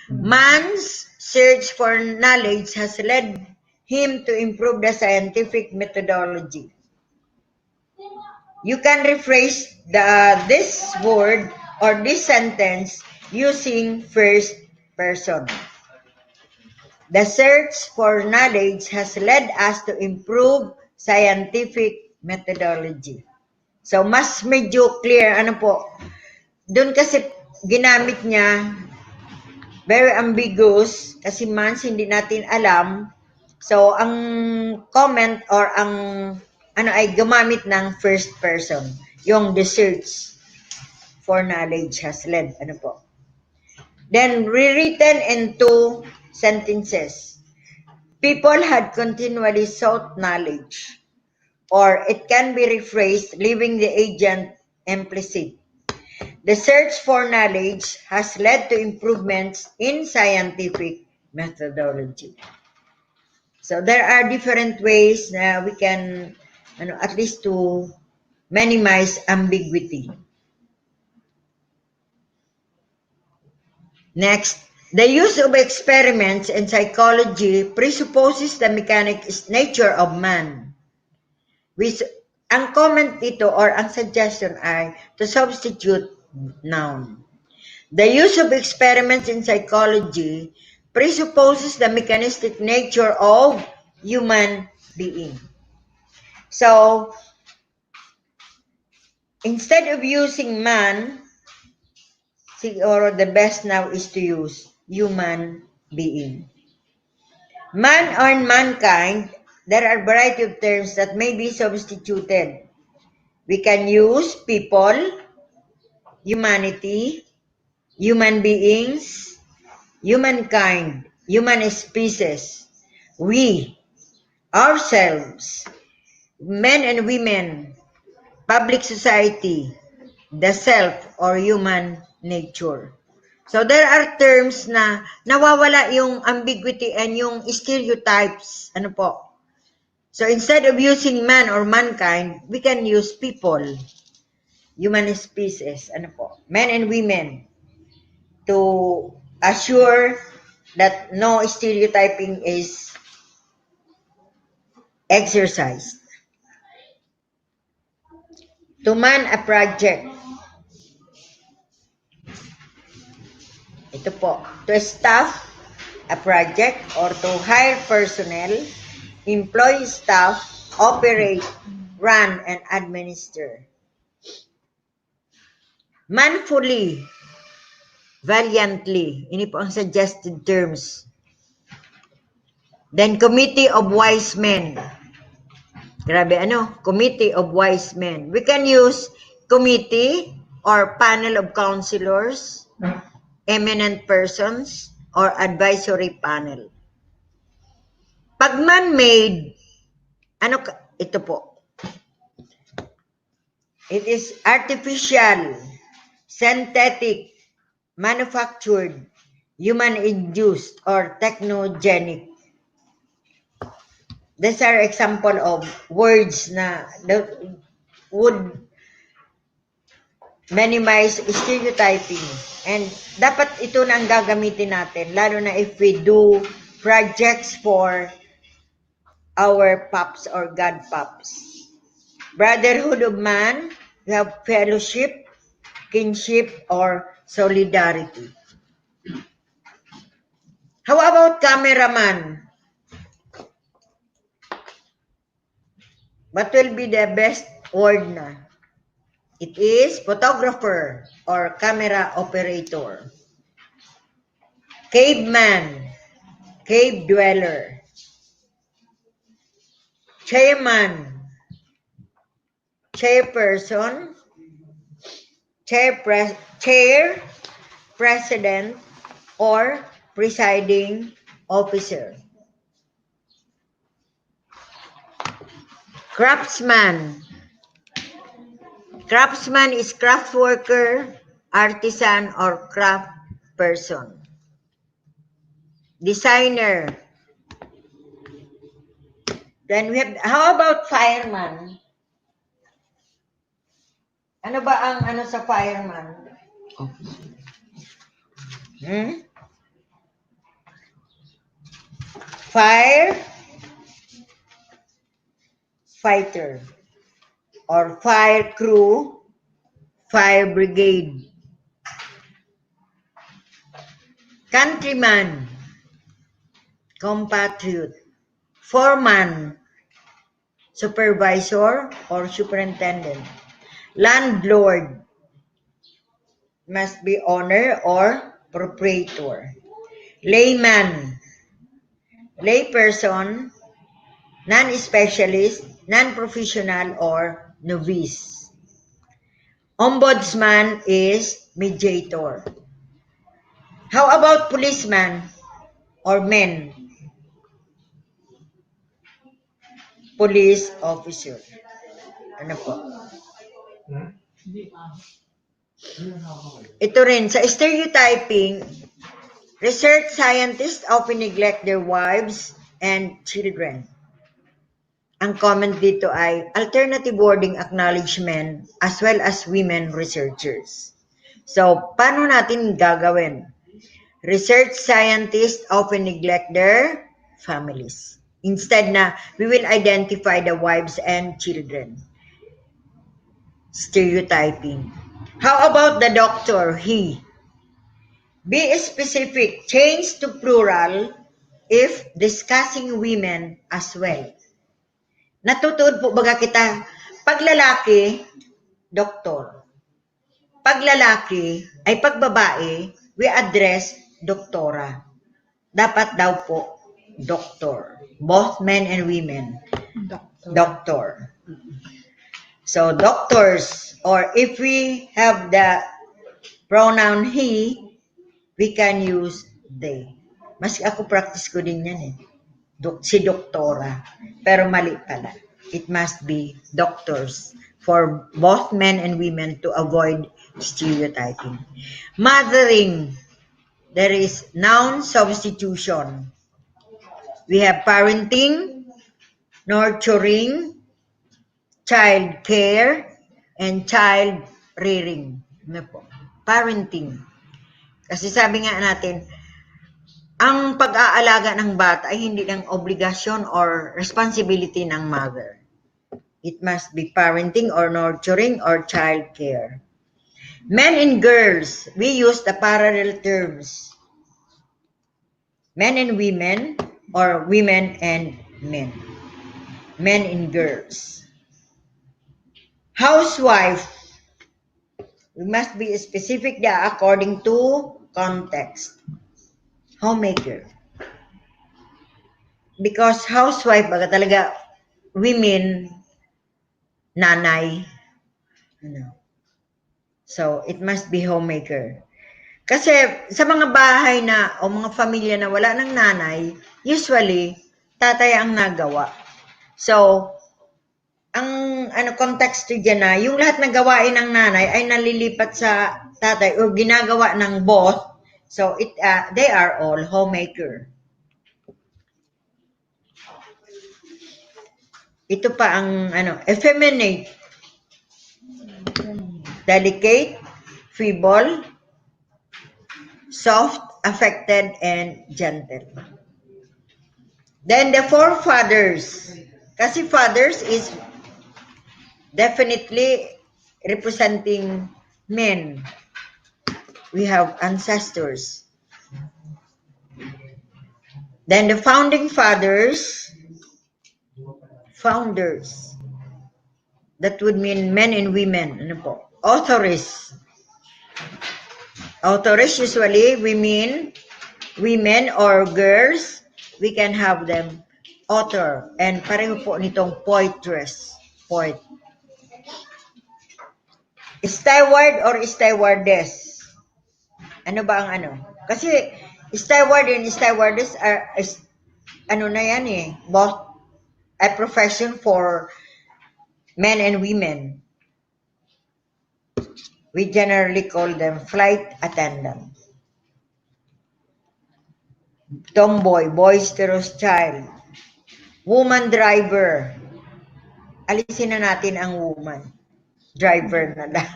Man's search for knowledge has led him to improve the scientific methodology. You can rephrase this word or this sentence using first person. The search for knowledge has led us to improve scientific methodology. So, mas medyo clear, ano po, doon kasi ginamit niya, very ambiguous, kasi man's hindi natin alam. So, ang comment or ang ay gumamit ng first person, yung the search for knowledge has led, ano po. Then, rewritten in two sentences. People had continually sought knowledge. Or it can be rephrased, leaving the agent implicit. The search for knowledge has led to improvements in scientific methodology. So there are different ways na we can, at least to minimize ambiguity. Next, the use of experiments in psychology presupposes the mechanic nature of man. Ang comment dito or ang suggestion ay to substitute noun. The use of experiments in psychology presupposes the mechanistic nature of human being. So, instead of using man, or the best now is to use human being. Man or mankind, there are a variety of terms that may be substituted. We can use people, humanity, human beings, humankind, human species, we, ourselves, men and women, public society, the self, or human nature. So there are terms na nawawala yung ambiguity and yung stereotypes. Ano po? So instead of using man or mankind, we can use people, human species, ano po, men and women, to assure that no stereotyping is exercised. To man a project. Ito po. To staff a project or to hire personnel, employ staff, operate, run, and administer. Manfully, valiantly. Ini po ang suggested terms. Then, committee of wise men. Grabe, Committee of wise men. We can use committee or panel of counselors, eminent persons, or advisory panel. Pag man-made, ito po. It is artificial, synthetic, manufactured, human-induced, or technogenic. These are example of words na would minimize stereotyping. And dapat ito na ang gagamitin natin, lalo na if we do projects for our PAPs or GAD PAPs. Brotherhood of man, we have fellowship, kinship, or solidarity. How about cameraman? What will be the best word na? It is photographer or camera operator. Caveman, cave dweller. Chairman, chairperson, chair president, or presiding officer. Craftsman. Craftsman is craft worker, artisan, or craft person. Designer. Then we have, how about fireman? Ano ba ang sa fireman? Fighter or fire crew, fire brigade. Countryman, compatriot. Foreman, supervisor or superintendent. Landlord, must be owner or proprietor. Layman, layperson, non-specialist, non-professional, or novice. Ombudsman is mediator. How about policeman or men? Police officer. Ano po? Ito rin, sa stereotyping, research scientists often neglect their wives and children. Ang comment dito ay alternative wording acknowledgement as well as women researchers. So, paano natin gagawin? Research scientists often neglect their families. Instead na, we will identify the wives and children. Stereotyping. How about the doctor, he? Be specific. Change to plural if discussing women as well. Natutuod po baga kita, pag lalaki, doktor. Pag lalaki, ay pag babae, we address doktora. Dapat daw po, doctor. Both men and women. Doctor. So, doctors, or if we have the pronoun he, we can use they. Mas ako practice ko din yan eh. Si doktora. Pero mali pala. It must be doctors for both men and women to avoid stereotyping. Mothering. There is noun substitution. We have parenting, nurturing, child care, and child rearing. Ano po? Parenting. Kasi sabi nga natin, ang pag-aalaga ng bata ay hindi lang obligasyon or responsibility ng mother. It must be parenting or nurturing or child care. Men and girls, we use the parallel terms. Men and women or women and men. Men and girls. Housewife, we must be specific according to context. Homemaker. Because housewife, baga talaga, women, nanay. So, it must be homemaker. Kasi sa mga bahay na o mga pamilya na wala ng nanay, usually, tatay ang nagawa. So, ang context dyan na, yung lahat ng gawain ng nanay ay nalilipat sa tatay o ginagawa ng both. So, they are all homemaker. Ito pa ang effeminate, delicate, feeble, soft, affected, and gentle. Then the forefathers. Kasi fathers is definitely representing men. We have ancestors. Then the founding fathers, founders. That would mean men and women. Ano po? Authors. Authors usually we mean women or girls. We can have them author. And pareho po nitong poetress. Poet. Steward or stewardess. Ano ba ang ano? Kasi steward and stewardess are na yan eh. Both a profession for men and women. We generally call them flight attendant. Tomboy, boisterous child. Woman driver. Alisin na natin ang woman. Driver na lang.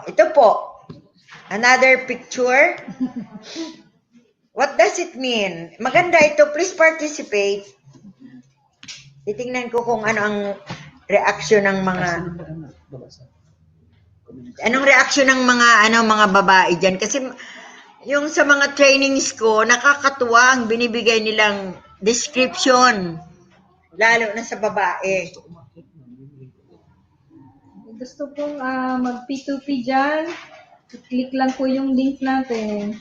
Ito po. Another picture. What does it mean? Maganda ito. Please participate. Titingnan ko kung ano ang reaksyon ng mga mga babae diyan kasi yung sa mga trainings ko nakakatuwa ang binibigay nilang description lalo na sa babae. Gusto pong mag P2P dyan, click lang po yung link natin.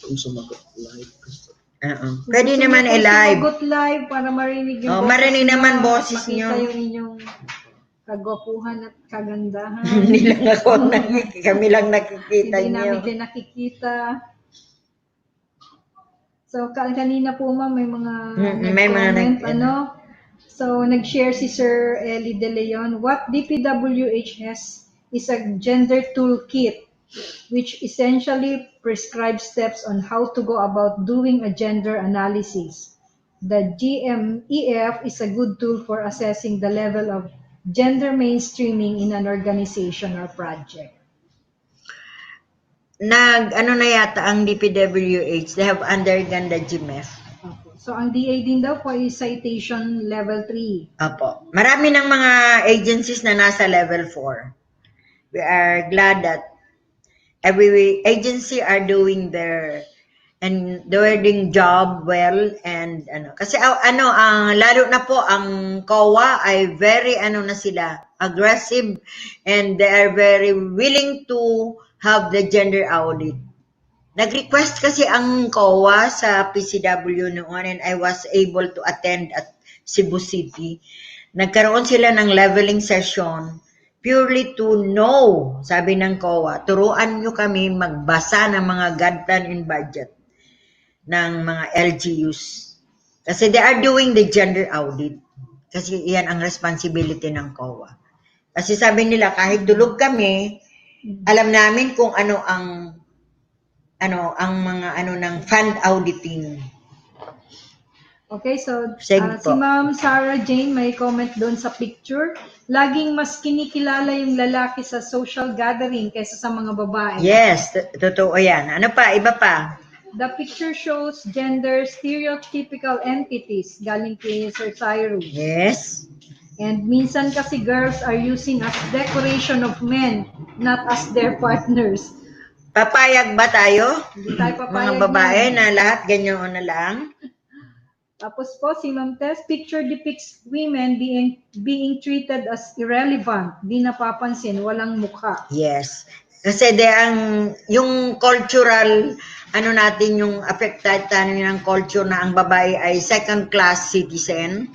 Kung sumagot live. Pwede naman i-live. Sumagot live para marinig yung marinig naman boses nyo. Makita yung inyong kagwapuhan at kagandahan. Hindi lang ako kami lang nakikita Hindi nyo. namin din nakikita. So, kanina po ma'am, may mga nag-comment, So, nag-share si Sir Eli De Leon, what DPWH has is a gender toolkit which essentially prescribes steps on how to go about doing a gender analysis. The GMEF is a good tool for assessing the level of gender mainstreaming in an organization or project. Na yata ang DPWH, they have undergone the GMEF. Okay. So, ang DA din daw po ay citation level 3. Opo. Marami ng mga agencies na nasa level 4. We are glad that every agency are doing their job well and kasi lalo na po ang COA ay very na sila aggressive and they are very willing to have the gender audit. Nag-request kasi ang COA sa PCW noon and I was able to attend at Cebu City. Nagkaroon sila ng leveling session purely to know, sabi ng COA, turuan nyo kami magbasa ng mga GAD plan and budget ng mga LGUs. Kasi they are doing the gender audit. Kasi iyan ang responsibility ng COA. Kasi sabi nila, kahit tulog kami, alam namin kung ano ang mga ng fund auditing. Okay, so Sige si po. Ma'am Sarah Jane may comment doon sa picture. Laging mas kinikilala yung lalaki sa social gathering kaysa sa mga babae. Yes, totoo yan. Ano pa? Iba pa? The picture shows gender stereotypical entities galing kay Sir Cyrus. Yes. And minsan kasi girls are using as decoration of men, not as their partners. Papayag ba tayo? Hindi tayo Mga papayag babae yan. na lahat ganyan na lang? Tapos po, si Ma'am Tess, picture depicts women being treated as irrelevant, di napapansin, walang mukha. Yes. Kasi yung cultural, ano natin, yung affected tayo ng culture na ang babae ay second-class citizen.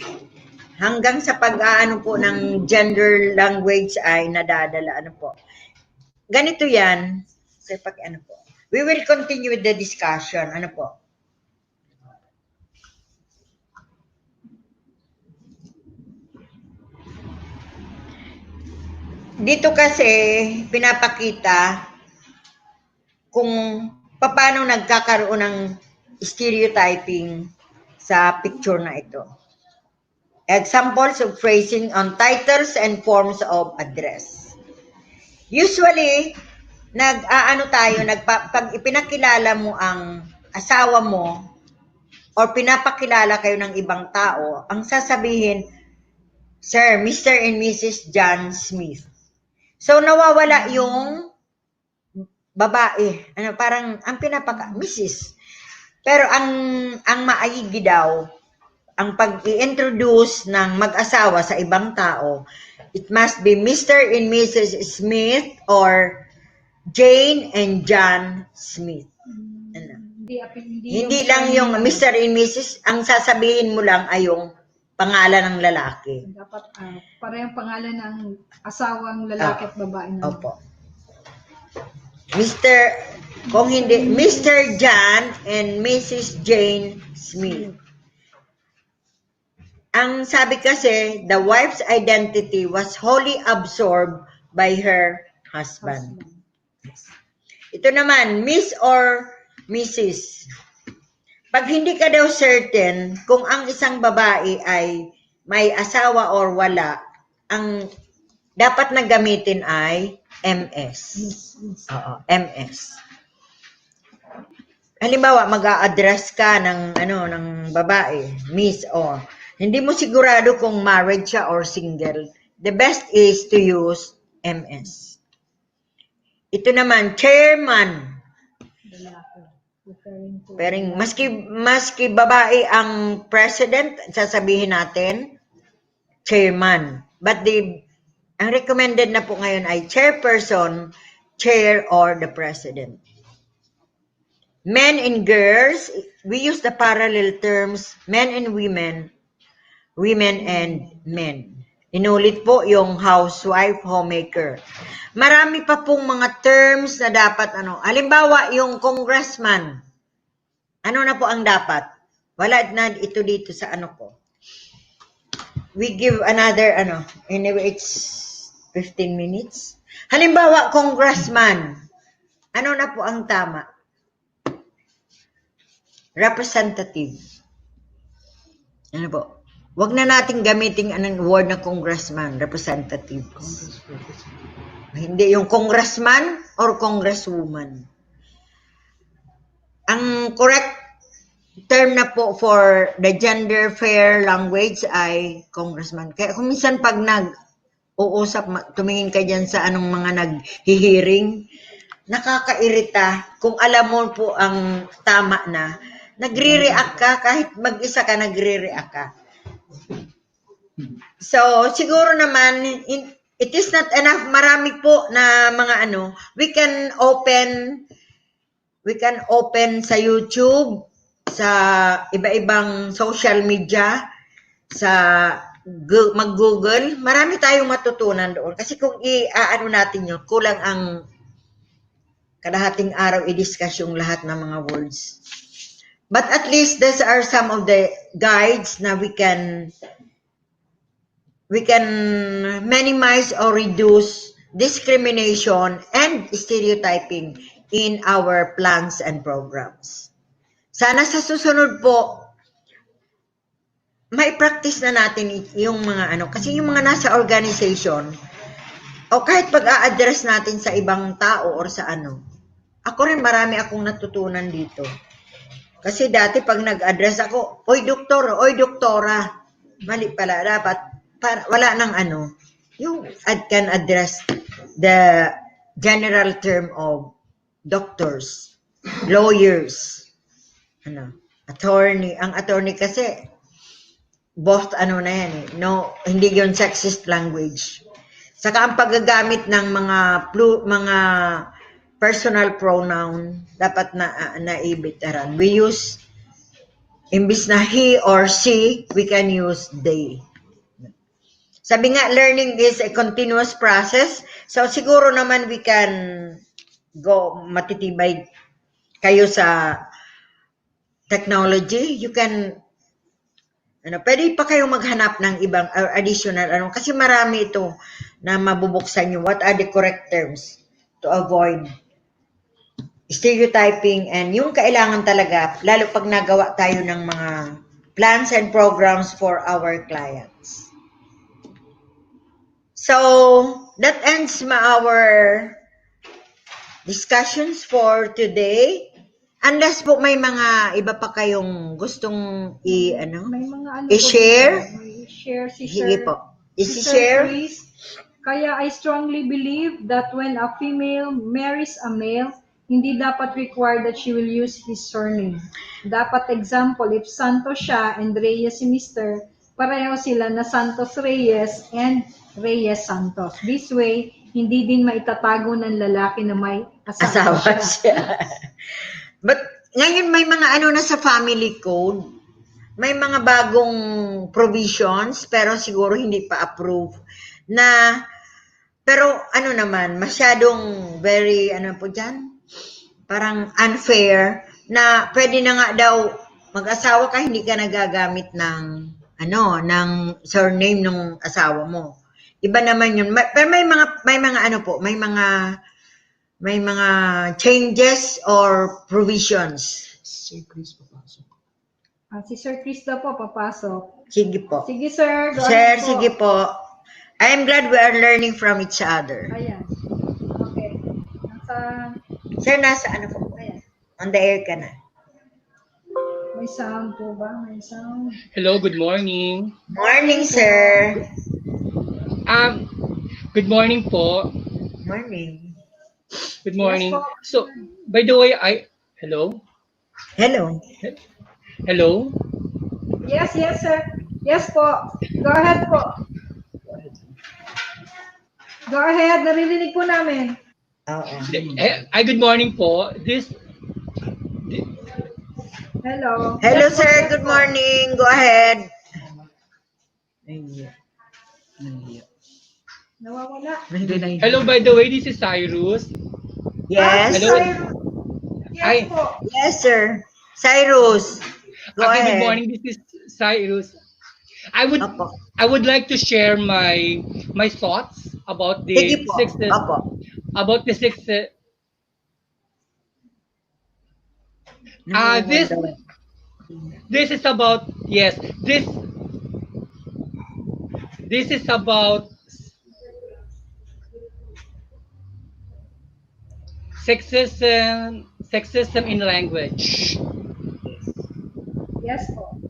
Hanggang sa pag-aano po ng gender language ay nadadala. Ano po. Ganito yan. Kasi pag ano po. We will continue with the discussion. Ano po. Dito kasi pinapakita kung paano nagkakaroon ng stereotyping sa picture na ito. Examples of phrasing on titles and forms of address. Usually, pag ipinakilala mo ang asawa mo or pinapakilala kayo ng ibang tao, ang sasabihin, Sir, Mr. and Mrs. John Smith. So, nawawala yung babae. Parang, ang Mrs. Pero ang maayigi daw, ang pag-i-introduce ng mag-asawa sa ibang tao, it must be Mr. and Mrs. Smith or Jane and John Smith. Hindi lang yung Mr. and Mrs. Ang sasabihin mo lang ay yung pangalan ng lalaki. Dapat parehong pangalan ng asawang lalaki at babae na. Opo. Kung hindi, Mr. John and Mrs. Jane Smith. Ang sabi kasi, the wife's identity was wholly absorbed by her husband. Ito naman, Miss or Mrs. Pag hindi ka daw certain kung ang isang babae ay may asawa or wala, ang dapat na gamitin ay MS. Oo, MS. Halimbawa, mag-a-address ka ng babae, Miss or hindi mo sigurado kung married siya or single. The best is to use MS. Ito naman, chairman. Pero maski babae ang president, sasabihin natin, chairman. But ang recommended na po ngayon ay chairperson, chair, or the president. Men and girls, we use the parallel terms, men and women, women and men. Inulit po yung housewife, homemaker. Marami pa pong mga terms na dapat halimbawa yung congressman. Ano na po ang dapat? Wala na ito dito sa ko. We give another anyway it's 15 minutes. Halimbawa congressman. Ano na po ang tama? Representative. Ano po? Wag na nating gamitin anong word na congressman, representative. Hindi yung congressman or congresswoman. Ang correct term na po for the gender fair language ay congressman. Kaya kung minsan pag nag-uusap, tumingin ka dyan sa anong mga nag-hearing, nakakairita. Kung alam mo po ang tama na, nagre-react ka, kahit mag-isa ka, nagre-react ka. So, siguro naman, it is not enough. Marami po na mga we can open sa YouTube, sa iba-ibang social media, sa mag-Google. Marami tayong matutunan doon. Kasi kung natin yun, kulang ang kalahating araw i-discuss yung lahat ng mga words. But at least these are some of the guides na we can minimize or reduce discrimination and stereotyping in our plans and programs. Sana sa susunod po, may practice na natin yung mga ano, kasi yung mga nasa organization, o kahit pag-a-address natin sa ibang tao or sa ano, ako rin marami akong natutunan dito. Kasi dati pag nag-address ako, oy doktor, oy doktora, mali pala, dapat, wala nang ano, you can address the general term of doctors, lawyers, ano, attorney. Ang attorney kasi, both ano na yan eh, no, hindi yun sexist language. Saka ang paggagamit ng mga personal pronoun dapat na naibitaran. We use, imbis na he or she, we can use they. Sabi nga, learning is a continuous process. So siguro naman we can go matitibay kayo sa technology. You can pwede pa kayong maghanap ng ibang additional kasi marami ito na mabubuksan nyo. What are the correct terms to avoid stereotyping and yung kailangan talaga, lalo pag nagawa tayo ng mga plans and programs for our clients. So, that ends our discussions for today. Unless po may mga iba pa kayong gustong May mga ano i-share. May i-share si Sige Sir. po. Si I-share. Sir Chris. Kaya I strongly believe that when a female marries a male, hindi dapat required that she will use his surname. Dapat example, if Santos siya and Reyes si Mr., pareho sila na Santos Reyes and Reyes Santos. This way, hindi din maitatago ng lalaki na may asawa siya. But ngayon may mga ano na sa family code, may mga bagong provisions pero siguro hindi pa approve na, pero ano naman, masyadong very ano po dyan, parang unfair na pwede na nga daw mag-asawa ka, hindi ka nagagamit ng ng surname ng asawa mo. Iba naman yun. Pero may mga ano po, may mga changes or provisions. Sir Chris, papasok. Si Sir Chris daw po papasok. Sige po. Sige sir, go Sir, ahead po. sige po. I am glad we are learning from each other. Ayan. Okay. Sir, nasa ano po? Ayan. On the air ka na. May sound po ba? May sound. Hello, good morning. Morning, sir. Good morning po. Morning. Good morning. Yes po. So, by the way, hello? Hello. Hello? Yes, sir. Yes po. Go ahead po. Go ahead. Naririnig po namin. Oo. Good morning po. Hello. Hello, Yes po, sir. yes Good po. morning. Go ahead. Nahihiya. Nawawala. Hindi, nahihiya. Hello, by the way, this is Cyrus. Yes. Hello. Yes po. Yes, sir. Cyrus. Go Okay, ahead. good morning. This is Cyrus. Opo. I would like to share my thoughts about Sige the po. six Opo. about the six this is about this is about sexism in language. Yes po.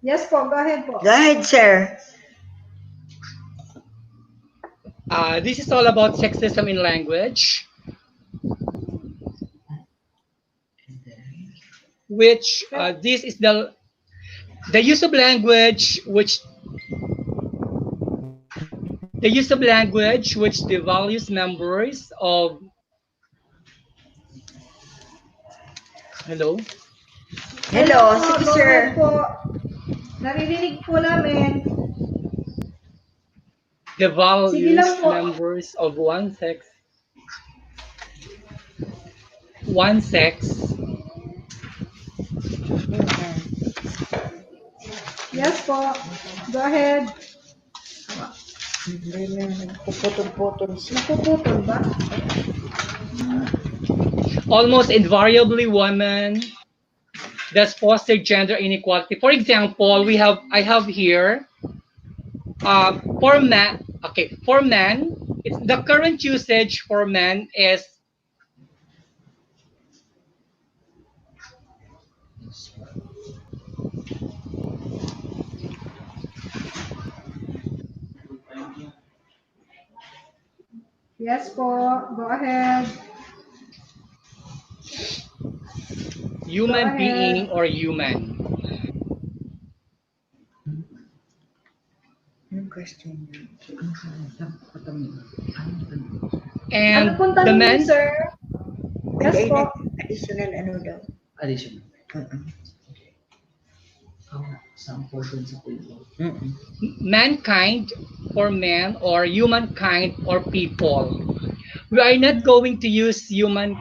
Yes po. Go ahead po. Go ahead, sir. This is all about sexism in language, which this is the use of language which devalues members of hello. Hello. Sige, Go sir. ahead po. Naririnig po namin. Devalues Sige lang po. members of one sex Yes po. Go ahead. Puputol-putol siya. Napuputol ba? almost invariably women, that foster gender inequality. For example, I have here for man. Okay, for man, it's the current usage for man is Yes po, go ahead. Go human being ahead. or human. Anong question? Ano And pong the tanong niyo, man, sir? Yes Hindi, po. additional ano daw. Additional. Mm-mm. Saan po dun sa table? Mm-mm. mankind for man or humankind or people. We are not going to use human.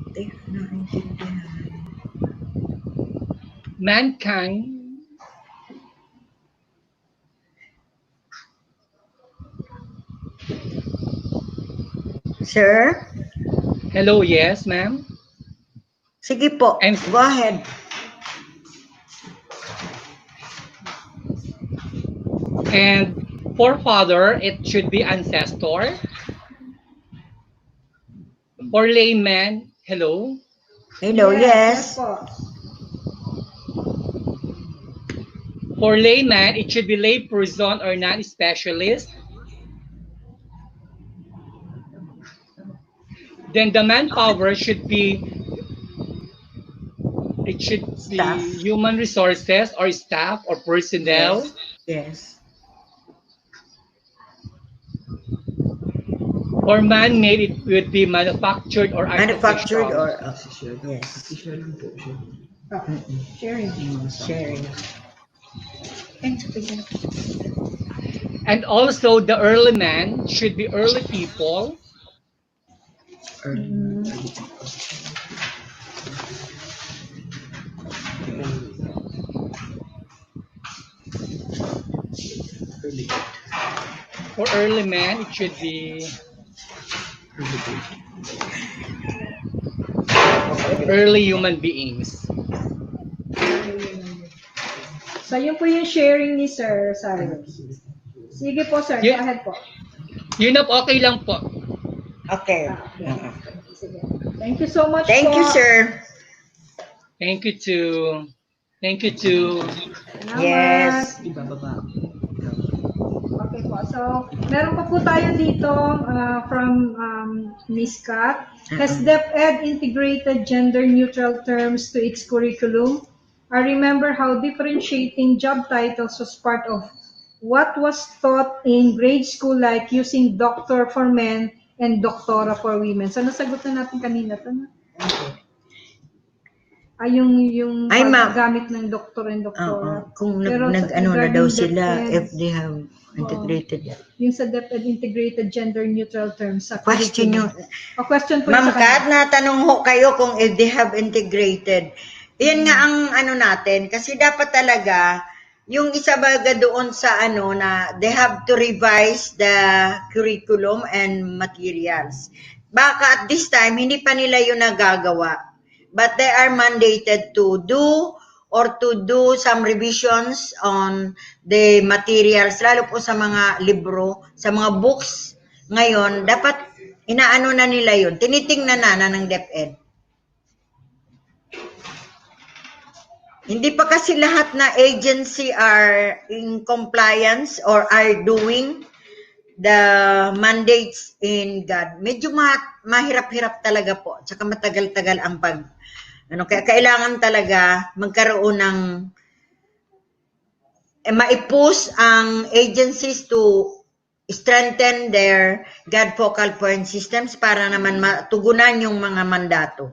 Hindi, naintindihan. Mankind. Sir? Hello, yes, ma'am. Sige po, I'm go ahead. and forefather, it should be ancestor. For layman, hello. Hello, Yes yes. po. For layman, it should be lay person or non-specialist. Then the manpower should be it should Staff. be human resources or staff or personnel. Yes. Yes. For man-made, it would be manufactured or Manufactured artificial. or Official. yes. Official lang po siya. Oh, sharing. Yung mga Sharing. And also, the early man should be early people. early. Early. For early man, it should be early human beings. So, yun po yung sharing ni Sir Cyrus. Sige po, sir. Go Yun, ahead po. yun up, okay lang po. Okay. Okay. Sige. Thank you so much Thank po. you, sir. Thank you to Thank you to Salamat. Yes. Ibababa. Okay po. So, meron pa po tayo dito from Miss Kat. Has DepEd integrated gender-neutral terms to its curriculum? I remember how differentiating job titles was part of what was taught in grade school, like using doctor for men and doctora for women. So, nasagot na natin kanina to. No? Yung Ay, ma'am. paggamit ng doctor and doctora. Kung Pero nag-ano na regarding daw sila DepEd, if they have integrated. yung sa DepEd integrated gender-neutral terms sa Question nyo. O question po Ma'am sa Kat, kanya. natanong ho kayo kung if they have integrated. Yan nga ang ano natin. Kasi dapat talaga, yung isa baga doon sa ano na they have to revise the curriculum and materials. Baka at this time, hindi pa nila yun nagagawa. But they are mandated to do or to do some revisions on the materials, lalo po sa mga libro, sa mga books. Ngayon, dapat inaano na nila yun. Tinitingnan na ng DepEd. Hindi pa kasi lahat na agency are in compliance or are doing the mandates in GAD. Medyo mahirap-hirap talaga po. Tsaka matagal-tagal ang kaya kailangan talaga magkaroon ng maipush ang agencies to strengthen their GAD focal point systems para naman matugunan yung mga mandato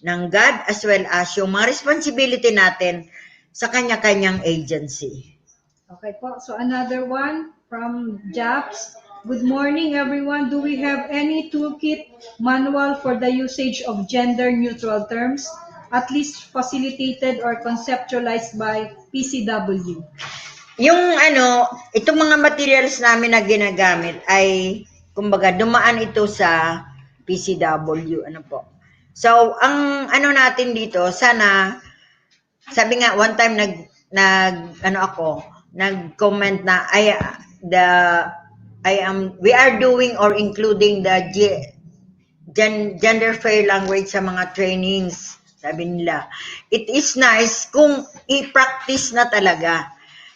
ng GAD as well as yung mga responsibility natin sa kanya-kanyang agency. Okay po. So another one from Japs. Good morning, everyone. Do we have any toolkit manual for the usage of gender-neutral terms, at least facilitated or conceptualized by PCW? Yung itong mga materials namin na ginagamit ay, kumbaga, dumaan ito sa PCW, ano po. So, ang ano natin dito, sana, sabi nga, one time nag-comment na, we are doing or including the gender fair language sa mga trainings, sabi nila. It is nice kung i-practice na talaga.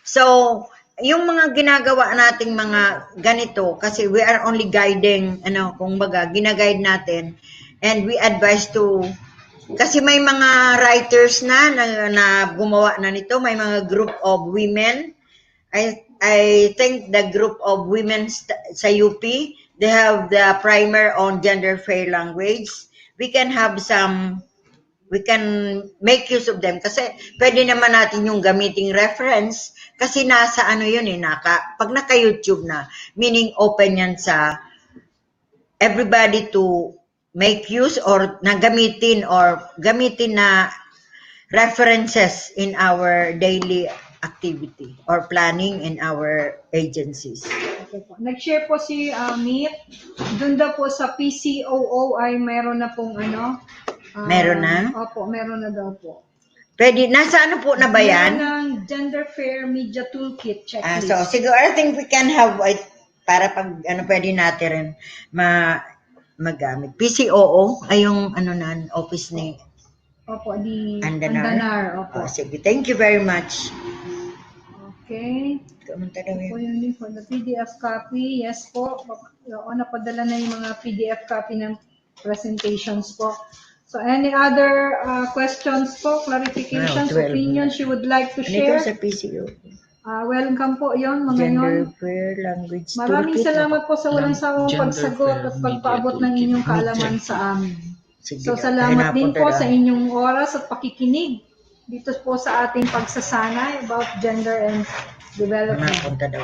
So, yung mga ginagawa nating mga ganito, kasi we are only guiding, ginaguide natin, and we advise to, kasi may mga writers na gumawa na nito, may mga group of women. I think the group of women sa UP, they have the primer on gender fair language. We can make use of them kasi pwede naman natin yung gamiting reference kasi nasa yun pag naka-YouTube na, meaning open yan sa everybody to make use or gamitin na references in our daily activity or planning in our agencies. Okay po. Nag-share po si Meet. Doon daw po sa PCOO ay meron na pong Meron na? Opo, meron na daw po. Pwede, nasa po na ba yan? Meron ng Gender Fair Media Toolkit checklist. So, siguro, I think we can have para pag pwede natin rin magamit. PCOO ay yung office ni Opo, di Andanar. Andanar. Opo. Sige, thank you very much. Okay. Po yun din for the PDF copy. Yes po. Napadala na yung mga PDF copy ng presentations po. So, any other questions po, clarifications, opinions you would like to share? Sa PCO. Welcome po yon mga Gender yon. fair language Maraming toolkit. salamat po sa walang sawang Gender pagsagot fair at pagpaabot ng media inyong toolkit. kaalaman sa amin. Sige, So, salamat din po napunta sa inyong oras at pakikinig dito po sa ating pagsasanay about gender and development. Napunta daw.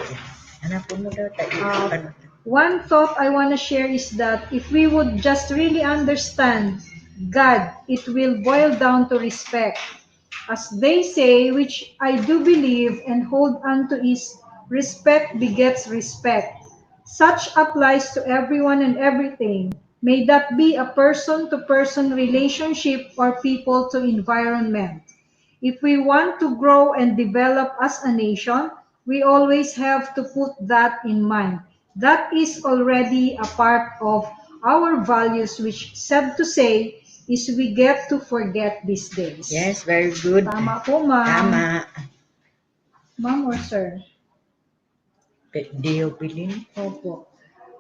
Hanapon mo daw tayo. One thought I want to share is that if we would just really understand God, it will boil down to respect. As they say, which I do believe and hold unto, is respect begets respect. Such applies to everyone and everything. May that be a person-to-person relationship or people-to-environment. If we want to grow and develop as a nation, we always have to put that in mind. That is already a part of our values, which, sad to say, is we get to forget these days. Yes, very good. Tama po, ma'am. Tama. Ma'am or sir? Di opinion. Opo.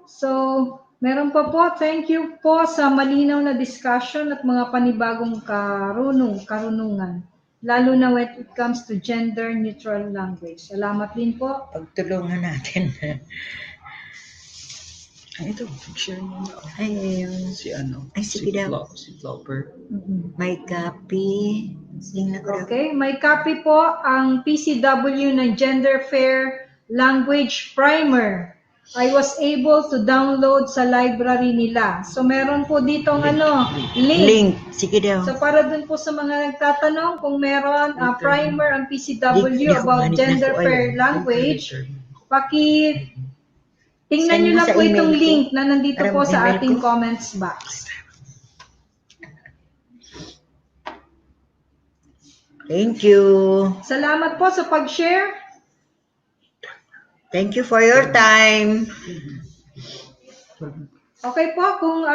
So, meron pa po, thank you po sa malinaw na discussion at mga panibagong karunungan. Lalo na when it comes to gender-neutral language. Salamat din po. Pagtulungan natin. Ito, share mo na. Ay, ayun. Sige daw. Si Flopper. May copy. Tingnan ko daw. Okay, may copy po ang PCW ng Gender Fair Language Primer. I was able to download sa library nila. So, meron po ditong link. Sige daw. So, para dun po sa mga nagtatanong kung meron primer ang PCW about Gender Fair Language, tingnan nyo lang po itong link na nandito po sa ating comments box. Thank you. Salamat po sa pag-share. Thank you for your time. Okay po, kung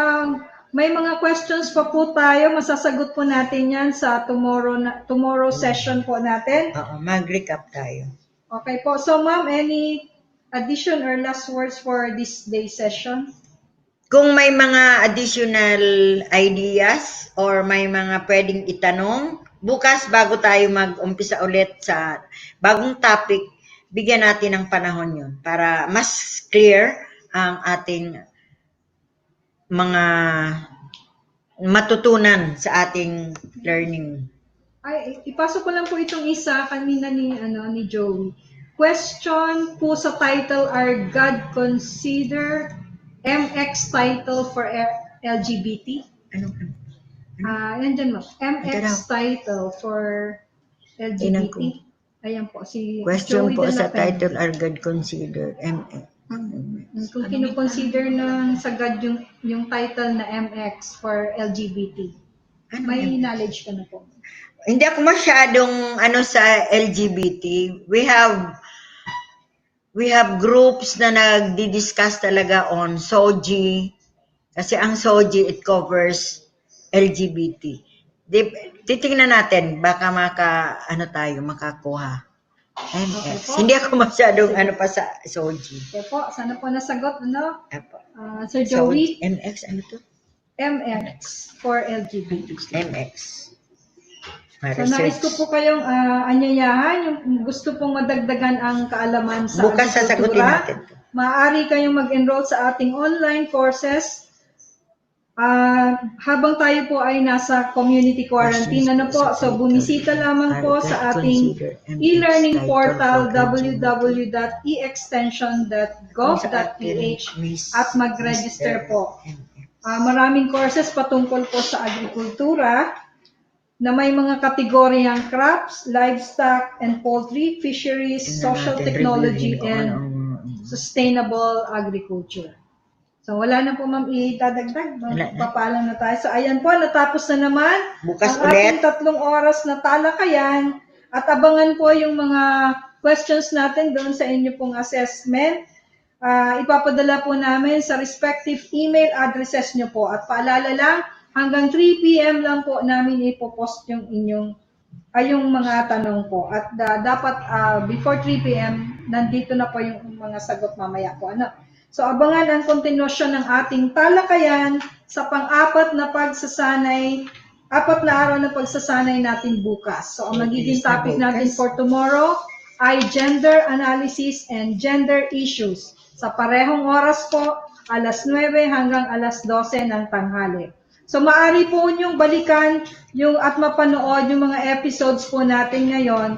may mga questions pa po tayo, masasagot po natin yan sa tomorrow session po natin. Oo, mag-recap tayo. Okay po. So, ma'am, any addition or last words for this day session? Kung may mga additional ideas or may mga pwedeng itanong, bukas bago tayo mag-umpisa ulit sa bagong topic, bigyan natin ng panahon yun para mas clear ang ating mga matutunan sa ating learning. Ay, ipasok ko lang po itong isa kanina ni Joey. Question po sa title, are God consider MX title for LGBT? Ano? Yan dyan mo. MX title for LGBT. Ayan po, si Question Joey po de la sa Peña. title, are God consider MX? Kung kino-consider ng sagad yung title na MX for LGBT. May knowledge ka na po. Hindi ako masyadong sa LGBT. We have groups na nagdi-discuss talaga on SOGI. Kasi ang SOGI, it covers LGBT. Titingnan natin, baka makakuha. MX. Okay po. Hindi ako masyadong pa sa SOGI. Okay po, sana po nasagot, Apo. Sir Joey? MX, ano to? MX for LGBT. MX. So, nais ko po kayong anyayahan, yung gusto pong madagdagan ang kaalaman sa Bukas sasagutin agrikultura. natin. Maaari kayong mag-enroll sa ating online courses habang tayo po ay nasa community quarantine. So bumisita lamang po sa ating e-learning portal www.extension.gov.ph at mag-register po. Maraming courses patungkol po sa agrikultura na may mga kategoryang crops, livestock and poultry, fisheries, social technology, and sustainable agriculture. So wala na po ma'am idadagdag, papaalam na tayo. So ayan po, natapos na naman bukas ang ating 3 oras na talakayan at abangan po yung mga questions natin doon sa inyo pong assessment. Ipapadala po namin sa respective email addresses nyo po at paalala lang, hanggang 3 p.m. lang po namin ipopost yung yung mga tanong po. At dapat before 3 p.m. nandito na po yung mga sagot mamaya po. So abangan ang kontinusyon ng ating talakayan sa pang-4 na araw na pagsasanay natin bukas. So ang magiging topic natin for tomorrow ay gender analysis and gender issues. Sa parehong oras po, alas 9 hanggang alas 12 ng tanghali. So maaari po niyong balikan at mapanood yung mga episodes po natin ngayon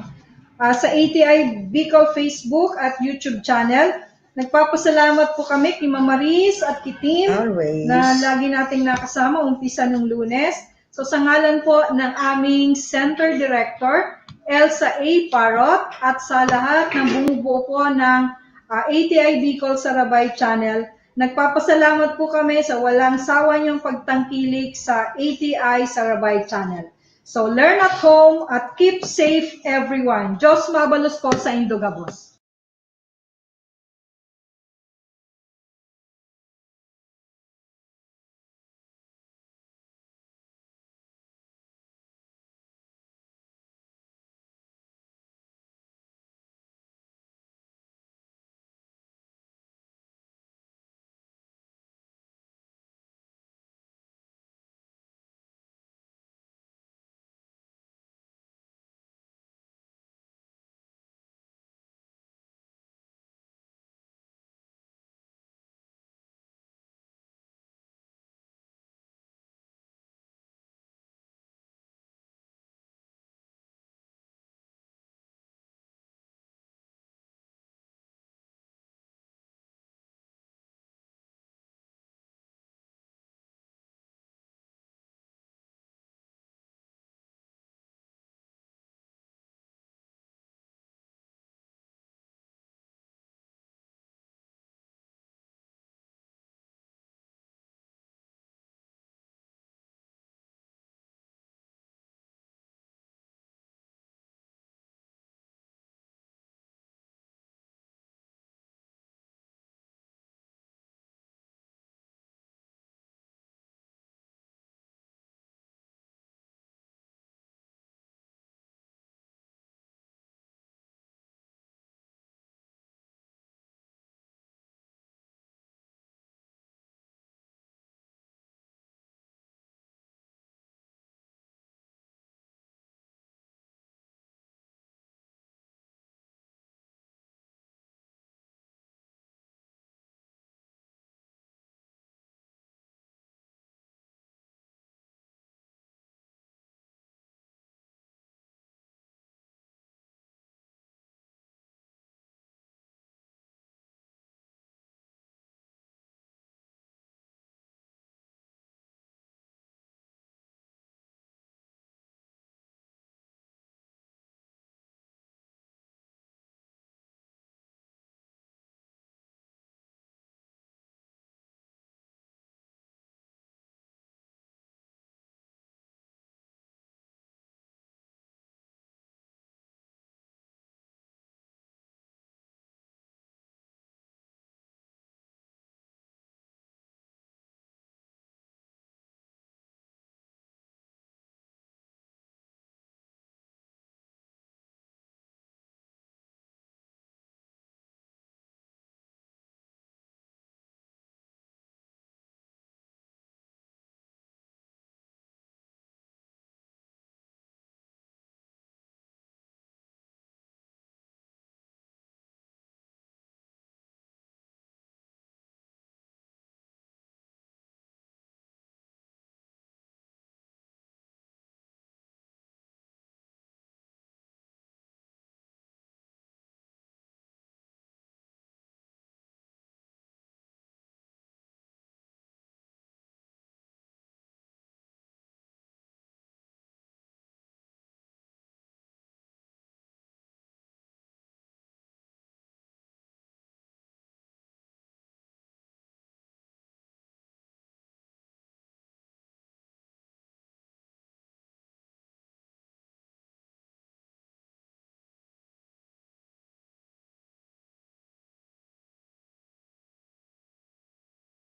sa ATI Bicol Facebook at YouTube channel. Nagpapasalamat po kami kay Ma'am Maris at kay Tim na lagi nating nakasama umpisa ng Lunes. So sa ngalan po ng aming Center Director, Elsa A. Parot, at sa lahat ng bumubuo po ng ATI Bicol Sarabay Channel, nagpapasalamat po kami sa walang sawa niyong pagtangkilik sa ATI Sarabay Channel. So learn at home at keep safe everyone. Diyos mabalos po sa Indogabos.